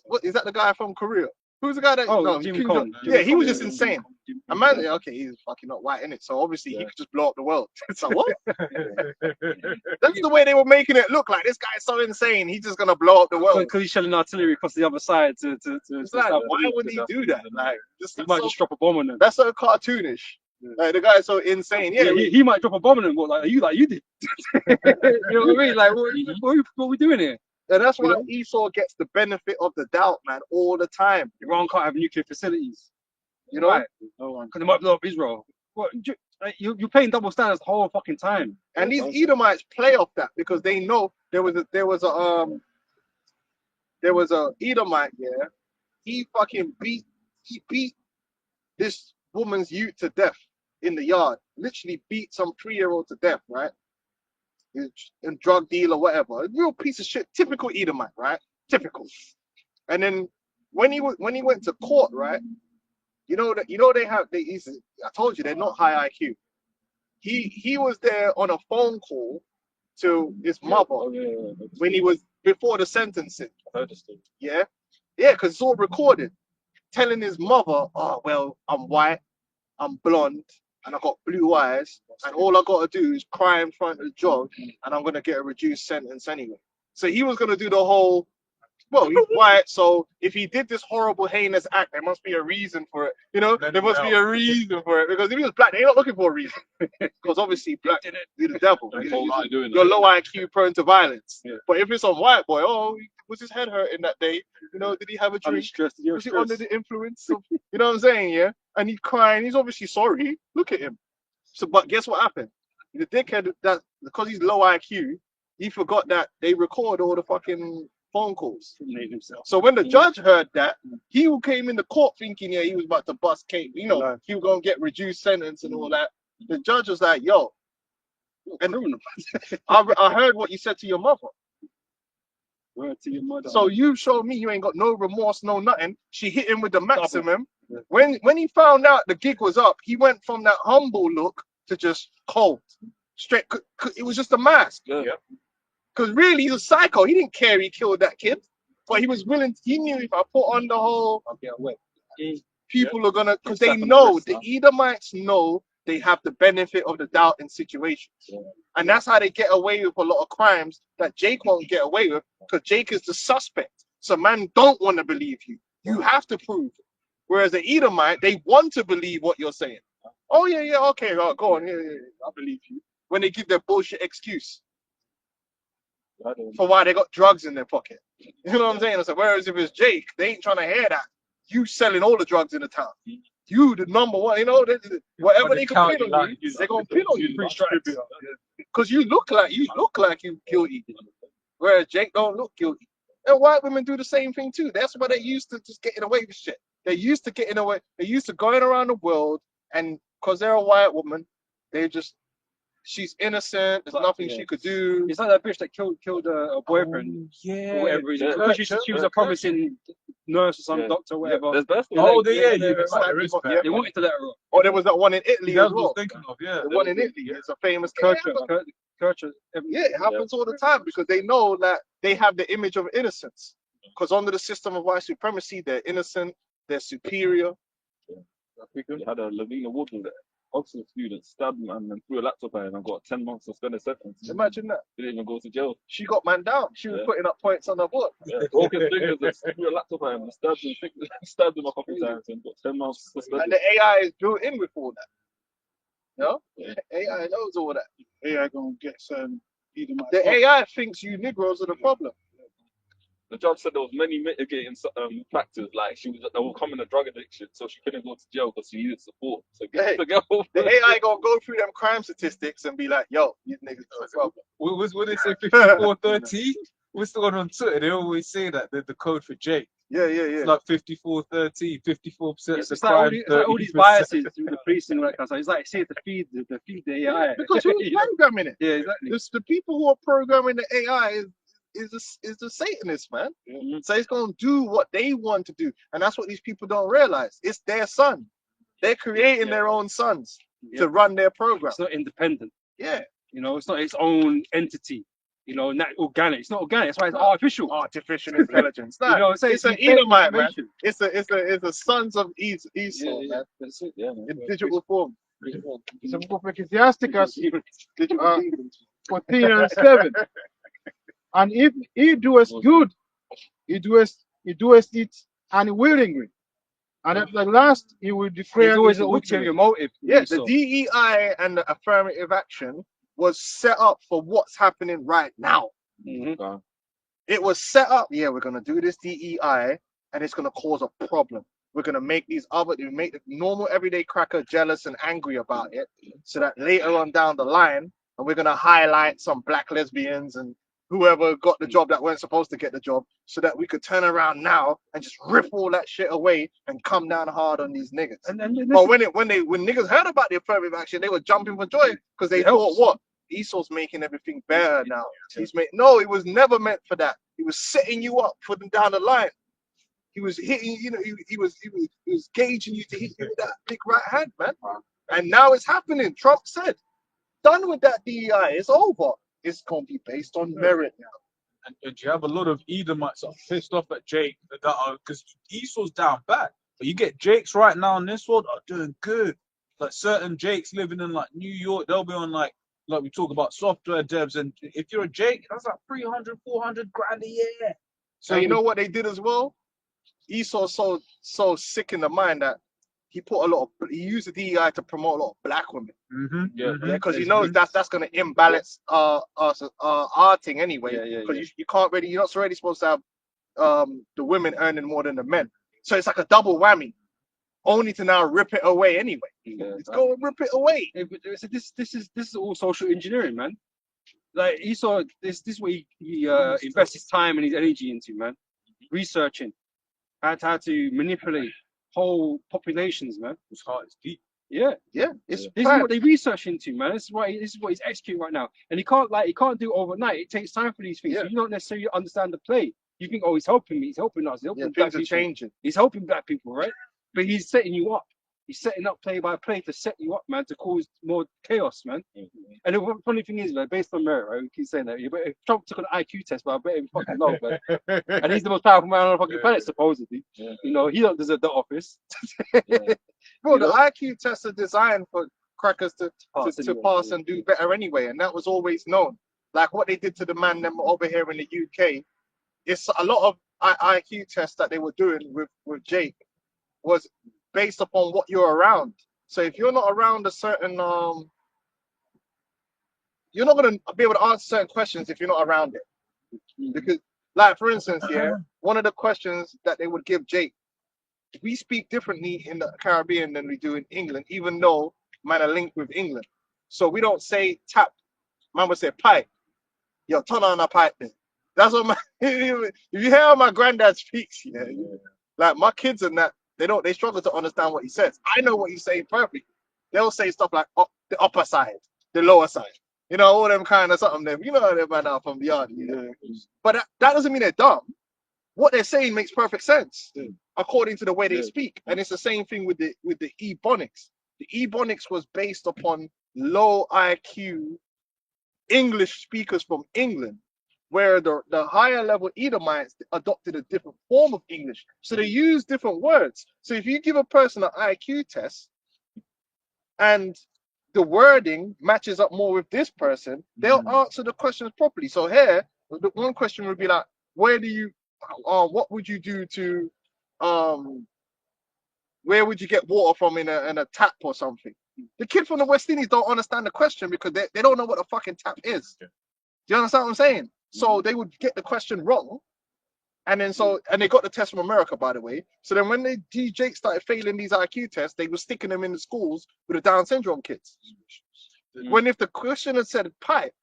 What is that? The guy from Korea? Who's the guy that? Oh, no, Jimmy Kim Kong. Jong- Yeah, he was Jimmy just Kong. insane. A man, okay, he's fucking not white in it, so obviously he could just blow up the world. So what? That's the way they were making it look like. This guy's so insane, he's just gonna blow up the world. Because he's shelling artillery across the other side to It's like, stop why it. would he do that? Like, He might just drop a bomb on them. that's so cartoonish. Like, the guy's so insane. Yeah, He might drop a bomb on them, but like you did. You know what I mean? Like, what are we doing here? and that's why Esau gets the benefit of the doubt, man, all the time. Iran can't have nuclear facilities. You know, Right. Because they might blow up Israel. What, you're playing double standards the whole fucking time. and these Edomites play off that because they know there was a Edomite, yeah. He beat this woman's youth to death in the yard. Literally beat some 3-year-old to death, right? He's a drug dealer, whatever. A real piece of shit. Typical Edomite, right? Typical. And then when he went to court, right? I told you they're not high IQ. He was there on a phone call to his mother when he was before the sentencing. Yeah, because it's all recorded. Telling his mother, oh well, I'm white, I'm blonde, and I got blue eyes, and all I gotta do is cry in front of the judge, and I'm gonna get a reduced sentence anyway. So he was gonna do the whole Well, he's white, so if he did this horrible, heinous act, there must be a reason for it. You know, there must be a reason for it. Because if he was black, they're not looking for a reason. Because obviously, black is the devil. You're low IQ, prone to violence. Yeah. But if it's a white boy, oh, was his head hurting that day? You know, did he have a I'm drink? stressed. You're Was he stressed. under the influence? Of, you know what I'm saying? Yeah. And he's crying. He's obviously sorry. Look at him. So, but guess what happened? The dickhead that because he's low IQ, he forgot that they record all the fucking phone calls. Made himself. So when the judge heard that, he came in the court thinking, yeah, he was about to bust Kate. You know, he was gonna get reduced sentence and all that. The judge was like, yo, and I heard what you said to your mother. Word to your mother. So you showed me you ain't got no remorse, no nothing. She hit him with the maximum. When he found out the gig was up, he went from that humble look to just cold. Straight. It was just a mask. Yeah. Because really, he's a psycho. He didn't care he killed that kid. But he was willing. He knew if I put on the whole, I'll get away. people are gonna, because they Slap on the know, wrist, the huh? Edomites know they have the benefit of the doubt in situations. And that's how they get away with a lot of crimes that Jake won't get away with, because Jake is the suspect. So man don't want to believe you. You have to prove it. Whereas the Edomite, they want to believe what you're saying. Oh yeah, okay, right, go on, yeah, I believe you. When they give their bullshit excuse for why they got drugs in their pocket. You know what I'm saying? So whereas if it's Jake, they ain't trying to hear that. You selling all the drugs in the town. You the number one, you know, whatever they can pin on you, they're gonna pin on you. Because you look like you guilty. Whereas Jake don't look guilty. And white women do the same thing too. That's why they're used to just getting away with shit. They're used to getting away. They're used to going around the world, and because they're a white woman, they just, she's innocent. There's nothing she could do. It's like that bitch that killed her boyfriend Yeah. for whatever reason. Yeah. Because she was a promising nurse or some Yeah. doctor or whatever. There's best Oh, Yeah, They wanted to let her off. Or there was that one in Italy That's as what I well. was thinking of, yeah. The one in Italy. It's a famous Kircher. Yeah, it happens all the time because they know that they have the image of innocence. Because under the system of white supremacy, they're innocent, they're superior. We had a Lavina Woodley, Oxford student, stabbed man and threw a laptop at him and got 10 months suspended sentence. Imagine that. Didn't even go to jail. She got man down. She was Yeah. putting up points on her book. Yeah. Broken fingers and threw a laptop at him and stabbed him a couple times and got 10 months suspended. And the AI is built in with all that. No? AI knows all that. AI gonna get certain The AI thinks you Negroes are the problem. The judge said there was many mitigating factors, like she was overcoming a drug addiction, so she couldn't go to jail because she needed support. So Hey, to get over The AI gonna go through them crime statistics and be like, yo, these niggas are the problem. What they say, 5413? What's the one on Twitter? They always say that, the code for Jake. Yeah. It's like 5413, 54% of the It's like all crime. these, it's like all these 30%. biases through the policing and all that kind of stuff. It's like say to feed the AI. Because who's programming it? Yeah, exactly. The people who are programming the AI is the Satanists, man. So it's gonna do what they want to do, and that's what these people don't realize. It's their son. They're creating their own sons to run their program. It's not independent. Yeah, You know, it's not its own entity. You know, not organic. It's not organic. That's why it's artificial. artificial intelligence. Nah, You know, it's it's an fake Edomite, man. information. It's the sons of Esau, man. That's it, yeah, man. In digital form. The book of Ecclesiasticus 14 and 7. And if he doeth good, he doeth it unwillingly. And at the last, he will declare There's always his an wickedness. ulterior motive. Yeah, the So, DEI and the affirmative action was set up for what's happening right now. mhm. It was set up, yeah, we're going to do this DEI and it's going to cause a problem. We're going to make make the normal everyday cracker jealous and angry about it so that later on down the line, and we're going to highlight some black lesbians and whoever got the job that weren't supposed to get the job so that we could turn around now and just rip all that shit away and come down hard on these niggas. And But when niggas heard about the affirmative action, they were jumping for joy because they thought, what? Esau's making everything better now. No, it was never meant for that. He was setting you up for them down the line. He was hitting, he was gauging you to hit you with that big right hand, man. And now it's happening. Trump said, done with that DEI. It's over. It's gonna be based on merit now. And you have a lot of Edomites that are pissed off at Jake because Esau's down bad. But you get Jakes right now in this world are doing good. Like certain Jakes living in like New York, they'll be on like we talk about software devs. And if you're a Jake, that's like 300, 400 grand a year. So you know what they did as well? Esau so sick in the mind that he used the DEI to promote a lot of black women. Yeah, Yeah, because he knows that's gonna imbalance our thing anyway. Because you're not already supposed to have the women earning more than the men. So it's like a double whammy. Only to now rip it away anyway. Let's go and rip it away. Yeah, but this is all social engineering, man. Like Esau, this is what he invests his time and his energy into, man. Researching how to manipulate whole populations, man. His heart is deep. Yeah. Yeah, This is what they research into, man. This is what he's executing right now. And he can't do it overnight. It takes time for these things. Yeah. So you don't necessarily understand the play. You think, oh, he's helping me, he's helping us, he's helping black things are people. changing. He's helping black people, right? But he's setting you up. He's setting up play by play to set you up, man, to cause more chaos, man. And the funny thing is, man, based on merit, right? We keep saying that. If Trump took an IQ test, but I bet he fucking low, man. And he's the most powerful man on the fucking planet, supposedly. Yeah. You know, he don't deserve the office. Bro, You the know? IQ tests are designed for crackers to pass and do better anyway, and that was always known. Like what they did to the man them over here in the UK, it's a lot of IQ tests that they were doing with Jake was based upon what you're around. So if you're not around a certain you're not gonna be able to answer certain questions if you're not around it. Because, like for instance, one of the questions that they would give Jake, we speak differently in the Caribbean than we do in England, even though man are linked with England. So we don't say tap, man would say pipe. Yo, turn on a pipe then. That's what if you hear how my granddad speaks, like my kids and that, they struggle to understand what he says. I know what he's saying perfectly. They'll say stuff like the upper side, the lower side, all them kind of something. Them, them man are from the yard. But that doesn't mean they're dumb. What they're saying makes perfect sense according to the way they speak. And it's the same thing with the Ebonics. The Ebonics was based upon low IQ English speakers from England, where the higher level Edomites adopted a different form of English. So they use different words. So if you give a person an IQ test and the wording matches up more with this person, they'll answer the questions properly. So here, the one question would be like, what would you do to, where would you get water from in a tap or something? The kid from the West Indies don't understand the question because they don't know what a fucking tap is. Do you understand what I'm saying? So they would get the question wrong. And they got the test from America, by the way. So then when Jake started failing these IQ tests, they were sticking them in the schools with the Down syndrome kids. When if the question had said pipe,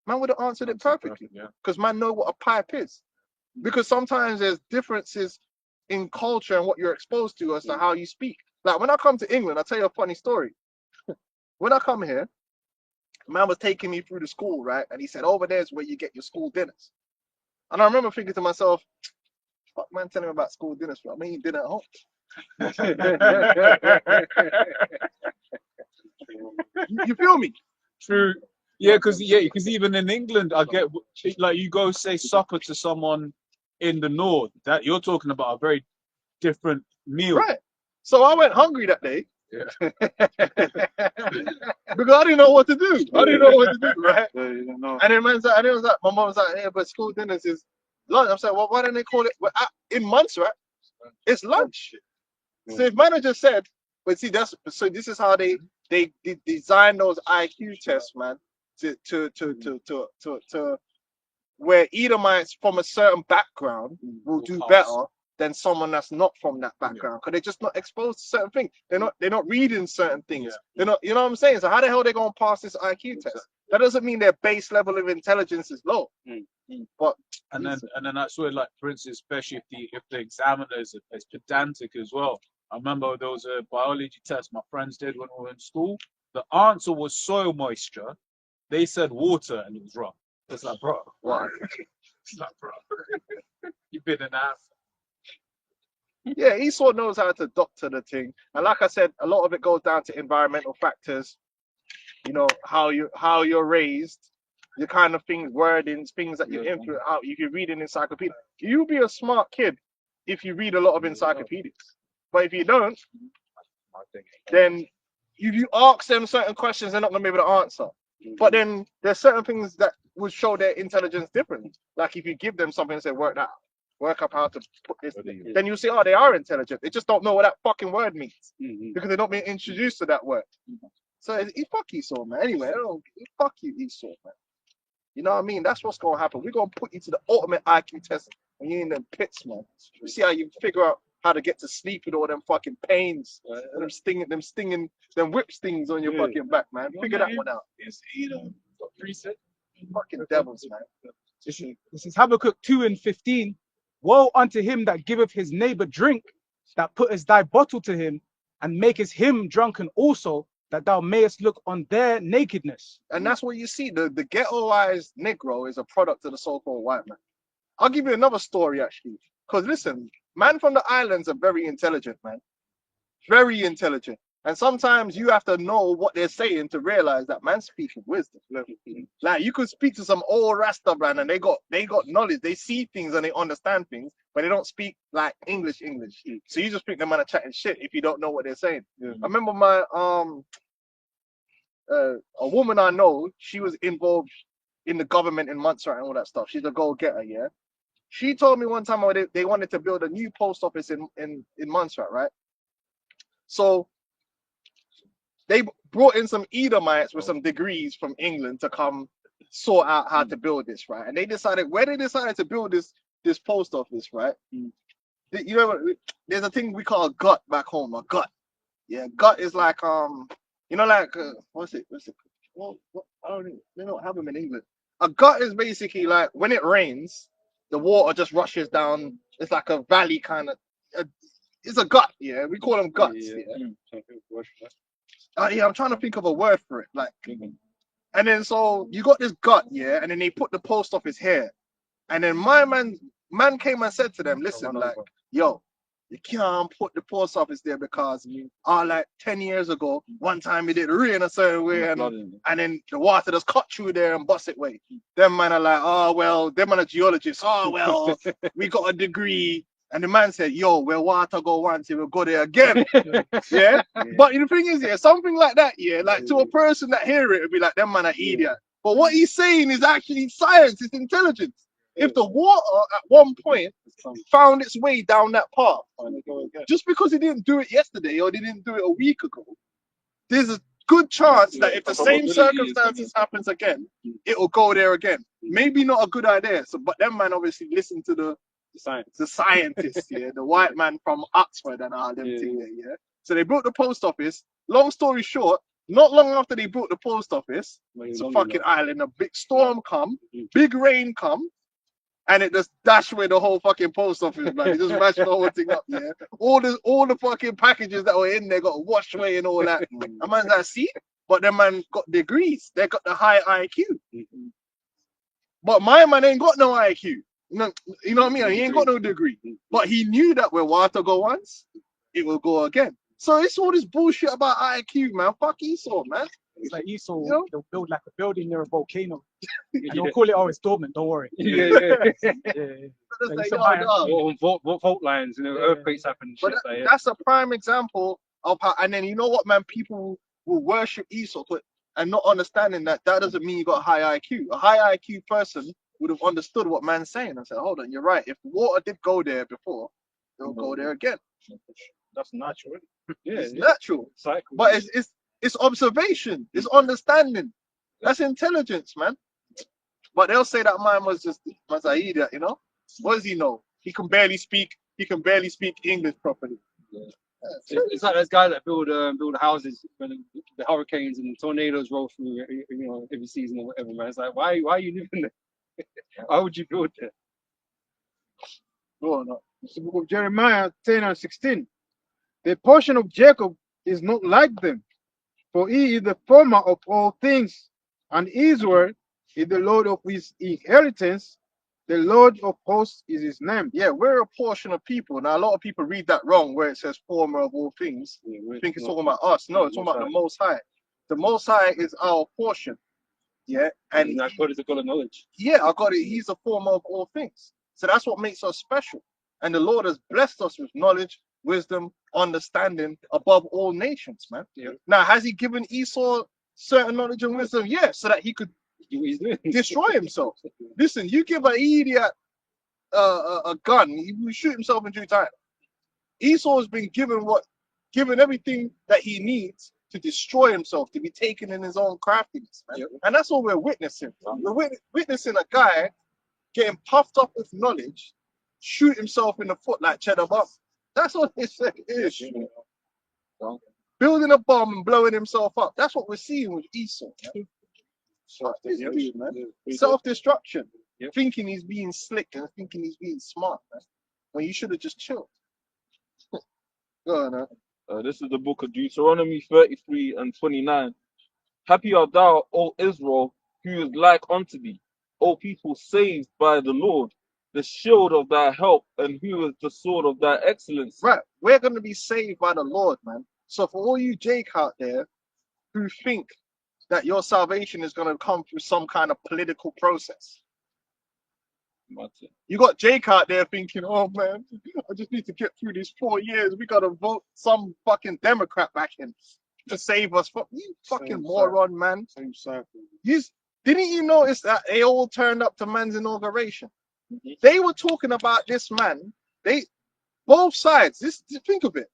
man would have answered it perfectly. Because man know what a pipe is. Because sometimes there's differences in culture and what you're exposed to as to how you speak. Like when I come to England, I'll tell you a funny story. When I come here, man was taking me through the school, right? And he said, over there's where you get your school dinners. And I remember thinking to myself, fuck man telling me about school dinners, bro. I mean, dinner at home. You feel me? True. Yeah, because even in England, I get like you go say supper to someone in the north, that you're talking about a very different meal. Right. So I went hungry that day. Yeah. Because I didn't know what to do. Right? No. And then my mom was like, yeah, but school dinners is lunch. I'm saying, well, why don't they call it in months, right? It's lunch. So if manager said, but see, this is how they design those IQ tests, man, to where Edomites from a certain background will do better than someone that's not from that background, because they're just not exposed to certain things. They're not reading certain things. They're not, you know what I'm saying? So how the hell are they gonna pass this IQ test? That doesn't mean their base level of intelligence is low. But and then that's where, like, for instance, especially if the examiner is pedantic as well. I remember there was a biology test my friends did when we were in school. The answer was soil moisture. They said water, and it was wrong. It's like, bro, why? It's like, bro, you've been an ass. Yeah, Esau knows how to doctor the thing, and like I said, a lot of it goes down to environmental factors. You know, how you're raised, the kind of things, wordings, things that you influence. How you can read an encyclopedia. You'll be a smart kid if you read a lot of encyclopedias. But if you don't, then if you ask them certain questions, they're not gonna be able to answer. But then there's certain things that would show their intelligence differently. Like if you give them something and say, work that out. work up how to put this. Then you say, oh, they are intelligent. They just don't know what that fucking word means because they're not being introduced to that word. So fuck Esau, man. Anyway, fuck you, Esau, man. You know what I mean? That's what's gonna happen. We're gonna put you to the ultimate IQ test when you're in them pits, man. You see how you figure out how to get to sleep with all them fucking pains, and them whip stings on your fucking back, man. Figure that one out. It's preset. Fucking devils, man. This is Habakkuk 2:15. Woe unto him that giveth his neighbor drink, that puttest thy bottle to him, and makest him drunken also, that thou mayest look on their nakedness. And that's what you see. The ghettoized Negro is a product of the so-called white man. I'll give you another story, actually. Because listen, man from the islands are very intelligent, man. Very intelligent. And sometimes you have to know what they're saying to realize that man's speaking wisdom. Like you could speak to some old Rasta man and they got knowledge. They see things and they understand things, but they don't speak like English. So you just think them man are chatting shit if you don't know what they're saying. I remember my a woman I know, she was involved in the government in Montserrat and all that stuff. She's a go-getter, yeah. She told me one time they wanted to build a new post office in Montserrat, right? So they brought in some Edomites with some degrees from England to come sort out how to build this, right? And they decided to build this post office, right? You know, there's a thing we call a gut back home, a gut. Yeah, gut is like what's it? Well, I don't know. They don't have them in England. A gut is basically like when it rains, the water just rushes down. It's like a valley kind of. It's a gut, yeah. We call them guts. Yeah, I'm trying to think of a word for it. Like, and then so you got this gut, yeah, and then they put the post office here, and then my man came and said to them, listen, like, yo, you can't put the post office there because like 10 years ago, one time it did rain a certain way, and then the water just cut through there and bust it way. Them man are like, oh well, them man are geologists. Oh well, we got a degree. And the man said, yo, where water go once, it will go there again. Yeah? But the thing is, yeah, something like that, yeah, like to a person that hear it, it'd be like, them man are idiot. But what he's saying is actually science, it's intelligence. If the water at one point found its way down that path, just because he didn't do it yesterday or they didn't do it a week ago, there's a good chance that if the same circumstances happens again, it'll go there again. Maybe not a good idea. So, but them man obviously listen to the scientists, yeah, the white man from Oxford and all them things, yeah. So they built the post office. Long story short, not long after they built the post office, it's a fucking island, a big storm come, big rain come, and it just dashed away the whole fucking post office, man. It just mashed the whole thing up, yeah. All the fucking packages that were in there got washed away and all that. And man's like, see? But them man got degrees. They got the high IQ. But my man ain't got no IQ. No, you know what I mean? He ain't got no degree. But he knew that where water go once, it will go again. So it's all this bullshit about IQ, man. Fuck Esau, man. It's like Esau, they'll build like a building near a volcano. And they'll call it, oh, it's dormant, don't worry. Fault lines, earthquakes happen. But that's a prime example of how, and then you know what, man, people will worship Esau and not understanding that doesn't mean you got a high IQ. A high IQ person would have understood what man's saying and said, hold on, you're right. If water did go there before, it'll go there again. That's natural. It's natural. Cycle. But it's observation, it's understanding. That's intelligence, man. But they'll say that man was an idiot, you know? What does he know? He can barely speak English properly. It's like those guys that build houses when the hurricanes and tornadoes roll through, every season or whatever, man. It's like, why are you living there? Why would you build there? Go on. It's the book of Jeremiah 10:16. The portion of Jacob is not like them, for he is the former of all things, and Israel is the Lord of his inheritance. The Lord of hosts is his name. Yeah, we're a portion of people. Now, a lot of people read that wrong, where it says former of all things. I think it's talking about us. No, it's talking about the Most High. The Most High is our portion. Yeah, and God is a God of knowledge. Yeah, I got it. He's the former of all things. So that's what makes us special. And the Lord has blessed us with knowledge, wisdom, understanding above all nations, man. Yeah. Now, has he given Esau certain knowledge and wisdom? Yeah, so that he could destroy himself. Listen, you give an idiot a gun, he will shoot himself in due time. Esau has been given everything that he needs to destroy himself, to be taken in his own craftiness, man. Yep. And that's what we're witnessing. We're witnessing a guy getting puffed up with knowledge, shoot himself in the foot like Cheddar Bum. That's what this is. Building a bomb and blowing himself up. That's what we're seeing with Esau. Self-destruction. Yep. Thinking he's being slick and thinking he's being smart, man. When you should have just chilled. Go on, huh? This is the book of Deuteronomy 33 and 29. Happy art thou, O Israel, who is like unto thee, O people saved by the Lord, the shield of thy help, and who is the sword of thy excellence. Right, we're going to be saved by the Lord, man. So for all you Jake out there who think that your salvation is going to come through some kind of political process, you got Jake out there thinking, oh man, I just need to get through these 4 years. We got to vote some fucking Democrat back in to save us. You fucking moron, man. Same cycle. Didn't you notice that they all turned up to man's inauguration? They were talking about this man. Both sides. Think of it.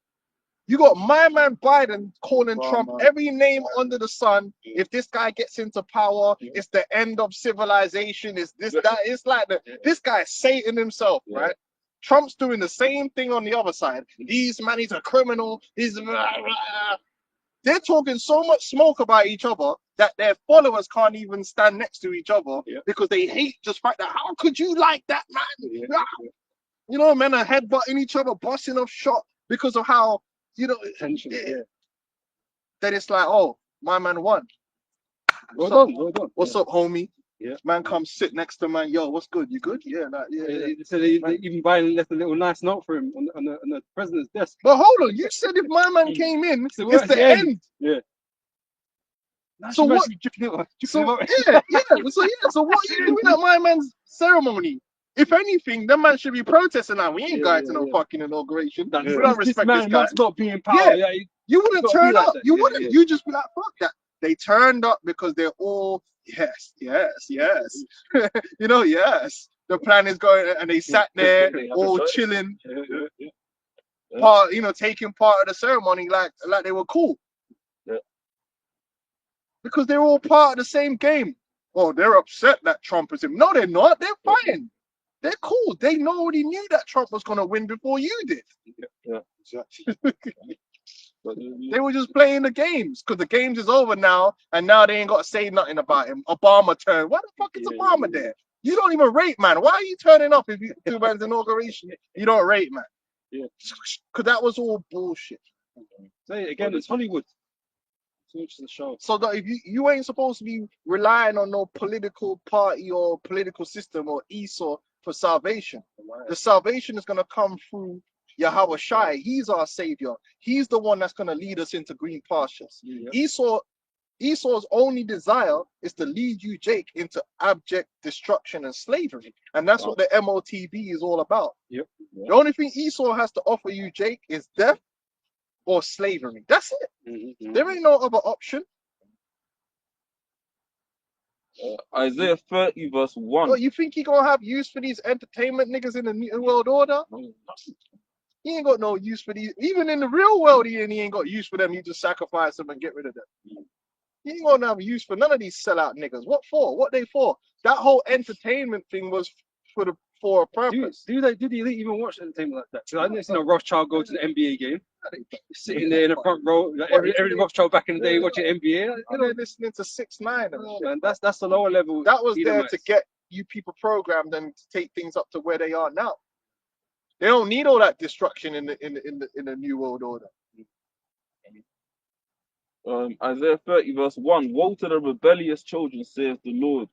You got my man Biden calling Trump every name under the sun. If this guy gets into power, it's the end of civilization. It's this, that. It's like this guy Satan himself, right? Trump's doing the same thing on the other side. He's a criminal. They're talking so much smoke about each other that their followers can't even stand next to each other because they hate just fact that how could you like that man? You know, men are headbutting each other, busting off shot because of how, you know, then it's like, oh, my man won. Well done. What's up, homie? Yeah. Man comes sit next to man. Yo, what's good? You good? Yeah, nah, yeah. So they even Biden left a little nice note for him on the president's desk. But hold on, you said if my man came in, So it's the end. Yeah. So what? So what are you doing at my man's ceremony? If anything, the man should be protesting now. We ain't going to no fucking inauguration. We don't respect this guy. Must not be in power. Yeah. You wouldn't turn like up. that. You wouldn't. You just be like, fuck that. They turned up because they're all yes. You know, yes. The plan is going, and they sat there all chilling, taking part of the ceremony like they were cool. Yeah. Because they're all part of the same game. Oh, they're upset that Trump is him. No, they're not. They're fine. They're cool. They already knew that Trump was going to win before you did. Yeah, exactly. They were just playing the games because the games is over now, and now they ain't got to say nothing about him. Obama turned. Why the fuck is Obama there? You don't even rate, man. Why are you turning up if you do man's inauguration? You don't rate, man. Yeah. Because that was all bullshit. Say it again, it's Hollywood. It's the show. So that if you ain't supposed to be relying on no political party or political system or Esau for salvation. The salvation is going to come through Yahweh Shai. He's our savior. He's the one that's going to lead us into green pastures. Esau's only desire is to lead you, Jake, into abject destruction and slavery. And that's what the MOTB is all about. Yep. The only thing Esau has to offer you, Jake, is death or slavery. That's it. There ain't no other option. Isaiah 30 verse 1. What, you think he gonna have use for these entertainment niggas in the New World Order? He ain't got no use for these. Even in the real world, he ain't got use for them. You just sacrifice them and get rid of them. He ain't gonna have use for none of these sellout niggas. What for? What they for? That whole entertainment thing was for a purpose. Did the elite even watch entertainment like that? Because I've never seen a Rothschild go to the NBA game, sitting there in the front row, like every Rothschild back in the day watching NBA. They're listening to 6ix9ine. Man, that's the lower level. That was there Edomites. to get you people programmed and to take things up to where they are now. They don't need all that destruction in the New World Order. Isaiah 30 verse 1. Woe to the rebellious children, saith the Lord,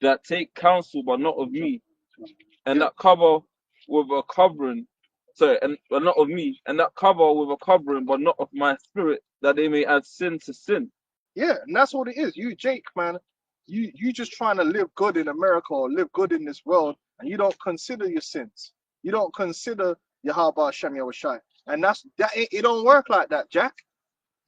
that take counsel but not of me, and that cover with a covering, and not of me, and that cover with a covering but not of my spirit, that they may add sin to sin. Yeah, and that's what it is. You, Jake, man, you just trying to live good in America or live good in this world, and you don't consider your sins. You don't consider Yahweh Hashem Yahushai. And it don't work like that, Jack.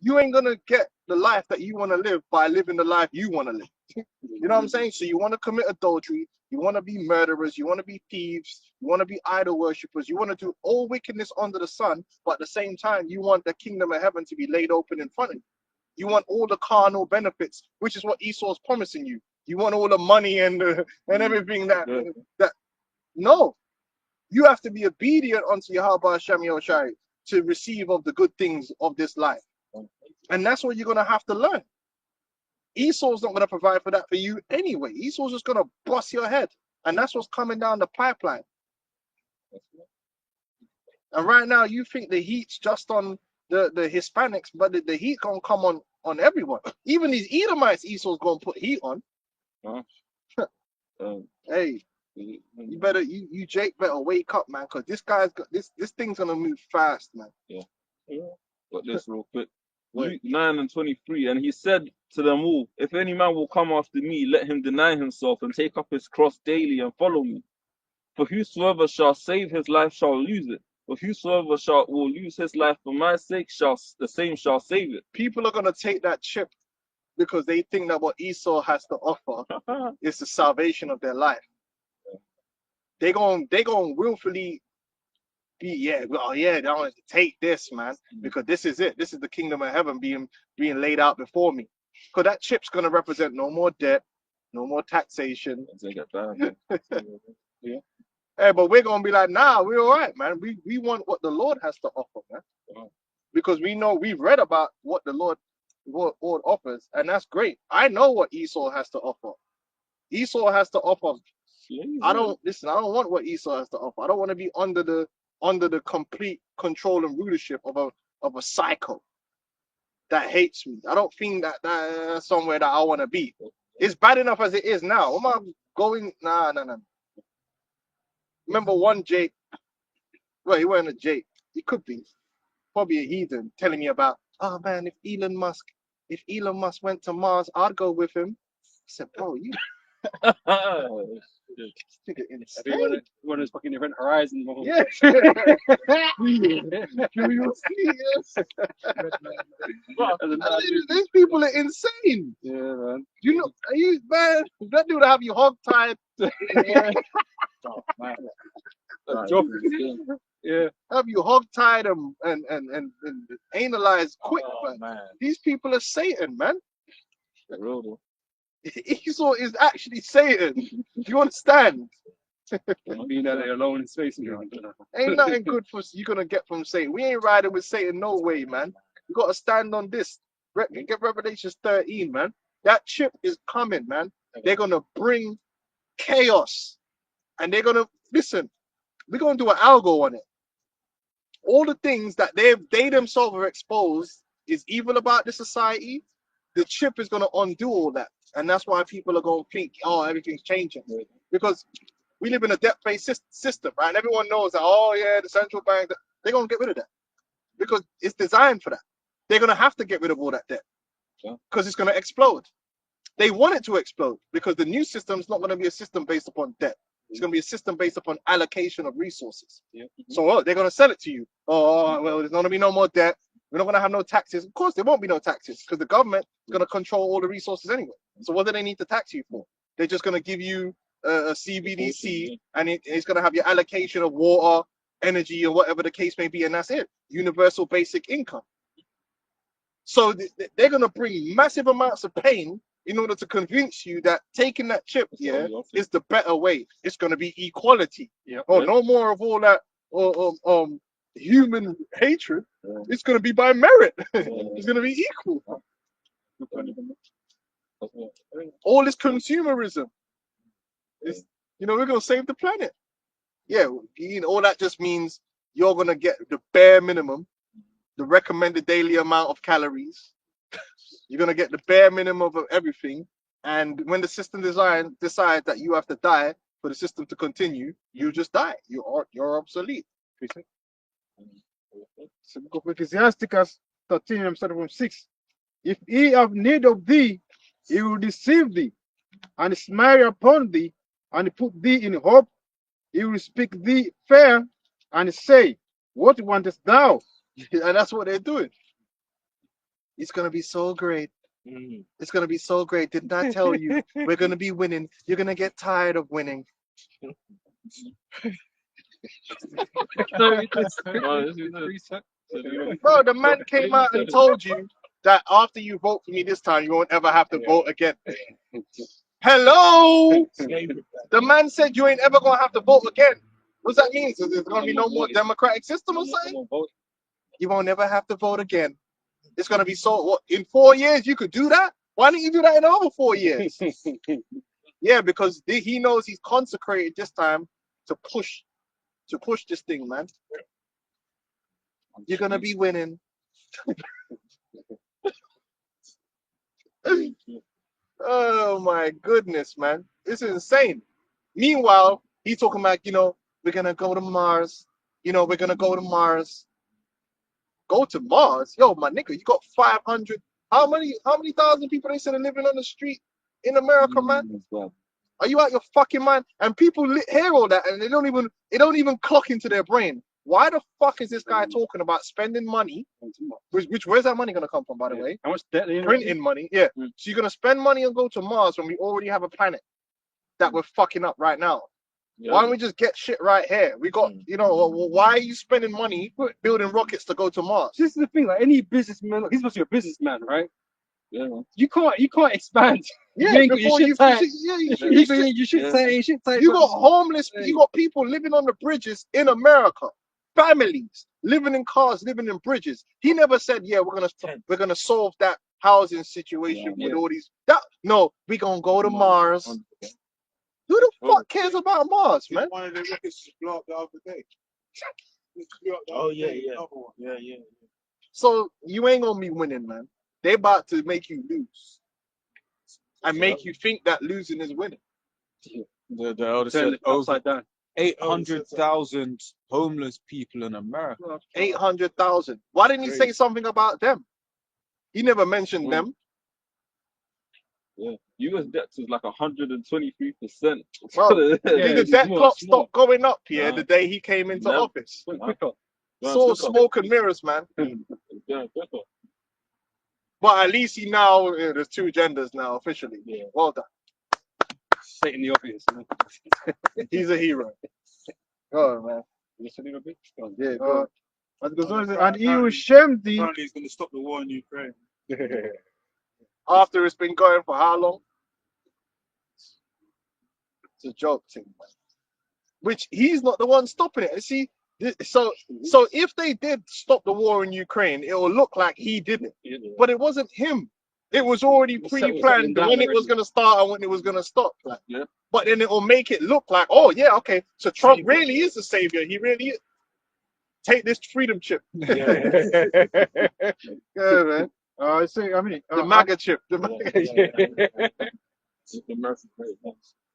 You ain't gonna get the life that you want to live by living the life you want to live. You know what I'm saying? So you want to commit adultery, you want to be murderers, you want to be thieves, you want to be idol worshippers, you want to do all wickedness under the sun, but at the same time, you want the kingdom of heaven to be laid open in front of you. You want all the carnal benefits, which is what Esau's promising you. You want all the money and everything that no. You have to be obedient unto Yahweh Hashem Yahushai to receive of the good things of this life. And that's what you're going to have to learn. Esau's not going to provide for that for you anyway. Esau's just going to bust your head. And that's what's coming down the pipeline. And right now, you think the heat's just on the Hispanics, but the heat going to come on everyone. Even these Edomites, Esau's going to put heat on. Hey, you better, you Jake better wake up, man, because this guy's got this thing's going to move fast, man. Yeah. Got this real quick. Luke 9:23, and he said to them all, if any man will come after me, let him deny himself and take up his cross daily and follow me. For whosoever shall save his life shall lose it. But whosoever will lose his life for my sake, the same shall save it. People are going to take that chip because they think that what Esau has to offer is the salvation of their life. They're going willfully be, they want to take this, man, because this is it. This is the kingdom of heaven being laid out before me. Because that chip's going to represent no more debt, no more taxation. Yeah. Hey, but we're going to be like, nah, we're all right, man. We want what the Lord has to offer, man. Because we've read about what the Lord offers, and that's great. I know what Esau has to offer. Esau has to offer. I don't want what Esau has to offer. I don't want to be under the complete control and rulership of a psycho that hates me. I don't think that's somewhere that I want to be. It's bad enough as it is now. Am I going? Nah. Remember one Jake? Well, he wasn't a Jake. He could be. Probably a heathen telling me about, oh man, if Elon Musk went to Mars, I'd go with him. I said, bro, you Everyone is fucking different horizons. yeah. These people are insane. Yeah, man. You know, are you man? That dude have you hogtied. Oh, man. Yeah, have you hogtied and analyzed quick, man. These people are Satan, man. Esau is actually Satan. Do you understand? Being that they're alone in space. Ain't nothing good for you're gonna get from Satan. We ain't riding with Satan no way, man. You gotta stand on this. Get Revelations 13, man. That chip is coming, man. They're gonna bring chaos, and they're gonna listen. We're gonna do an algo on it. All the things that they themselves have exposed is evil about the society. The chip is gonna undo all that, and that's why people are gonna think, oh, everything's changing, because we live in a debt-based system, right? And everyone knows that, oh yeah, the central bank, they're gonna get rid of that because it's designed for that. They're gonna have to get rid of all that debt because it's gonna explode. They want it to explode because the new system is not gonna be a system based upon debt. It's going to be a system based upon allocation of resources. So they're going to sell it to you. Oh, well, there's not going to be no more debt. We're not going to have no taxes. Of course, there won't be no taxes because the government is going to control all the resources anyway. So what do they need to tax you for? They're just going to give you a CBDC, and it's going to have your allocation of water, energy, or whatever the case may be, and that's it. Universal basic income. So they're going to bring massive amounts of pain in order to convince you that taking that chip is the better way. It's going to be equality. No more of all that human hatred. It's going to be by merit. It's going to be equal. All this consumerism. We're going to save the planet. Yeah, all that just means you're going to get the bare minimum, the recommended daily amount of calories. You're going to get the bare minimum of everything. And when the system decides that you have to die for the system to continue, you just die. You're obsolete. So go for Ecclesiasticus 13, starting from 6. If he have need of thee, he will deceive thee, and smile upon thee, and put thee in hope. He will speak thee fair, and say, what wantest thou? And that's what they're doing. It's going to be so great. It's gonna be so great. Didn't I tell you? We're gonna be winning. You're gonna get tired of winning. Bro, the man came out and told you that after you vote for me this time, you won't ever have to vote again. Hello? The man said you ain't ever gonna have to vote again. What does that mean? So there's gonna be no more democratic system or something? You won't ever have to vote again. It's gonna be so. What, in 4 years you could do that? Why didn't you do that in over 4 years? Yeah, because he knows he's consecrated this time to push this thing, man. You're gonna be winning. Oh my goodness, man. This is insane. Meanwhile, he's talking about, we're gonna go to Mars. We're gonna go to Mars. Go to Mars? Yo, my nigga, you got 500. How many thousand people they said are living on the street in America, man? Are you out your fucking mind? And people hear all that and it don't even clock into their brain. Why the fuck is this guy talking about spending money? Where's that money gonna come from, by the way? How much debt? Printing money, yeah. So you're gonna spend money and go to Mars when we already have a planet that we're fucking up right now. Yeah. Why don't we just get shit right here? We got, why are you spending money building rockets to go to Mars? This is the thing. Like any businessman, he's supposed to be a businessman, right? Yeah, man. You can't expand. Yeah, you ain't got before your shit tight. you shit tight. You got homeless, you got people living on the bridges in America. Families living in cars, living in bridges. He never said, yeah, we're gonna solve that housing situation with all these. No, we're gonna go to Mars. Who the fuck cares about Mars, man? One of the rockets just blew up the other day. Oh yeah. So you ain't gonna be winning, man. They about to make you lose and make you think that losing is winning. The elder Turn said it upside down. 800,000 homeless people in America. 800,000. Why didn't he say something about them? He never mentioned them. Yeah. US debt is like 123%. Well, did the debt clock stop going up here the day he came into Never. office? Quicker. It's all smoke and mirrors, man. But at least he now, there's 2 genders now officially. Yeah. Well done. Stating the obvious. He's a hero. Go on, man. Yeah, go on. And he was shamed. Apparently, he's going to stop the war in Ukraine. After it's been going for how long? It's a joke thing, man. Which he's not the one stopping it. See, so if they did stop the war in Ukraine, it will look like he did it. But it wasn't him. It was already pre-planned when it was going to start and when it was going to stop. Like. Yeah. But then it will make it look like, oh yeah, okay. So Trump really is the savior. He really is. Take this freedom chip. Yeah, man. The MAGA chip. The MAGA chip.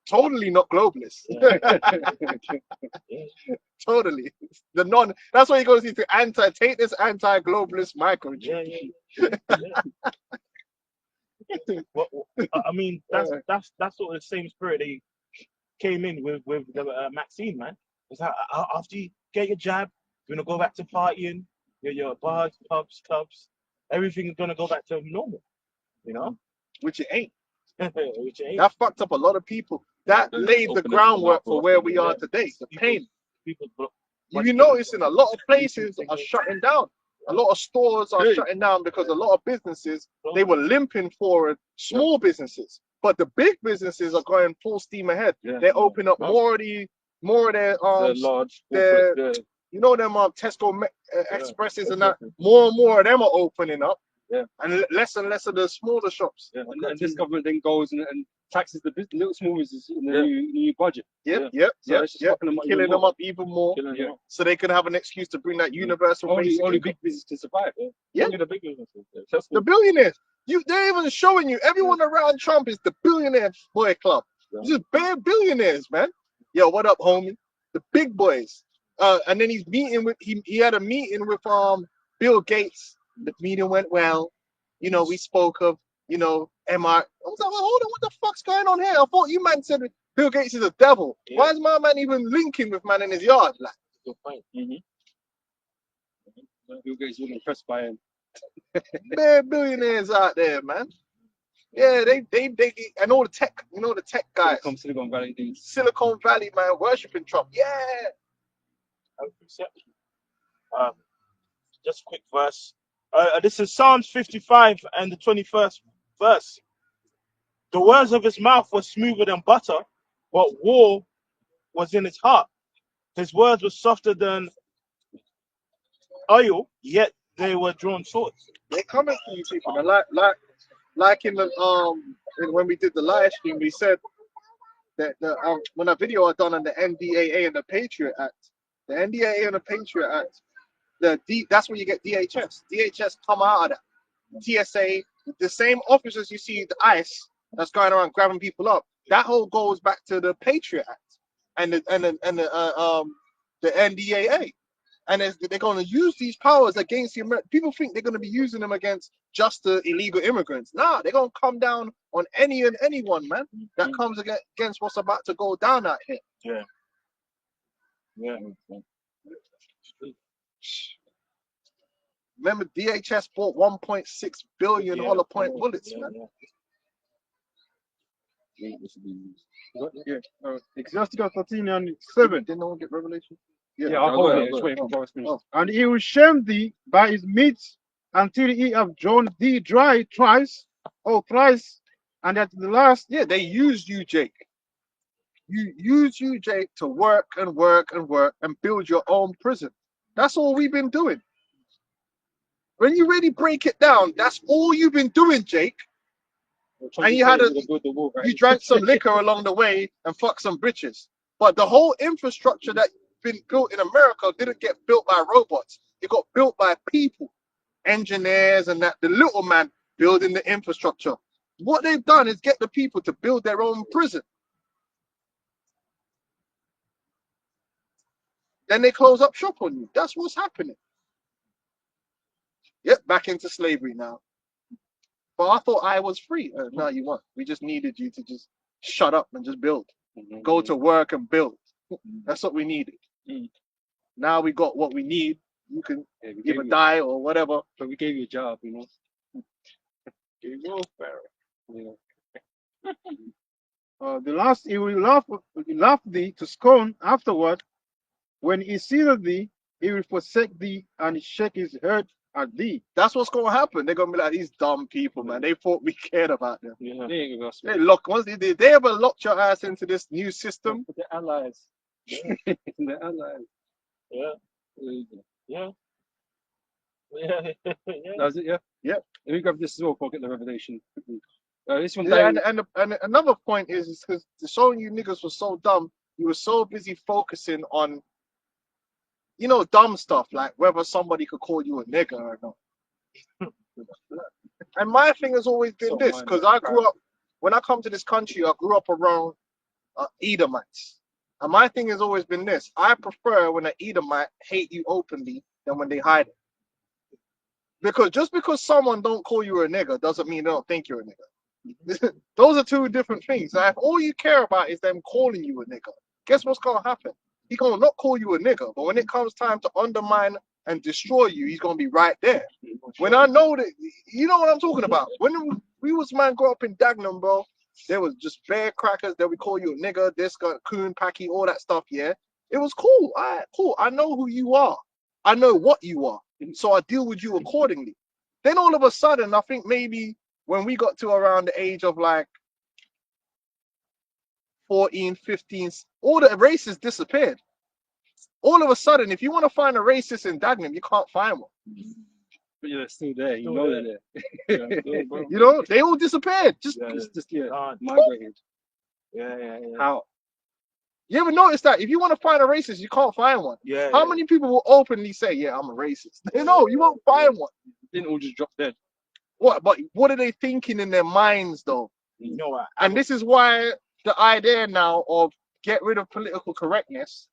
Totally not globalist. Totally. That's why you go to take this anti-globalist microchip. Well, I mean, that's sort of the same spirit they came in with the Maxine, man. It's like after you get your jab, you're gonna go back to partying, your bars, pubs, clubs, everything's gonna go back to normal, Which it ain't. Which it ain't. That fucked up a lot of people. That laid the groundwork for where we are today. The pain. You notice in a lot of places are shutting down. A lot of stores are shutting down because a lot of businesses, they were limping forward, small businesses. But the big businesses are going full steam ahead. Yeah. They open up more of their large them Tesco Expresses and that. More and more of them are opening up. Yeah. And less of the smaller shops. Yeah. And this government then goes and taxes the little small businesses in the new budget. Yep. It's just fucking them up Killing even them more. up even more. Killing them up. So they can have an excuse to bring that universal Only basic income. big business to survive. Yeah. Only the big businesses. Tesco. The billionaires. They're even showing you everyone around Trump is the billionaire boy club. Yeah. This is bare billionaires, man. Yo, what up, homie? The big boys. And then he's meeting with he had a meeting with Bill Gates. The meeting went well. We spoke of MR. I was like, well, hold on, what the fuck's going on here? I thought you man said Bill Gates is a devil. Yeah. Why is my man even linking with man in his yard? Like, Good point. Bill Gates was impressed by him. bare billionaires out there, man. Yeah, they and all the tech, the tech guys, Silicon Valley dudes. Silicon Valley man, worshiping Trump. Yeah, Um, just a quick verse. This is Psalms 55 and the 21st verse. The words of his mouth were smoother than butter, but war was in his heart. His words were softer than oil, yet they were drawn swords. they coming for you people. And like in the when we did the live stream, we said that when a video I done on the NDAA and the Patriot Act, the NDAA and the Patriot Act, that's where you get DHS. DHS come out of that. TSA, the same officers you see the ICE that's going around grabbing people up. That whole goes back to the Patriot Act and the NDAA. And they're going to use these powers against the American. People think they're going to be using them against just the illegal immigrants. Nah, they're going to come down on any and anyone, man, that comes against what's about to go down out here. Yeah. Yeah. Remember, DHS bought $1.6 billion point bullets, man. Ecclesiastes 13 and 7. Didn't no one get Revelation? Yeah, I'll hold it. Just waiting for Boris to finish. And he will shame thee by his meats until he have drawn thee dry thrice, and at the last. Yeah, they used you, Jake. Jake, to work and work and work and build your own prison. That's all we've been doing. When you really break it down, that's all you've been doing, Jake. And you drank some liquor along the way and fucked some bitches. But the whole infrastructure that's been built in America didn't get built by robots. It got built by people, engineers, and the little man building the infrastructure. What they've done is get the people to build their own prison. Then they close up shop on you. That's what's happening. Yep, back into slavery now. But I thought I was free. No, you weren't. We just needed you to just shut up and just build. Go to work and build. That's what we needed. Now we got what we need. You can either die or whatever. But we gave you a job, Gave you a Pharaoh. The last he will laugh thee to scorn afterward. When he seeth thee, he will forsake thee and shake his head at thee. That's what's gonna happen. They're gonna be like, these dumb people, man. They thought we cared about them. Yeah. They ain't gonna They lock once they ever locked your ass into this new system. the allies. The allies. Yeah. Yeah. Yeah. That was it, yeah? Yep. Let me grab this as well before I get the revelation. This one, Yeah, and another point is because showing you niggas was so dumb, you were so busy focusing on, dumb stuff like whether somebody could call you a nigger or not. And my thing has always been this, because I grew up, when I come to this country, I grew up around Edomites. And my thing has always been this: I prefer when an Edomite hate you openly than when they hide it. Because just because someone don't call you a nigger doesn't mean they don't think you're a nigger. Those are two different things. Now, if all you care about is them calling you a nigger, guess what's gonna happen? He's gonna not call you a nigger, but when it comes time to undermine and destroy you, he's gonna be right there. When I know that, you know what I'm talking about. When we was grow up in Dagenham, bro, there was just bear crackers that we call you a nigger, this guy, coon, packy, all that stuff. Yeah, it was cool. All right, cool. I know who you are. I know what you are, so I deal with you accordingly. Then all of a sudden, I think maybe when we got to around the age of like 14, 15, all the races disappeared. All of a sudden, if you want to find a racist in Dagenham, you can't find one. but yeah, they're still there. You know they're there. They all disappeared. Just Migrated. Yeah. How? you ever notice that if you want to find a racist, you can't find one? Yeah. How many people will openly say, "Yeah, I'm a racist"? No, you won't find one. Didn't all just drop dead. What? But what are they thinking in their minds, though? You know what? And this is why the idea now of get rid of political correctness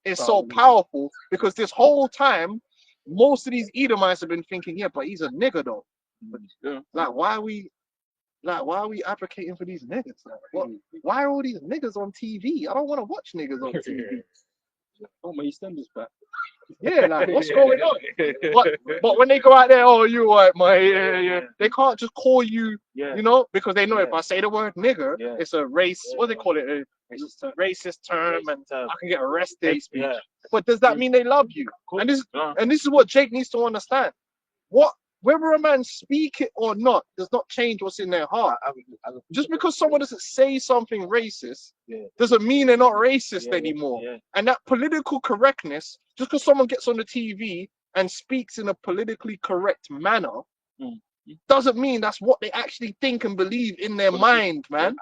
is so powerful, because this whole time, most of these Edomites have been thinking, yeah, but he's a nigger though. Yeah. Like, why are we advocating for these niggas? Like, why are all these niggas on TV? I don't want to watch niggas on TV. Oh, my EastEnders back. Yeah, like what's going on? But when they go out there, oh, you white, my yeah. They can't just call you, Yeah. you know, because they know if Yeah. I say the word nigger, Yeah. it's a race. What do they Yeah. call it? It's a racist term, and I can get arrested. Yeah. But does that mean they love you? And this is what Jake needs to understand. Whether a man speak it or not does not change what's in their heart. Just because someone doesn't say something racist doesn't mean they're not racist anymore. Yeah. And that political correctness, just because someone gets on the TV and speaks in a politically correct manner, doesn't mean that's what they actually think and believe in their mind, man.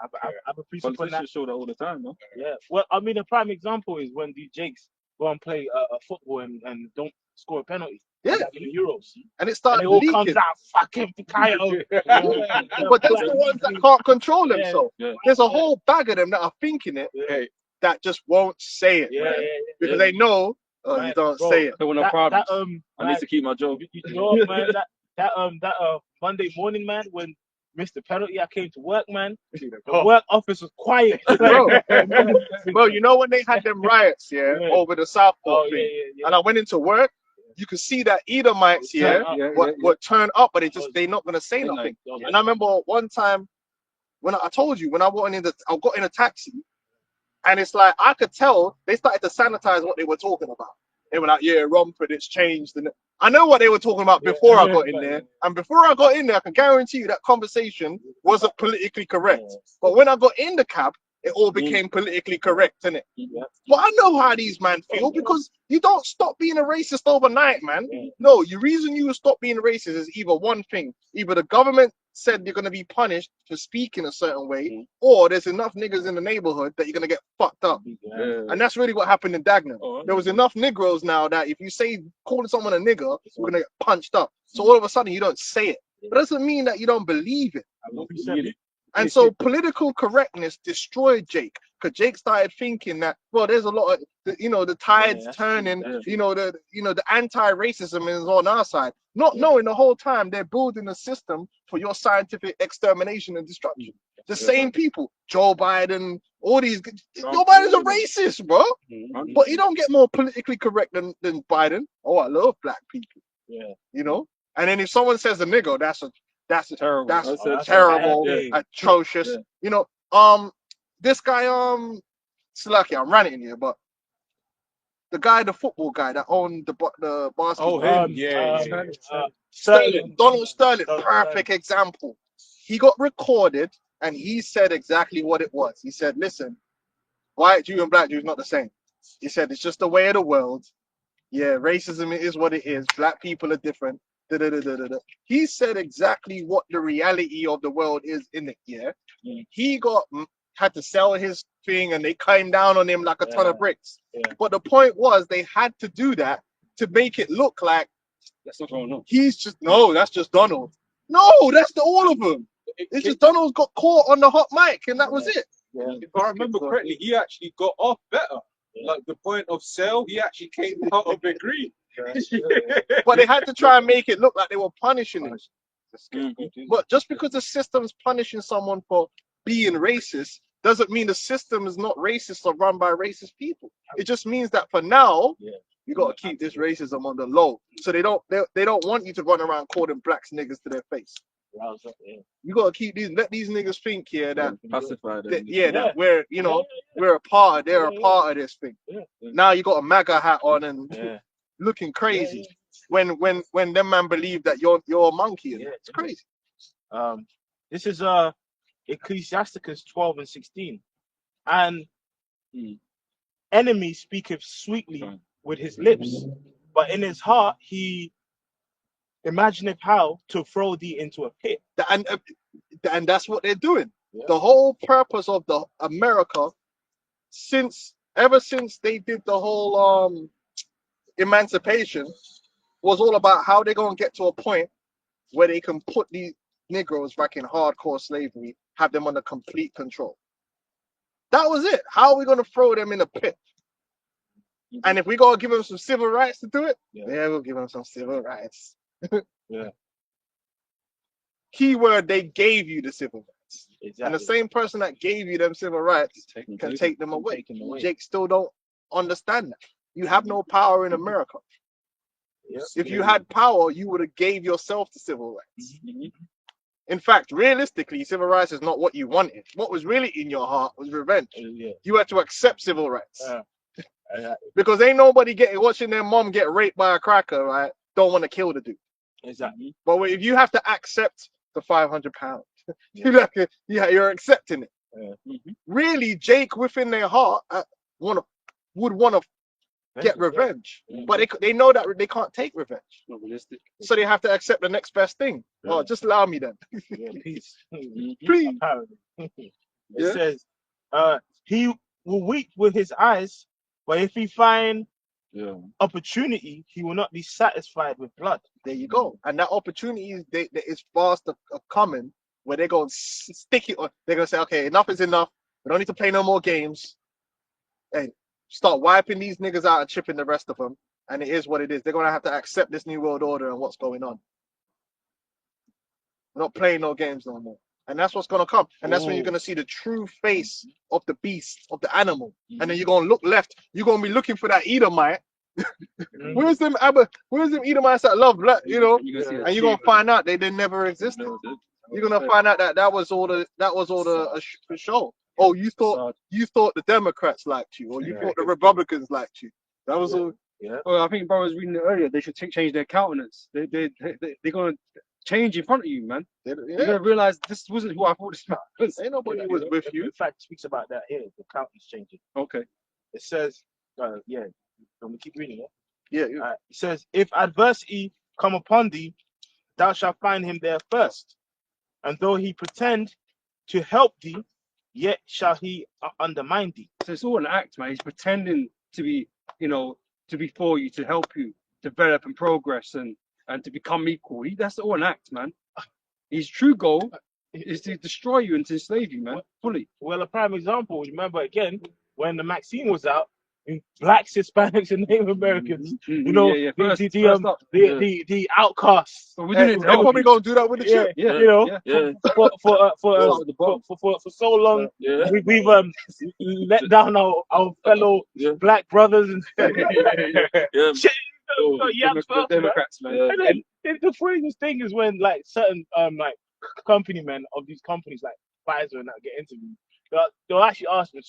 I've appreciated that. Politicians show that all the time, no? Yeah. Well, I mean, a prime example is when the Jakes go and play football and don't score a penalty. Yeah. Like in the Euros. And it And starts it all leaking. comes out fucking Pikayo. But that's the ones that can't control themselves. Yeah. There's a whole bag of them that are thinking it that just won't say it, Yeah, man. yeah, Because they know, oh, you Man, don't bro, say it. They want no That, problems. I need like, to keep my job. you know what, man, that Monday morning, man, when missed the penalty, I came to work, man. The work office was quiet. Bro, you know when they had them riots, Yeah. over the Southport Oh, thing, yeah. and I went into work, you could see that Edomites, Turn up. would turn up, but they're not gonna say nothing. And I remember one time when I told you when I got in a taxi, and it's like I could tell they started to sanitize what they were talking about. They were like, "Yeah, Romford, it's changed." And I know what they were talking about before I got in there. And before I got in there, I can guarantee you that conversation wasn't politically correct. But when I got in the cab, it all became politically correct, innit? But I know how these men feel because you don't stop being a racist overnight, man. No, the reason you stop being racist is either one thing: either the government said you're gonna be punished for speaking a certain way, or there's enough niggas in the neighborhood that you're gonna get fucked up. And that's really what happened in Dagenham. There was enough Negroes now that if you say calling someone a nigger, you're gonna get punched up. So all of a sudden you don't say it. But it doesn't mean that you don't believe it. And so political correctness destroyed Jake, because Jake started thinking that, well, there's a lot of, the tide's turning, the anti-racism is on our side. Not knowing the whole time they're building a system for your scientific extermination and destruction. The same people, Joe Biden, all these, Joe Biden's a racist, bro. But he don't get more politically correct than Biden. Oh, I love black people. And then if someone says a nigger, that's terrible. That's terrible, atrocious. This guy, Slurky, I'm ranting here, but the football guy that owned the basketball. Oh, him, Sterling, Donald Sterling, perfect example. He got recorded and he said exactly what it was. He said, listen, white Jew and black Jew is not the same. He said, it's just the way of the world. Yeah, racism is what it is. Black people are different. He said exactly what the reality of the world is in it. He had to sell his thing and they came down on him like a ton of bricks. But the point was they had to do that to make it look like that's not Donald. That's just Donald. No, that's all of them. It's just Donald got caught on the hot mic and that was it. If I remember correctly, he actually got off better. Like the point of sale, he actually came out of it green. But they had to try and make it look like they were punishing him. But just because the system's punishing someone for being racist doesn't mean the system is not racist or run by racist people. It just means that for now, you got to keep this racism on the low. So they don't want you to run around calling blacks niggas to their face. You got to let these niggas think that Pacified. that we're a part of this thing. Now you got a MAGA hat on and looking crazy when them man believe that you're a monkey. It's crazy. This is Ecclesiasticus 12:16, and enemy speaketh sweetly with his lips, but in his heart he imagineth how to throw thee into a pit. And that's what they're doing. The whole purpose of the America, ever since they did the whole emancipation, was all about how they're going to get to a point where they can put these Negroes back in hardcore slavery, have them under complete control. That was it. How are we going to throw them in a pit? And if we got to give them some civil rights to do it, we'll give them some civil rights. Keyword, they gave you the civil rights. And the same person that gave you them civil rights can take them away. Jake still don't understand that. You have no power in America. Yep. If you had power, you would have gave yourself to civil rights. In fact, realistically, civil rights is not what you wanted. What was really in your heart was revenge. Yeah. You had to accept civil rights. Exactly. Because ain't nobody watching their mom get raped by a cracker, right? Don't want to kill the dude. Exactly. But if you have to accept the £500, you're accepting it. Really, Jake within their heart would want to get revenge, but they know that they can't take revenge, Not realistic. so they have to accept the next best thing. Oh, just allow me then. Peace. Please. Apparently. It Yeah. says, he will weep with his eyes, but if he find opportunity, he will not be satisfied with blood. There you go. And that opportunity is fast coming, where they're going to stick it on. They're going to say, okay, enough is enough. We don't need to play no more games. Hey, start wiping these niggas out and chipping the rest of them. And it is what it is. They're going to have to accept this new world order and what's going on. We're not playing no games no more. And that's what's going to come. And that's when you're going to see the true face of the beast, of the animal. And then you're going to look left. You're going to be looking for that Edomite. Where's them Edomites that love black, And you're going to find out they never existed. You're going to find out that was all the show. Oh, you thought the Democrats liked you, or you thought the Republicans liked you. That was all. Yeah. Well, I think bro was reading it earlier. They should change their countenance. They're gonna change in front of you, man. You're gonna realize this wasn't who I thought this man was. Ain't nobody was with you. In fact, it speaks about that here. The countenance changing. Okay. It says, let me keep reading it. Yeah. It says, if adversity come upon thee, thou shalt find him there first. And though he pretend to help thee, yet shall he undermine thee. So it's all an act, man. He's pretending to be, to be for you, to help you develop and progress and to become equal. That's all an act, man. His true goal is to destroy you and to enslave you, man, fully. Well, a prime example, remember again, when the Maxine was out, blacks, Hispanics, and Native Americans, the outcasts. But we didn't They're probably gonna do that with the chip. For so long, we've let down our fellow black brothers and Democrats, man. And then the craziest thing is when like certain company men of these companies like Pfizer and that get interviewed, they'll actually ask me,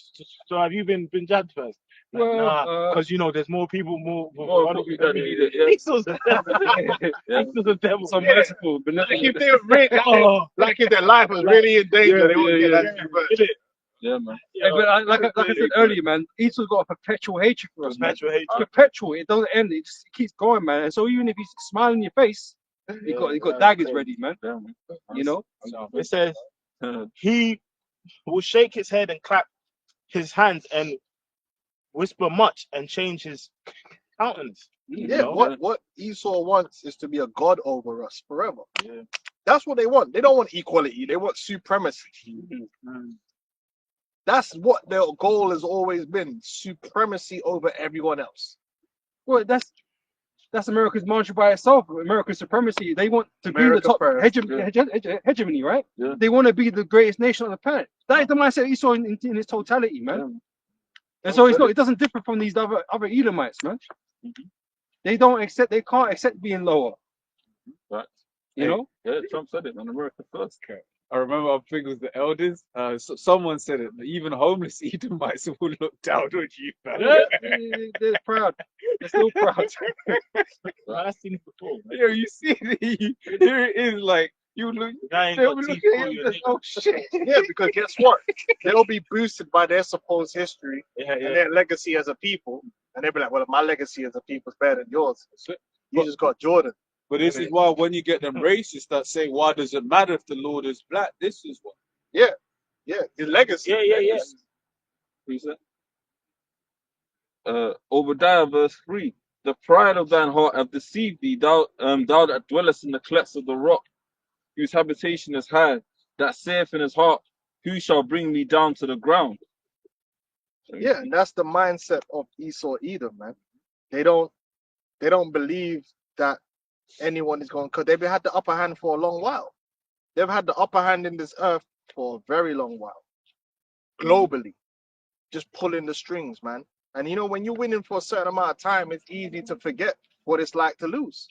so have you been jabbed first? Like, nah, because there's more people, more that need it. Esau's the devil. So merciful, but Like if they were like if their life was really in danger, they wouldn't get that. Yeah, man. But like I said earlier, man, Esau's got a perpetual hatred for us. Perpetual. It doesn't end. It just keeps going, man. And so even if he's smiling in your face, he got daggers ready, man. So it says he will shake his head and clap his hands and whisper much and change his countenance. What Esau wants is to be a god over us forever. That's what they want. They don't want equality. They want supremacy. That's what their goal has always been: supremacy over everyone else. Well, that's America's mantra by itself. America's supremacy. They want to be the top hegemony, right? Yeah. They want to be the greatest nation on the planet. That is the mindset Esau in its totality, man. And so it doesn't differ from these other Edomites, man. They can't accept being lower. Right. Yeah, Trump said it, man. America first. I remember, I think it was the elders. Someone said it. Even homeless Edomites will look down on you, man. They're proud. They're still proud. I've seen it before. Yo, you see, here it is. Like you look. They'll be looking at him. Oh shit. Yeah, because guess what? They'll be boosted by their supposed history and their legacy as a people, and they'll be like, "Well, my legacy as a people is better than yours. You just got Jordan." But this is why when you get them racists that say, "Why does it matter if the Lord is black?" This is what. His legacy. Who's that? Obadiah verse 3. The pride of thine heart hath deceived thee, thou that dwellest in the clefts of the rock, whose habitation is high, that saith in his heart, who shall bring me down to the ground? Yeah, and that's the mindset of Esau Edom, man. They don't believe that anyone is going, because they've had the upper hand for a long while. They've had the upper hand in this earth for a very long while. Globally. Just pulling the strings, man. And you know, when you're winning for a certain amount of time, it's easy to forget what it's like to lose.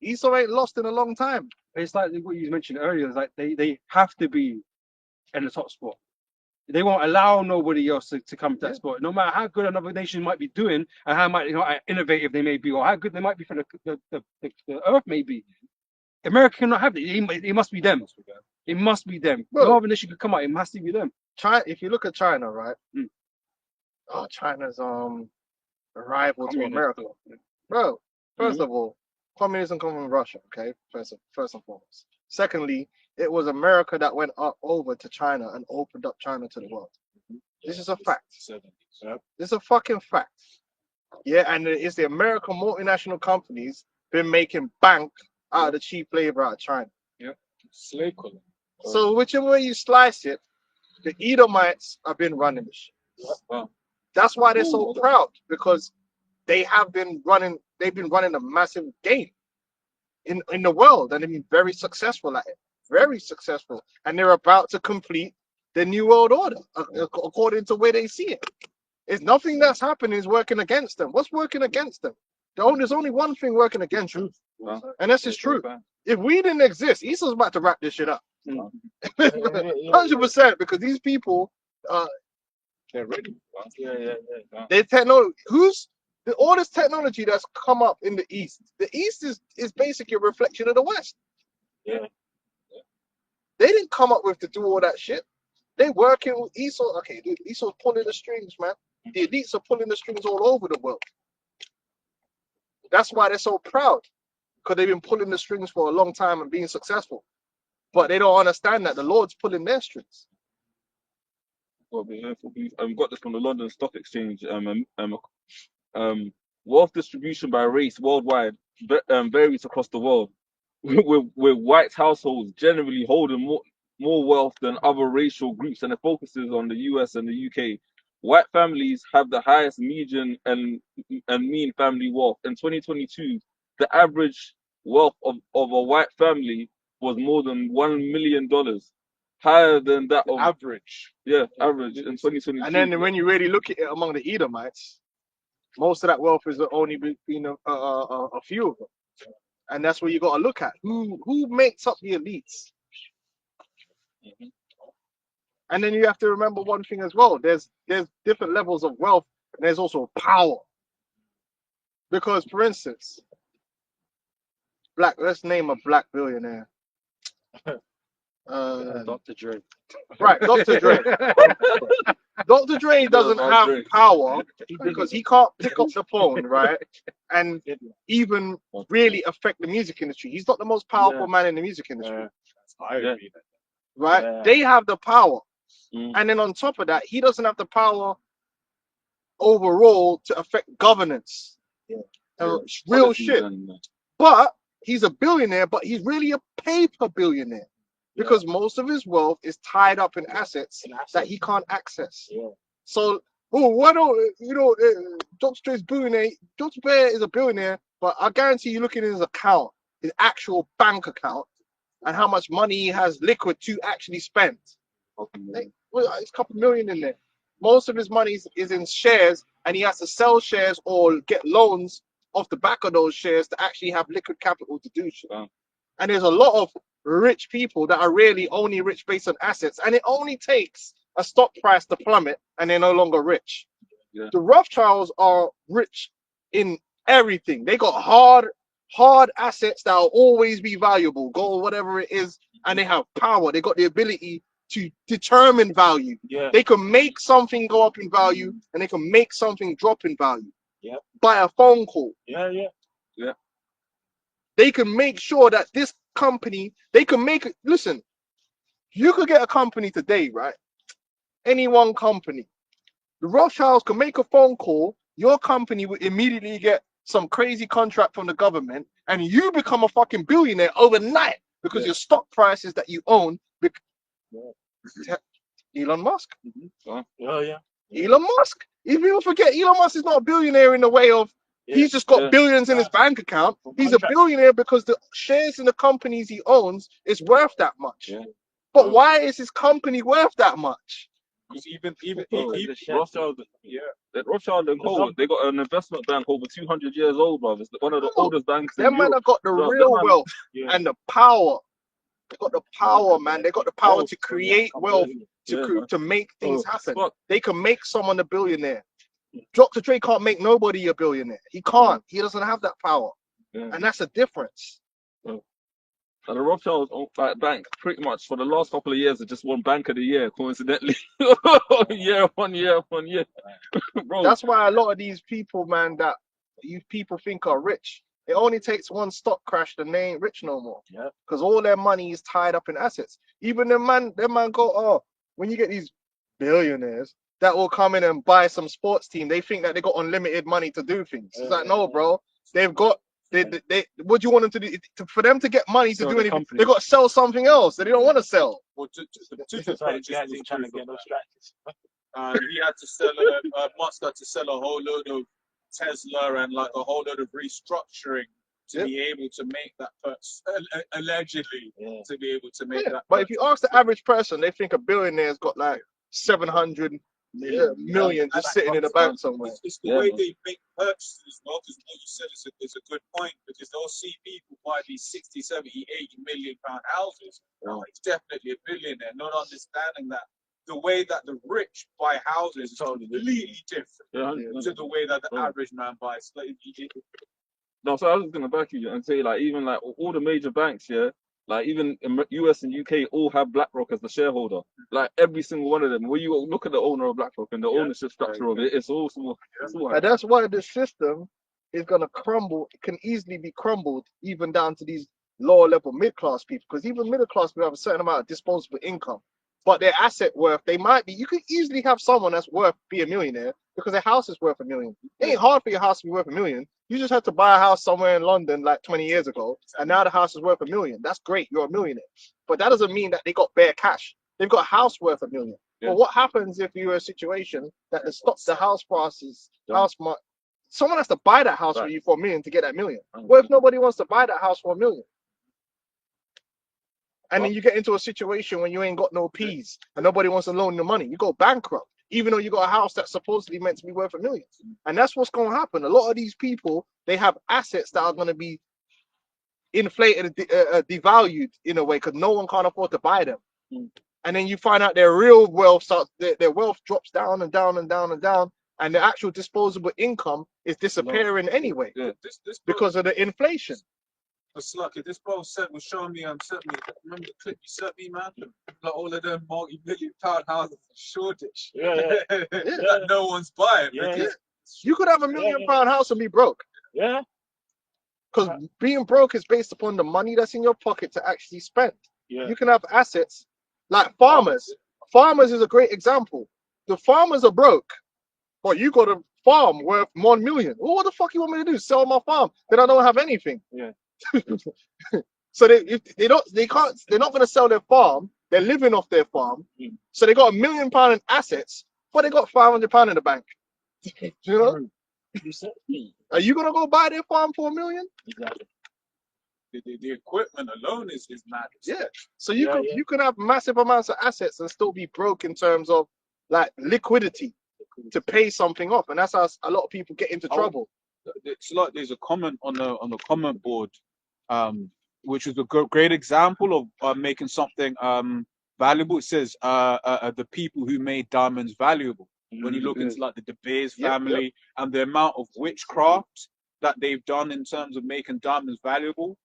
Esau ain't lost in a long time. It's like what you mentioned earlier. It's like they have to be in the top spot. They won't allow nobody else to come to that spot, no matter how good another nation might be doing and how much innovative they may be, or how good they might be for the earth may be. America cannot have it. It must be them. It must be them. Bro. No other nation could come out. It must be them. China, if you look at China, right? Mm. Oh, China's a rival to Communist. America. Bro, first of all, communism comes from Russia, okay? First and foremost. Secondly, it was America that went over to China and opened up China to the world. This is a fact. This is a fucking fact. Yeah, and it's the American multinational companies been making bank out of the cheap labor out of China. Slave colony. So whichever way you slice it, the Edomites have been running the shit. Wow. That's why they're so proud, because they've been running a massive game in the world, and they've been very successful at it. Very successful. And they're about to complete the New World Order according to where they see it. It's nothing that's happening is working against them. What's working against them? There's only one thing working against you, and that's his truth. If we didn't exist, Esau's about to wrap this shit up. 100%, because these people, They're ready. they all this technology that's come up in the East. The East is basically a reflection of the West. Yeah. They didn't come up with to do all that shit. They working with Esau. Okay, Esau's pulling the strings, man. The elites are pulling the strings all over the world. That's why they're so proud, because they've been pulling the strings for a long time and being successful. But they don't understand that the Lord's pulling their strings. Well, we got this from the London Stock Exchange. Wealth distribution by race worldwide varies across the world, with white households generally holding more wealth than other racial groups, and it focuses on the US and the UK. White families have the highest median and mean family wealth. In 2022, the average wealth of a white family was more than $1 million, higher than that of Average. average in 2022. And then when you really look at it among the Edomites, most of that wealth is only between a few of them. And that's where you got to look at. Who makes up the elites? And then you have to remember one thing as well. There's different levels of wealth, and there's also power. Because, for instance, let's name a black billionaire. Dr. Dre. Right, Dr. Dre. Dr. Dre doesn't have power because he can't pick up the phone, right? And even really affect the music industry. He's not the most powerful man in the music industry. I agree. Right? Yeah. They have the power. And then on top of that, he doesn't have the power overall to affect governance. It's real shit. But he's a billionaire, but he's really a paper billionaire. Because most of his wealth is tied up in assets that he can't access. Yeah. So, why don't Dr. Dre's billionaire? Dr. Bear is a billionaire, but I guarantee you, look at his account, his actual bank account, and how much money he has liquid to actually spend. It's a couple million in there. Most of his money is in shares, and he has to sell shares or get loans off the back of those shares to actually have liquid capital to do shit. Wow. And there's a lot of rich people that are really only rich based on assets, and it only takes a stock price to plummet and they're no longer rich. Yeah. The Rothschilds are rich in everything. They got hard assets that will always be valuable, gold, whatever it is, and they have power. They got the ability to determine value. Yeah. They can make something go up in value and they can make something drop in value. Yep. By a phone call. Yeah. They can make sure that this company, they can make it. Listen, you could get a company today, right? Any one company. The Rothschilds can make a phone call. Your company will immediately get some crazy contract from the government, and you become a fucking billionaire overnight because your stock prices that you own. Elon Musk. Yeah. Elon Musk. If people forget, Elon Musk is not a billionaire in the way of he's just got billions in his bank account. He's a billionaire because the shares in the companies he owns is worth that much. Yeah. But why is his company worth that much? Because even Bro, the Rothschild, yeah, that Rothschild and The Co. gov- They got an investment bank over 200 years old, bro. It's one of the No, oldest banks in them man Europe. have got the Bro, them real man, wealth yeah. and the power. They got the power, man. They got the power Wealth, to yeah, create come wealth, on. yeah, man. to make things Oh, happen. fuck. They can make someone a billionaire. Dr. Dre can't make nobody a billionaire. He can't. He doesn't have that power, Yeah. and that's the difference. And the Rothschild bank, pretty much for the last couple of years, are just one bank of the year, coincidentally. year upon year upon year. Bro, That's why a lot of these people, man, that you people think are rich, it only takes one stock crash and they ain't rich no more. Yeah. Because all their money is tied up in assets. Even them man go, oh, when you get these billionaires that will come in and buy some sports team, they think that they got unlimited money to do things. It's like, no, bro. They've got they what do you want them to do? For them to get money to Sell do the anything, company. they got to sell something else that they don't want to sell. well, to That's why just these guys ain't trying to get no strikes. he had to sell Musk had to sell a whole load of Tesla and like a whole load of restructuring to Yep. be able to make that allegedly Yeah. to be able to make Yeah, that. but if you ask the average person, they think a billionaire's got like 700 million just sitting in a bank somewhere. It's the Yeah, way man. they make purchases as well, because what you said is a good point, because they'll see people buy these 60, 70, 80 million pound houses. Oh, he's definitely a billionaire, not understanding that the way that the rich buy houses is completely different Yeah, to the way that the Oh. average man buys. No, so I was just gonna back you and say, like, even like all the major banks, yeah, like even US and UK all have BlackRock as the shareholder. Like every single one of them. When you look at the owner of BlackRock and the ownership structure of it, it's all small. And that's why the system is going to crumble. It can easily be crumbled even down to these lower level mid-class people, because even middle class people have a certain amount of disposable income, but their asset worth, they might be, you could easily have someone that's worth be a millionaire because their house is worth $1 million. It ain't hard for your house to be worth $1 million. You just had to buy a house somewhere in London like 20 years ago, and now the house is worth $1 million. That's great, you're a millionaire. But that doesn't mean that they got bare cash. They've got a house worth $1 million. Yeah. But what happens if you're in a situation that the house prices, someone has to buy that house for you for $1 million to get that $1 million. What if nobody wants to buy that house for $1 million? And then you get into a situation when you ain't got no P's and nobody wants to loan you money. You go bankrupt, even though you got a house that's supposedly meant to be worth $1 million. And that's what's going to happen. A lot of these people, they have assets that are going to be inflated, devalued in a way, because no one can't afford to buy them. And then you find out their real wealth starts, their wealth drops down and down and down and down, and the actual disposable income is disappearing anyway This because of the inflation. It's lucky. This bro was showing me sent me. Remember the clip you sent me, man? Like all of them multi-million-pound houses in Shoreditch. Yeah. That no one's buying. Yeah. Because You could have a $1 million house and be broke. Yeah. Because being broke is based upon the money that's in your pocket to actually spend. Yeah. You can have assets like farmers. Farmers is a great example. The farmers are broke, but you got a farm worth $1 million. Well, what the fuck you want me to do? Sell my farm? Then I don't have anything. Yeah. So they're not going to sell their farm. They're living off their farm. So they got £1 million in assets, but they got £500 in the bank. You know? Are you gonna go buy their farm for $1 million? Exactly. the equipment alone is mad. Yeah. So you can have massive amounts of assets and still be broke in terms of like liquidity to pay something off, and that's how a lot of people get into trouble. It's like there's a comment on the comment board, which is a great example of making something valuable. It says the people who made diamonds valuable. When you look into like the De Beers family and the amount of witchcraft that they've done in terms of making diamonds valuable,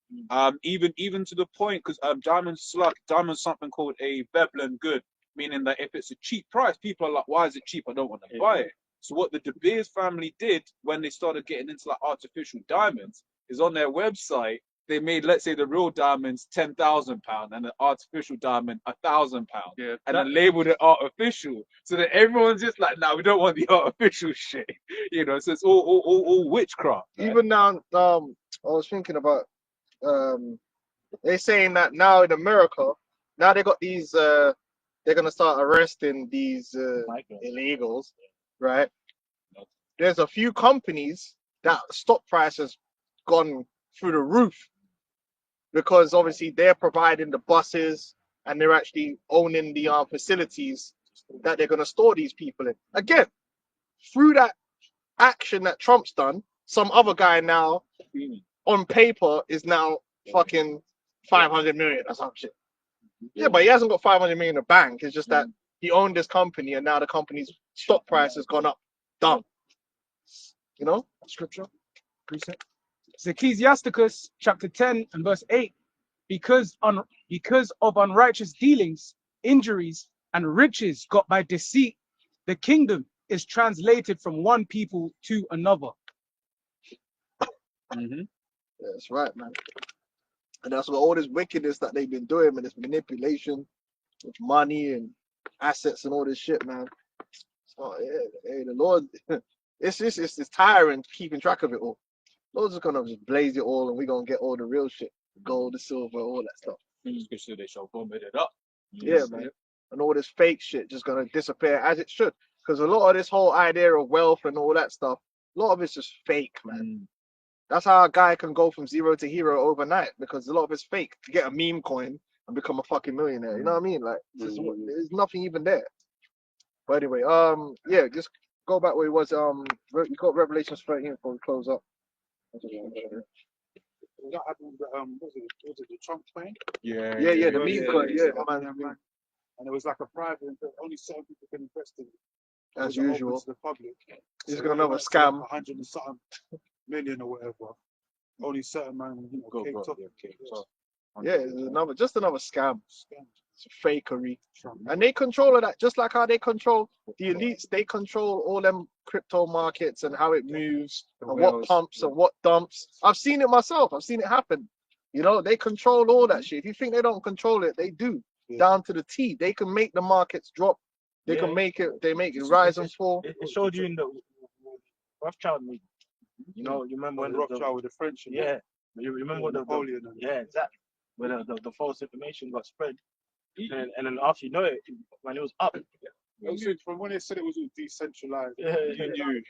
even to the point, because diamonds something called a Veblen good, meaning that if it's a cheap price, people are like, why is it cheap? I don't want to buy it. So what the De Beers family did when they started getting into like artificial diamonds is on their website, they made, let's say, the real diamonds £10,000 and the artificial diamond £1,000, and then labeled it artificial, so that everyone's just like, "No, we don't want the artificial shit," you know. So it's all witchcraft. Right? Even now, I was thinking about they're saying that now in America, now they got these. They're gonna start arresting these illegals, right? There's a few companies that stock price has gone through the roof, because obviously they're providing the buses and they're actually owning the facilities that they're going to store these people in. Again, through that action that Trump's done, some other guy now on paper is now fucking 500 million or some shit. Yeah, but he hasn't got 500 million in the bank. It's just that he owned this company and now the company's stock price has gone up. Dumb. You know? Scripture, precept. It's Ecclesiasticus chapter 10 and verse 8. Because of unrighteous dealings, injuries, and riches got by deceit, the kingdom is translated from one people to another. Mm-hmm. Yeah, that's right, man. And that's what all this wickedness that they've been doing, man, this manipulation with money and assets and all this shit, man. So, yeah, hey, the Lord, it's tiring keeping track of it all. Lord's just gonna just blaze it all, and we're gonna get all the real shit, the gold, the silver, all that stuff. So they shall vomit it up. Yeah, man. And all this fake shit just gonna disappear as it should, because a lot of this whole idea of wealth and all that stuff, a lot of it's just fake, man. That's how a guy can go from zero to hero overnight, because a lot of it's fake. To get a meme coin and become a fucking millionaire, you know what I mean? Like, there's nothing even there. But anyway, yeah, just go back where he was. You got Revelations 13 before we close up. That happened with was it the Trump plane? Yeah, the meme coin, man. And it was like a private, only certain people can invest in it. As It wasn't usual. open to the public. He's So got another it was like scam. 100 and something million or whatever. Only certain man, came top. Yeah, it's just another scam. Scam. It's fakery. Trump. And they control all that, just like how they control the elites. They control all them crypto markets and how it moves and what pumps and what dumps. I've seen it myself. I've seen it happen. You know, they control all that shit. If you think they don't control it, they do. Yeah. Down to the T. They can make the markets drop. They can make it. They make it rise and fall. It showed you in the Rothschild movie. You remember when Rothschild with the French. And yeah, you remember Napoleon. yeah, exactly. When the false information got spread, and then after you know it, when it was up. From when they said it was all decentralized, Yeah, You knew.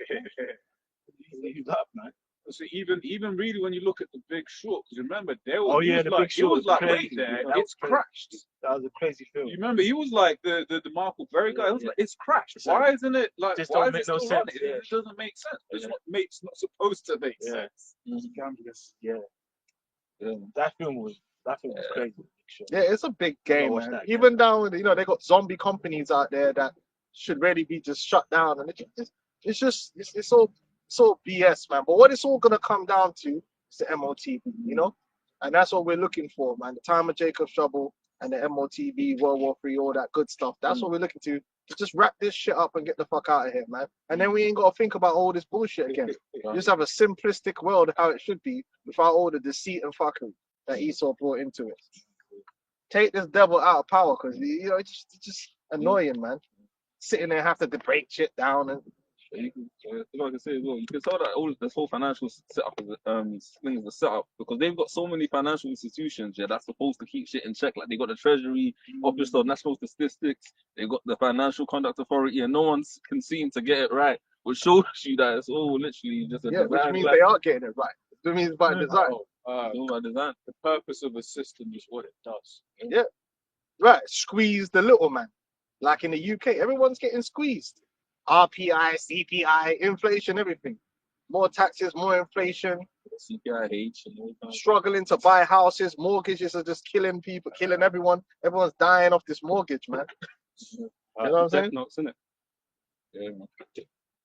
he was up, man. So even really when you look at the Big Short, because remember there was Oh yeah, the Big Short he was like crazy. right there, That it's was crazy. crashed. That was a crazy film. You remember he was like the Michael Berry guy. He was like, it's crashed. It's Why isn't it like? just Why don't is make it no still sense, running? yeah. It doesn't make sense. It's Yeah. not supposed to make Yeah. sense. scandalous. That film was crazy. Sure. Yeah, it's a big game, watch man. that, Even down with, they got zombie companies out there that should really be just shut down, and it's all BS, man. But what it's all gonna come down to is the MOTV, and that's what we're looking for, man. The time of Jacob's trouble and the MOTV, World War III, all that good stuff. That's what we're looking to just wrap this shit up and get the fuck out of here, man. And then we ain't gotta think about all this bullshit again. Just have a simplistic world how it should be without all the deceit and fuckery that Esau brought into it. Take this devil out of power, because it's just annoying, man. Sitting there have to break shit down and You know, I can say as well, you can tell that all this whole financial setup thing is a setup, because they've got so many financial institutions that's supposed to keep shit in check. Like they got the Treasury Office of National Statistics, they've got the Financial Conduct Authority, and no one can seem to get it right. Which shows you that it's all literally just a which means they are getting it right. It means by design. all by design. The purpose of a system is what it does. Right, squeeze the little man. Like in the UK, everyone's getting squeezed. RPI, CPI, inflation, everything. More taxes, more inflation. CPIH and all that. Struggling to buy houses. Mortgages are just killing people, killing everyone. Everyone's dying off this mortgage, man. You know what I'm saying? Notes, innit? Yeah, man.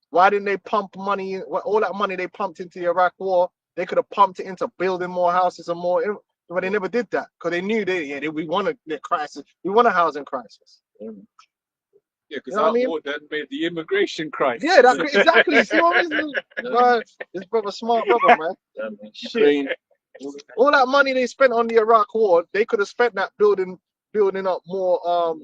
Why didn't they pump money? All that money they pumped into the Iraq war, they could have pumped it into building more houses and more. But they never did that, because they knew we want a crisis. We want a housing crisis. Yeah, because You know what I mean? war then made the immigration crisis. Yeah, that's exactly. See what I mean? This brother, smart brother, man. Yeah, man. Shit. Ukraine, All that money they spent on the Iraq war, they could have spent that building up more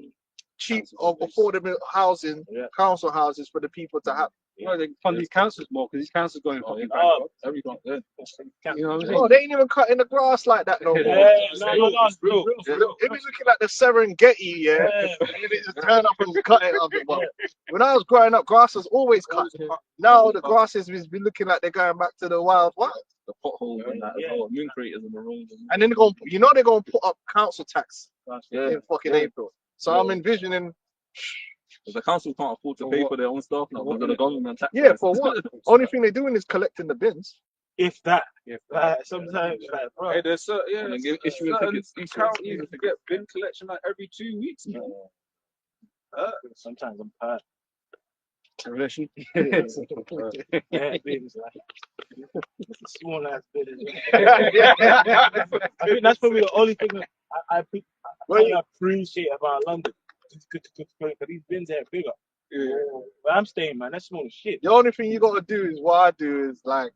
cheap or affordable housing, council houses for the people to have. They can fund these councils more, because these councils going fucking Oh, bankrupt. everyone. Yeah. You know what I'm saying? Oh, they ain't even cutting the grass like that no more. It's real. If you're looking at the Serengeti, and they just turn up and cut it up. But when I was growing up, grass was always cut. Now the grasses is be looking like they're going back to the wild wild. The potholes and that, as well, moon craters in the roads. And then they're gonna put up council tax in fucking April. So I'm envisioning Because the council can't afford to For pay what? for their own staff now. For what? Because of the government tax. Yeah, for what? Only thing they're doing is collecting the bins. If that, sometimes, like, bro, Hey, there's And then issuing certain tickets. counties that get bin collection like every 2 weeks. Man. sometimes I'm hurt. Revelation. Yeah, bins, like, small ass bins. I think that's probably the only thing that I appreciate about London. Because these bins are bigger. Yeah. Where I'm staying, man, that's small as shit. The only thing you gotta do is what I do is like,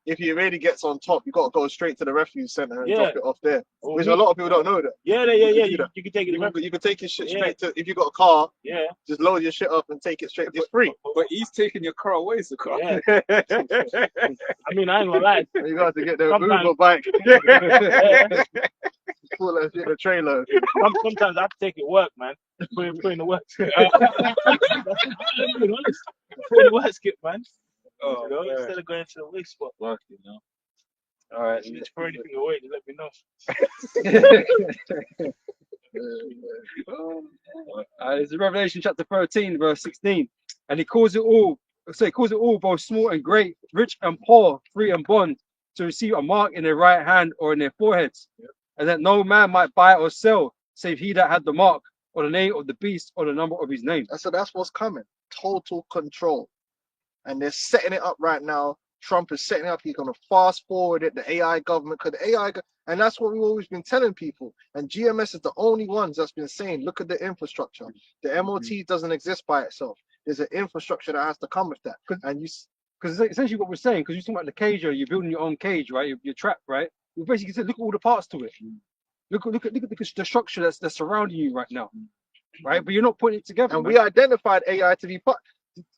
if he really gets on top, you gotta go straight to the refuse center and drop it off there. Or Which me- a lot of people don't know that. Yeah. do You, that. you can take it. You can take your shit Yeah. straight to, if you got a car, Yeah. just load your shit up and take it straight. It's free. But he's taking your car away, so car. Yeah. I mean, I ain't gonna lie. You got to get the Sometimes- Uber bike. Yeah. Pull that shit in the trailer. Sometimes I have to take it to work, man. Put in the work. Put in the work, skip, man. Oh, You know, man. instead of going to the waste spot. Work, you know. All right. If you just throw anything away, just let me know. It's Revelation chapter 13, verse 16. And he calls it all, so he calls it all, both small and great, rich and poor, free and bond, to receive a mark in their right hand or in their foreheads. And that no man might buy or sell, save he that had the mark, or the name of the beast, or the number of his name. So that's what's coming. Total control. And they're setting it up right now. Trump is setting it up. He's going to fast forward it, the AI government, because the AI, and that's what we've always been telling people. And GMS is the only ones that's been saying, look at the infrastructure. The MOT doesn't exist by itself. There's an infrastructure that has to come with that. And you, Because essentially what we're saying, because you're talking about the cage, or you're building your own cage, right? You're trapped, right? We basically said, look at all the parts to it. Look at the structure that's surrounding you right now, right? But you're not putting it together. and man. we identified AI to be part.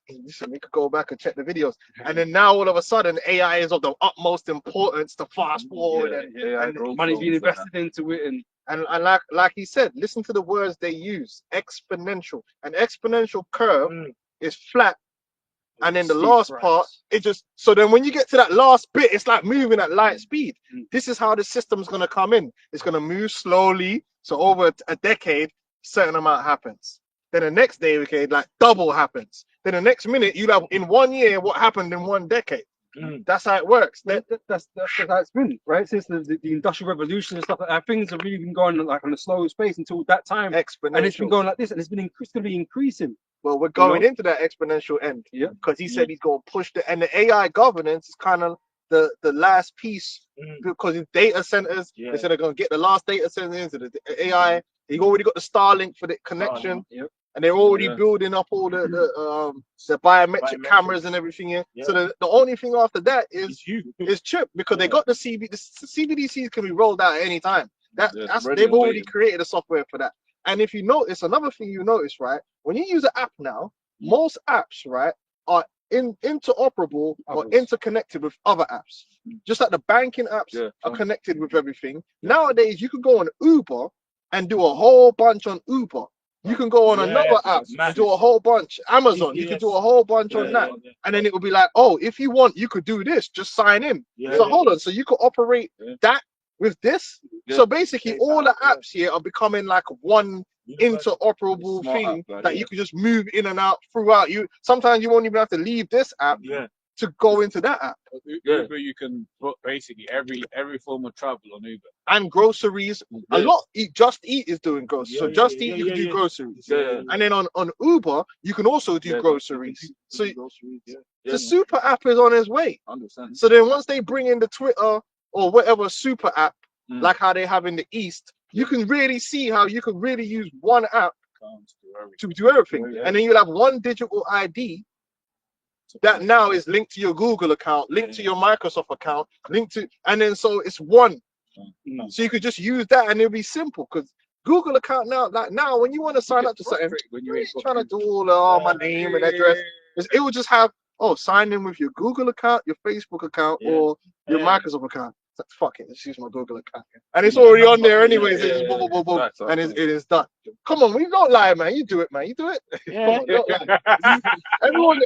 Listen, we could go back and check the videos. And then now all of a sudden, AI is of the utmost importance to fast forward. And money's being invested into it, and like he said, listen to the words they use. Exponential. An exponential curve is flat. And then the steep last rise. part, it just, so then when you get to that last bit, it's like moving at light speed. This is how the system's going to come in. It's going to move slowly. So over a decade, certain amount happens. Then the next decade, like double happens. Then the next minute, you have in 1 year what happened in 1 decade. That's how it works. That's how it's been, right? Since the Industrial Revolution and stuff like that, things have really been going like on a slow pace until that time. Exponential. And it's been going like this, and it's going to be increasing. Well, we're going into that exponential end. Yeah. Because he said he's going to push and the AI governance is kind of the last piece because in data centers, they said they're going to get the last data center into the AI. He already got the Starlink for the connection. And they're already building up all the biometric cameras and everything here. So the only thing after that is chip, because they got the CBDCs can be rolled out at any time. They've already created a software for that. And if you notice, another thing you notice, right, when you use an app now, most apps, right, are interoperable or interconnected with other apps. Just like the banking apps are connected with everything. Nowadays, you can go on Uber and do a whole bunch on Uber. You can go on another app and do a whole bunch. Amazon, you can do a whole bunch on that. And then it will be like, oh, if you want, you could do this. Just sign in. So hold on. So you could operate that with this. So basically, all the apps here are becoming like one interoperable thing that you can just move in and out throughout. Sometimes you won't even have to leave this app to go into that app. Uber, you can put basically every form of travel on Uber. And groceries, a lot. Just Eat is doing groceries. So Just Eat, you can do groceries. And then on Uber, you can also do groceries. So the super app is on its way. 100%. So then once they bring in the Twitter or whatever super app, like how they have in the East, you can really see how you can really use one app to do everything. And then you'll have one digital ID that now is linked to your Google account, linked to your Microsoft account, linked to, and then so it's one. So you could just use that and it'll be simple because Google account now, like now, when you want to sign up to something, you ain't trying to do all my name and address. It will just have, sign in with your Google account, your Facebook account, or your Microsoft account. So, fuck it, let's use my Google account. And it's already on there anyway, so it's boom, boom, boom, boom, and it is done. Come on, we don't lie, man. You do it, man. You do it. Yeah. Everyone,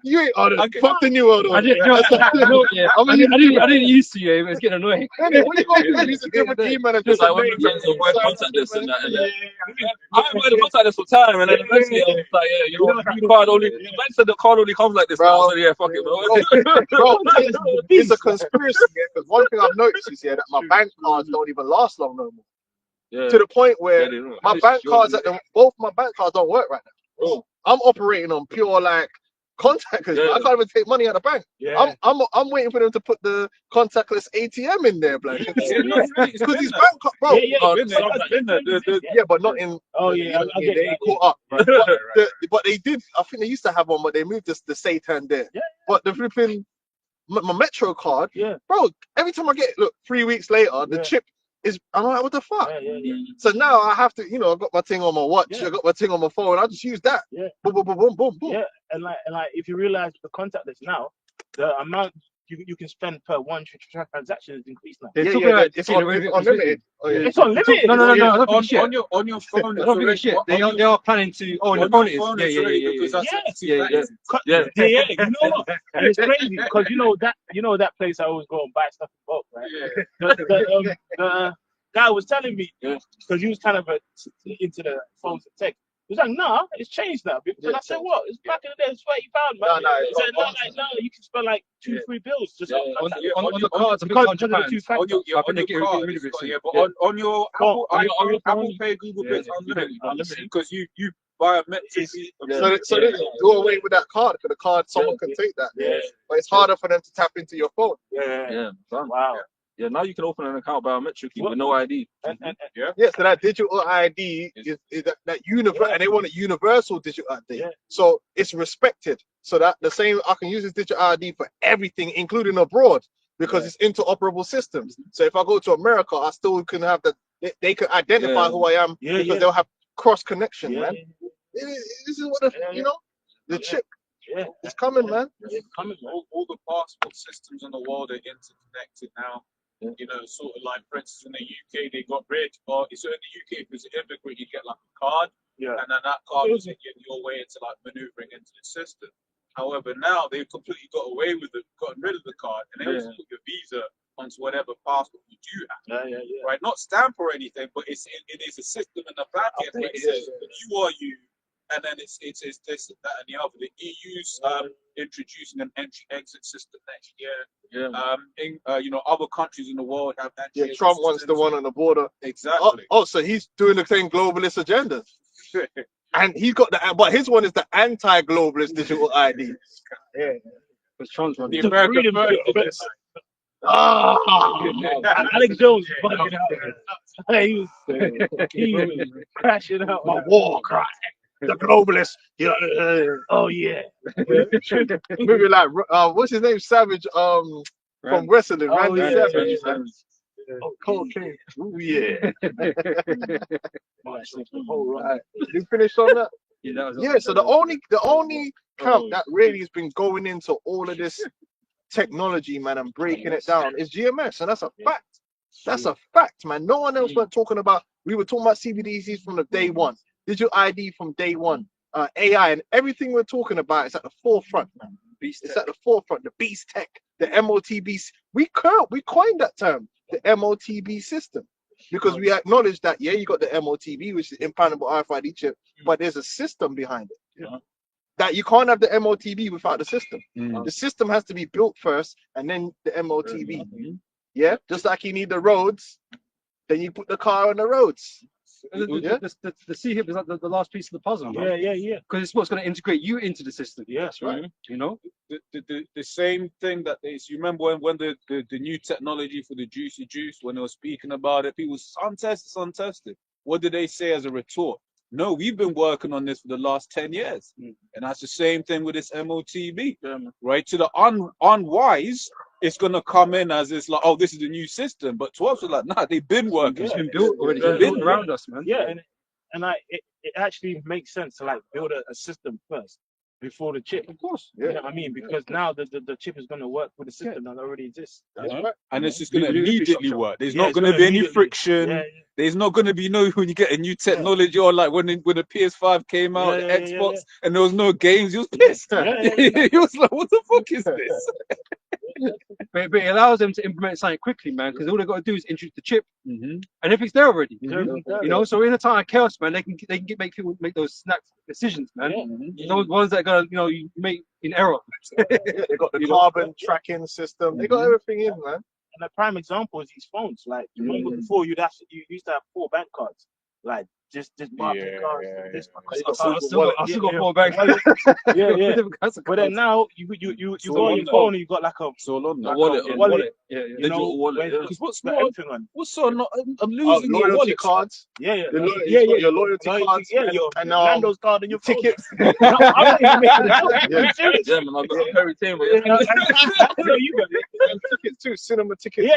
You ain't on I it. get- Fuck the new world order. I didn't, no, no, yeah. I didn't used to, yeah, but it's getting annoying. Innit? What are you gonna do? He's a different email and It's just like a when name. we trying to avoid Sign contact this and email. that. And that. I haven't wear the contact this for time, and then eventually I was like, yeah, you know, the card only. The bank said the card only comes like this. Bro. Now, so yeah, fuck it, Bro, it's a conspiracy. Because one thing I've noticed is that my bank cards don't even last long no more. Yeah. To the point where Yeah, they don't. my bank cards both my bank cards don't work right now. Oh. I'm operating on pure like contactless. Yeah. I can't even take money out of the bank. Yeah. I'm waiting for them to put the contactless ATM in there, like because these bank cards, bro. Yeah, Oh, Yeah, but not in. Oh yeah, I get they that. ain't caught up. But they did. I think they used to have one, but they moved the Satan there. Yeah. But the flipping my Metro card, Yeah. bro. Every time I get 3 weeks later, the Yeah. chip is. I'm like, what the fuck? Yeah. So now I have to, I got my thing on my watch, Yeah. I got my thing on my phone. I just use that. Yeah. Boom, boom, boom, boom, boom, boom. Yeah, and like if you realize the contactless now, the amount you can spend per one transaction has increased now. They're Yeah, talking yeah, about it's taking away it's the- unlimited. Oh, yeah. It's unlimited. No, I don't think on, it's shit. on your phone. I don't think it's shit. They are planning to. Oh, on the phone it is. Because that's Yeah. yeah. Yeah, you know what? And it's crazy because you know that place I always go and buy stuff in bulk, right? The guy was telling me because he was kind of into the phones and tech. He was like, "Nah, it's changed now." And I said, "What? It's back in the day, it's £30, man." No, He said, "No, you can spend like 2-3 bills just on On contact." the cards, I think Because of the £100. two-factor. On your, I think they get card, rid of it it's got- soon. yeah, but on your Oh, Apple Pay, Google Pay, it's unlimited. Because you biometrically. So they do away with that card because the card someone can take that. Yeah. But it's harder for them to tap into your phone. Yeah. Done. Wow. Yeah, now you can open an account biometrically with no ID. And Yeah, so that digital ID is that universal, and they want a universal digital ID. Yeah. So it's respected. So that the same, I can use this digital ID for everything, including abroad, because it's interoperable systems. So if I go to America, I still can have they can identify who I am because they'll have cross connection, man. This is what the chip is coming, man. It's coming, man. All the passport systems in the world are interconnected now. Sort of like, for instance, in the UK, they got rid of, so in the UK, if there's an immigrant, you get like a card, Yeah. and then that card was your way into like maneuvering into the system. However, now they've completely gotten rid of the card, and they also put your visa onto whatever passport you do have. Yeah. Right? Not stamp or anything, but it is a system in the back end where it says you are you, and then it's this, that, and the other. The EU's introducing an entry-exit system next year. Other countries in the world have that. Yeah, Trump wants the one on the border. Exactly. So he's doing the same globalist agenda. And he's got but his one is the anti-globalist digital ID. Yeah. Because Trump's The running. American version. Alex Jones fucking out. He was crashing out. My war cry. The globalist. Oh yeah. Maybe like what's his name? Savage from wrestling, Randy yeah. Savage. Oh, cocaine. Ooh, yeah. Right. You finished on that? Yeah, that was Yeah, so the only camp that really has been going into all of this technology, man, and breaking it down is GMS, and that's a fact. That's a fact, man. No one else went talking about. We were talking about CBDCs from the day one, digital ID from day one, AI, and everything we're talking about is at the forefront, man. It's at the forefront. The beast tech, the MOTB. We coined that term, the MOTB system, because we acknowledge that you got the MOTB, which is implantable RFID chip, but there's a system behind it. That you can't have the MOTB without the system. The system has to be built first, and then the MOTB. Yeah, just like you need the roads, then you put the car on the roads. The C-HIP is like the last piece of the puzzle. Yeah. Because it's what's going to integrate you into the system. Yes, right. The same thing that you remember when the new technology for the juicy juice, when they were speaking about it, people untested. What did they say as a retort? No, we've been working on this for the last 10 years. And that's the same thing with this MOTB, right? To the unwise, it's going to come in as it's like, oh, this is the new system. But to us, it's like, nah, they've been working. It's been built already. Yeah. It's been built around us, man. Yeah, and it actually makes sense to like build a system first. before the chip. Of course. You know what I mean? Because now the chip is going to work with the system that already exists. And it's just going to New immediately infrastructure. work. There's Yeah, not it's going to gonna be any immediately- friction. Yeah, There's not going to be when you get a new technology or like when the PS5 came out, Yeah, the yeah, yeah, Xbox, yeah. and there was no games. He was pissed. He was like, "What the fuck is this?" But it allows them to implement something quickly, man, because all they've got to do is introduce the chip, Mm-hmm. and if it's there already, Mhm. you know. So in a time of chaos, man, they can make people make those snap decisions, man. Those ones that gonna, you make in error. They got the carbon tracking system. They got everything in, man. And a prime example is these phones. Like, remember before you used to have 4 bank cards, like just Barclays cards, this one. I still got 4 bags. Yeah. But then now you go on your phone and you got like a It's all on A now. wallet. Yeah. you know, Digital wallet, yeah. because What's got more? everything on. What's so not? I'm losing my Loyalty wallet. cards. Yeah. Your loyalty cards. Your and Nando's card and your phone. tickets. I'm not even making a joke. Yeah. I'm serious. Yeah, man, I've got a Perry table. No, you got it. And tickets too, cinema tickets. Yeah.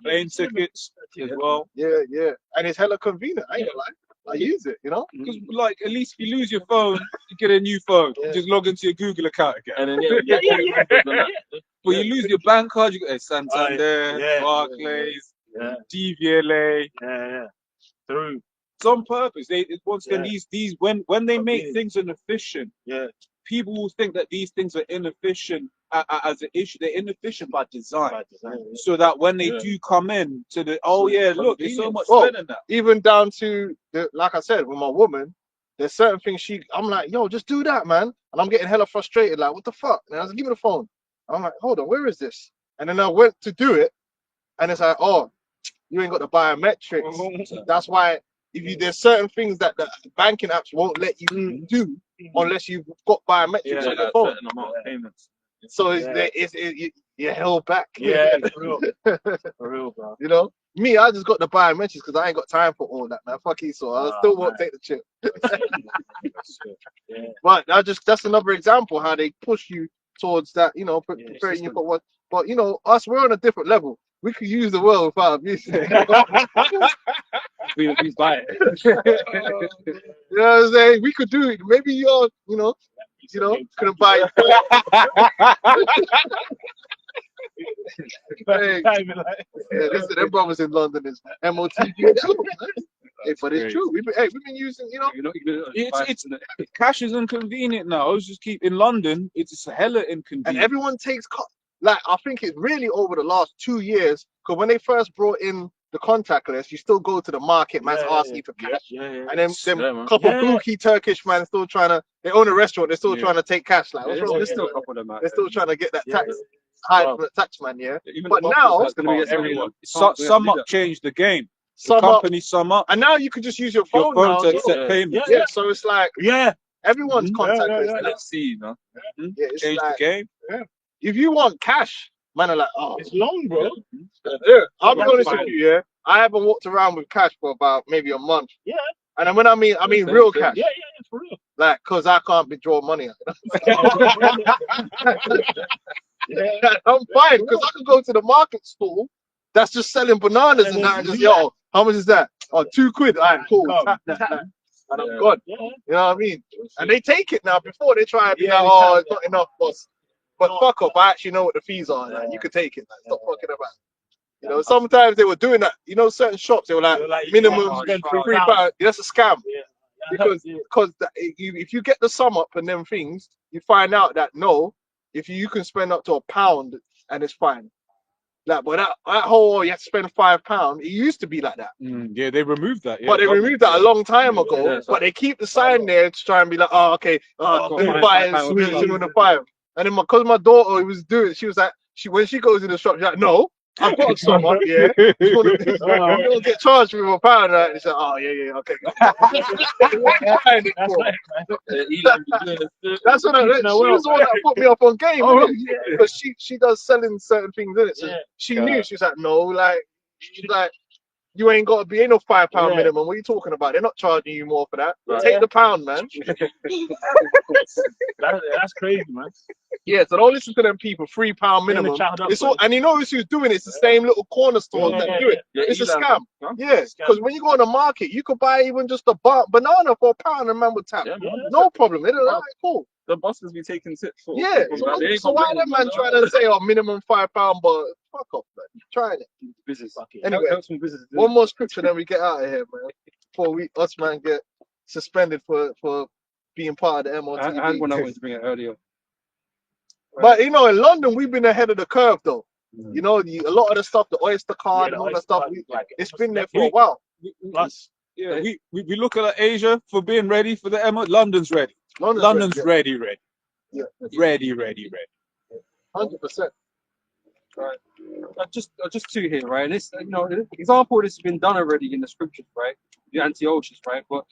Plane tickets as well. Yeah. And it's hella convenient. I ain't gonna lie. I use it, you know. Because like at least if you lose your phone, you get a new phone. Yeah. Just log into your Google account again. And then But you lose your bank card, you get Santander, Yeah. Barclays, Yeah. DVLA. Yeah. Through. It's on purpose. Once again, Yeah. these when they make Okay. things inefficient, Yeah. people will think that these things are inefficient as an issue. They're inefficient by design, By design. so that when they Yeah. do come in to the look, it's so much Well, better now. Even down to like I said, with my woman, there's certain things I'm like, yo, just do that, man. And I'm getting hella frustrated, like, what the fuck? And I was like, give me the phone. I'm like, hold on, where is this? And then I went to do it, and it's like, oh, you ain't got the biometrics. That's why there's certain things that the banking apps won't let you do unless you've got biometrics on your phone. certain amount of payments. So Yeah. you're held back. Yeah, for real. For real, bro. You know, me, I just got the biometrics because I ain't got time for all that, man. Fuck so I Ah, still won't man. take the chip. Yeah. But that's another example how they push you towards that, preparing you for what. But us, we're on a different level. We could use the world without abusing it. Please buy it. You know what I'm saying? We could do it. Maybe you're, couldn't buy it. Hey, listen, them brothers in London is MOTV. Hey, but it's true. We've been using, Cash is inconvenient now. I was just in London. It's hella inconvenient. and everyone takes like I think it's really over the last 2 years because when they first brought in the contactless, you still go to the market, man's asking you for cash, Yeah. and then them Yeah, man. couple Yeah. bookie Turkish man still trying to. They own a restaurant. They're still trying to take cash. Like what's wrong There's with still you? a couple of them out They're still there. trying to get that Yeah. tax high from the tax man. Yeah. Even But the now- that's going to be Everyone. everyone. Sum Up changed the game. Sum up, Company Sum Up. and now you can just use your Your phone, phone now. to accept payments. Yeah. So it's like Yeah. everyone's Mhm. contactless. Yeah. now. Let's see, you know. Yeah, it's Changed like the game. if you want cash, man, are like, oh, It's long, bro. yeah. I'll be That's honest fine. with you. Yeah, I haven't walked around with cash for about maybe a month. Yeah. And then when I mean real cash, Yeah, for real. like, cause I can't be drawing money. Yeah. I'm fine because I could go to the market stall that's just selling bananas and that, and just how much is that? Oh, £2. All right, cool. Tap that. And I'm good. Yeah. You know what I mean? And they take it now. Before they try and be Yeah, like, they oh, tap it's not enough, boss. But fuck off. I actually know what the fees are. Like, you can take it. Like, stop fucking about. You know, sometimes they were doing that. You know, certain shops they were like, They're like, minimum you can't spend £3. That's a scam. Yeah. Because if you get the sum up and them things, you find out that no, if you can spend up to £1 and it's fine. Like, but that whole you have to spend £5, it used to be like that. Yeah, they removed that. Yeah, But they removed that a long time ago. Yeah, but they keep the sign there to try and be like, oh, okay, swing the five. And then because my daughter was doing it, she was like, when she goes in the shop, she's like, no, I've got a sum up, yeah. You're gonna get charged with £1, right? And she's like, oh yeah, okay. That's what she was the one that put me up on game, because she does selling certain things in it. So she knew. She was like, no, like she's like, you ain't got to be in no £5 minimum. What are you talking about? They're not charging you more for that. Right. Take the pound, man. That's crazy, man. Yeah, so don't listen to them people. £3 minimum. It's all, and you know who's doing it? It's the same little corner stores that do it. It's a scam. Yeah, because when you go on the market, you could buy even just a banana for £1 and man would tap. Yeah, man. No problem. They're like, cool. the buskers be taking tips for. Yeah, from so, that. They ain't so got why money, that man trying to say, oh, minimum £5, but fuck off, man. Trying it. Business. Anyway, Helps from business. one more scripture, then we get out of here, man. Before us, man, get suspended for being part of the MOTB. I had one I wanted to bring it earlier. But you know, in London, we've been ahead of the curve, though. You know, a lot of the stuff, the Oyster card and all that stuff, it's been there for a while. Plus, Yeah, we look at Asia for being ready for the Emma. London's ready. London's ready. Yeah. Ready. 100%. Right. Just two here, right? And this, an example of this has been done already in the scriptures, right? The Antiochus, right? But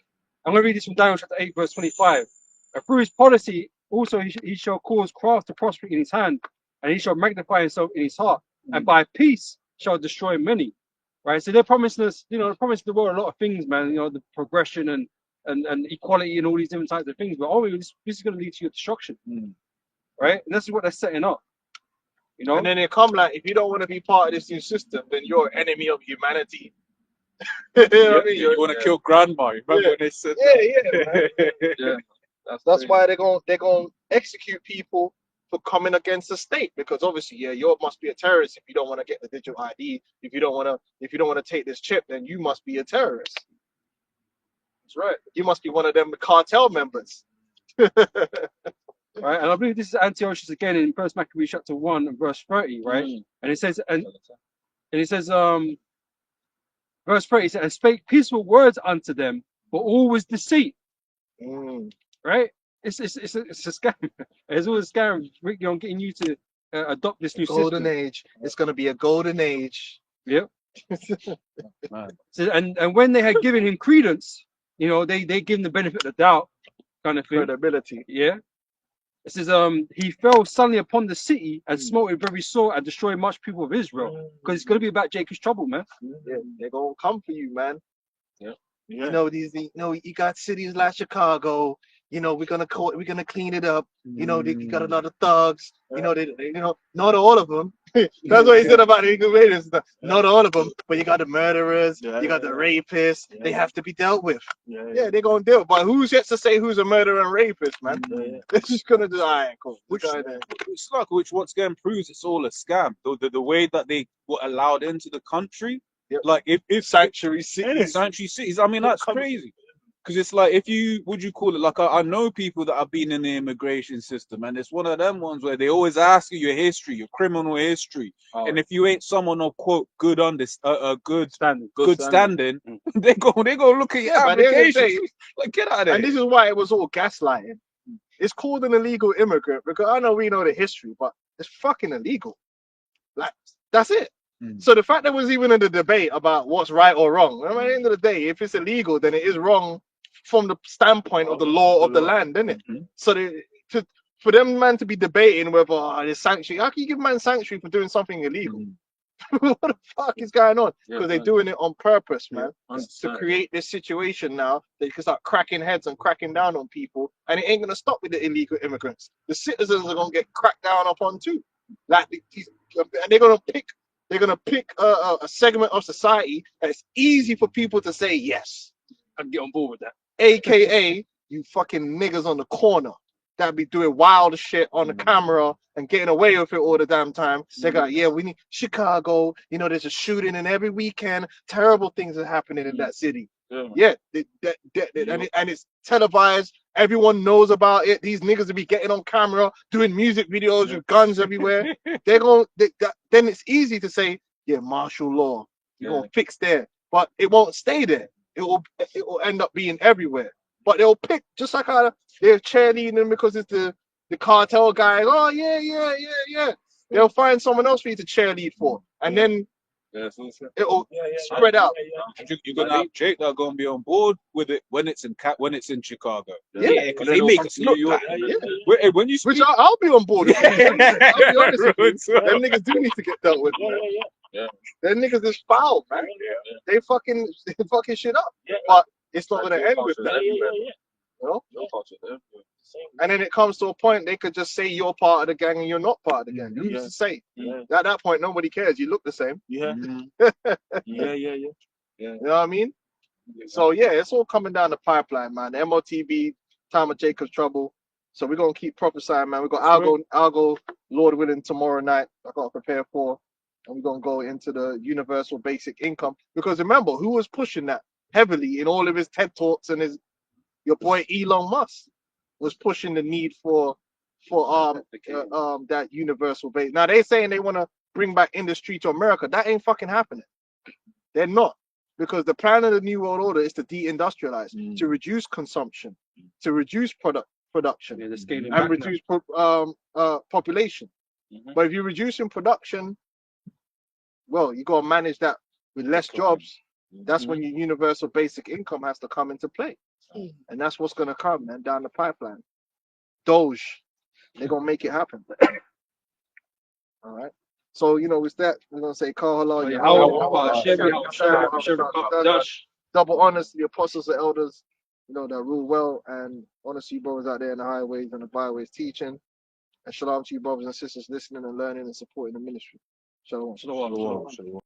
I'm going to read this from Daniel chapter 8, verse 25. And through his policy, also he shall cause craft to prosper in his hand, and he shall magnify himself in his heart, and by peace shall destroy many. Right? So they're promising us, they're promising the world a lot of things, man. The progression and equality and all these different types of things. But this is going to lead to your destruction, right? And this is what they're setting up. And then they come like, if you don't want to be part of this new system, then you're an enemy of humanity. You know what I mean? You want to kill grandma? Remember when they said man. Yeah. That's why they're going to execute people for coming against the state, because obviously, you must be a terrorist if you don't want to get the digital ID. If you don't want to take this chip, then you must be a terrorist. That's right. You must be one of them cartel members. Right, and I believe this is Antiochus again in 1 Maccabees chapter 1 and verse 30, right? And it says, verse 30, it says, and spake peaceful words unto them, but all was deceit. Right? It's a scam. It's always a scam, getting you to adopt this new Golden system. age. It's going to be a golden age. Yep. So, and when they had given him credence, they give him the benefit of the doubt, kind of thing. Credibility. Yeah. It says, he fell suddenly upon the city and smote it very sore and destroyed much people of Israel. Because it's going to be about Jacob's trouble, man. Yeah, they're going to come for you, man. Yeah. You got cities like Chicago. We're gonna clean it up. You got a lot of thugs. Not all of them. That's what he said about the incubators. Not all of them, but you got the murderers. You got the rapists. They have to be dealt with. Yeah, they're gonna deal. But who's yet to say who's a murderer and rapist, man? They're just gonna do. All right, cool. which once again proves it's all a scam. The way that they were allowed into the country, like if sanctuary cities. I mean, that's crazy. Because it's like, like I know people that have been in the immigration system, and it's one of them ones where they always ask you your history, your criminal history, and if you ain't someone of quote good standing, they go look at your application. Like, get out of there. And this is why it was all gaslighting. It's called an illegal immigrant because I know we know the history, but it's fucking illegal. Like, that's it. So the fact there was even in the debate about what's right or wrong, at the end of the day, if it's illegal, then it is wrong from the standpoint of the law of the land, isn't it? So for them man to be debating whether there's sanctuary, how can you give man sanctuary for doing something illegal? What the fuck is going on? Because they're doing it on purpose, man, to create this situation now. They can start cracking heads and cracking down on people, and it ain't gonna stop with the illegal immigrants. The citizens are gonna get cracked down upon too. Like and they're gonna pick a segment of society that it's easy for people to say yes. I can get on board with that. AKA you fucking niggas on the corner that be doing wild shit on the camera and getting away with it all the damn time. They got, we need Chicago. There's a shooting and every weekend terrible things are happening in that city. And it's televised. Everyone knows about it. These niggas will be getting on camera doing music videos with guns everywhere. Then it's easy to say, martial law. You're gonna fix there, but it won't stay there. It will end up being everywhere. But they'll pick, just like how they're cheerleading them because it's the cartel guys. Oh yeah. They'll find someone else for you to cheerlead for, and then it'll spread out. You're gonna have Jake that are gonna be on board with it when it's in Chicago. Because they make us look bad. When you speak, which I'll be on board with. I'll be honest with you. Them niggas do need to get dealt with. Them niggas is foul, man. They fucking shit up. But it's not gonna end with that. And then it comes to a point they could just say you're part of the gang and you're not part of the gang. Who's to say? At that point, nobody cares. You look the same. You know what I mean? So it's all coming down the pipeline, man. The MOTB, time of Jacob's trouble. So we're gonna keep prophesying, man. We got I'll go, Lord willing, tomorrow night. I gotta prepare for, and we're gonna go into the universal basic income. Because remember, who was pushing that heavily in all of his TED talks and your boy Elon Musk was pushing the need for that universal base. Now they're saying they want to bring back industry to America. That ain't fucking happening. They're not, because the plan of the New World Order is to deindustrialize, to reduce consumption, to reduce production, Yeah, they're scaling and back reduce population. But if you're reducing production, well, you gotta manage that with less jobs. That's when your universal basic income has to come into play, and that's what's gonna come, man, down the pipeline. Doge, they're gonna make it happen. All right. So with that, we're gonna say Kahala, double honors to the apostles and elders, that rule well, and honor to you brothers out there in the highways and the byways teaching, and shalom to you brothers and sisters listening and learning and supporting the ministry. Shalom. Shalom.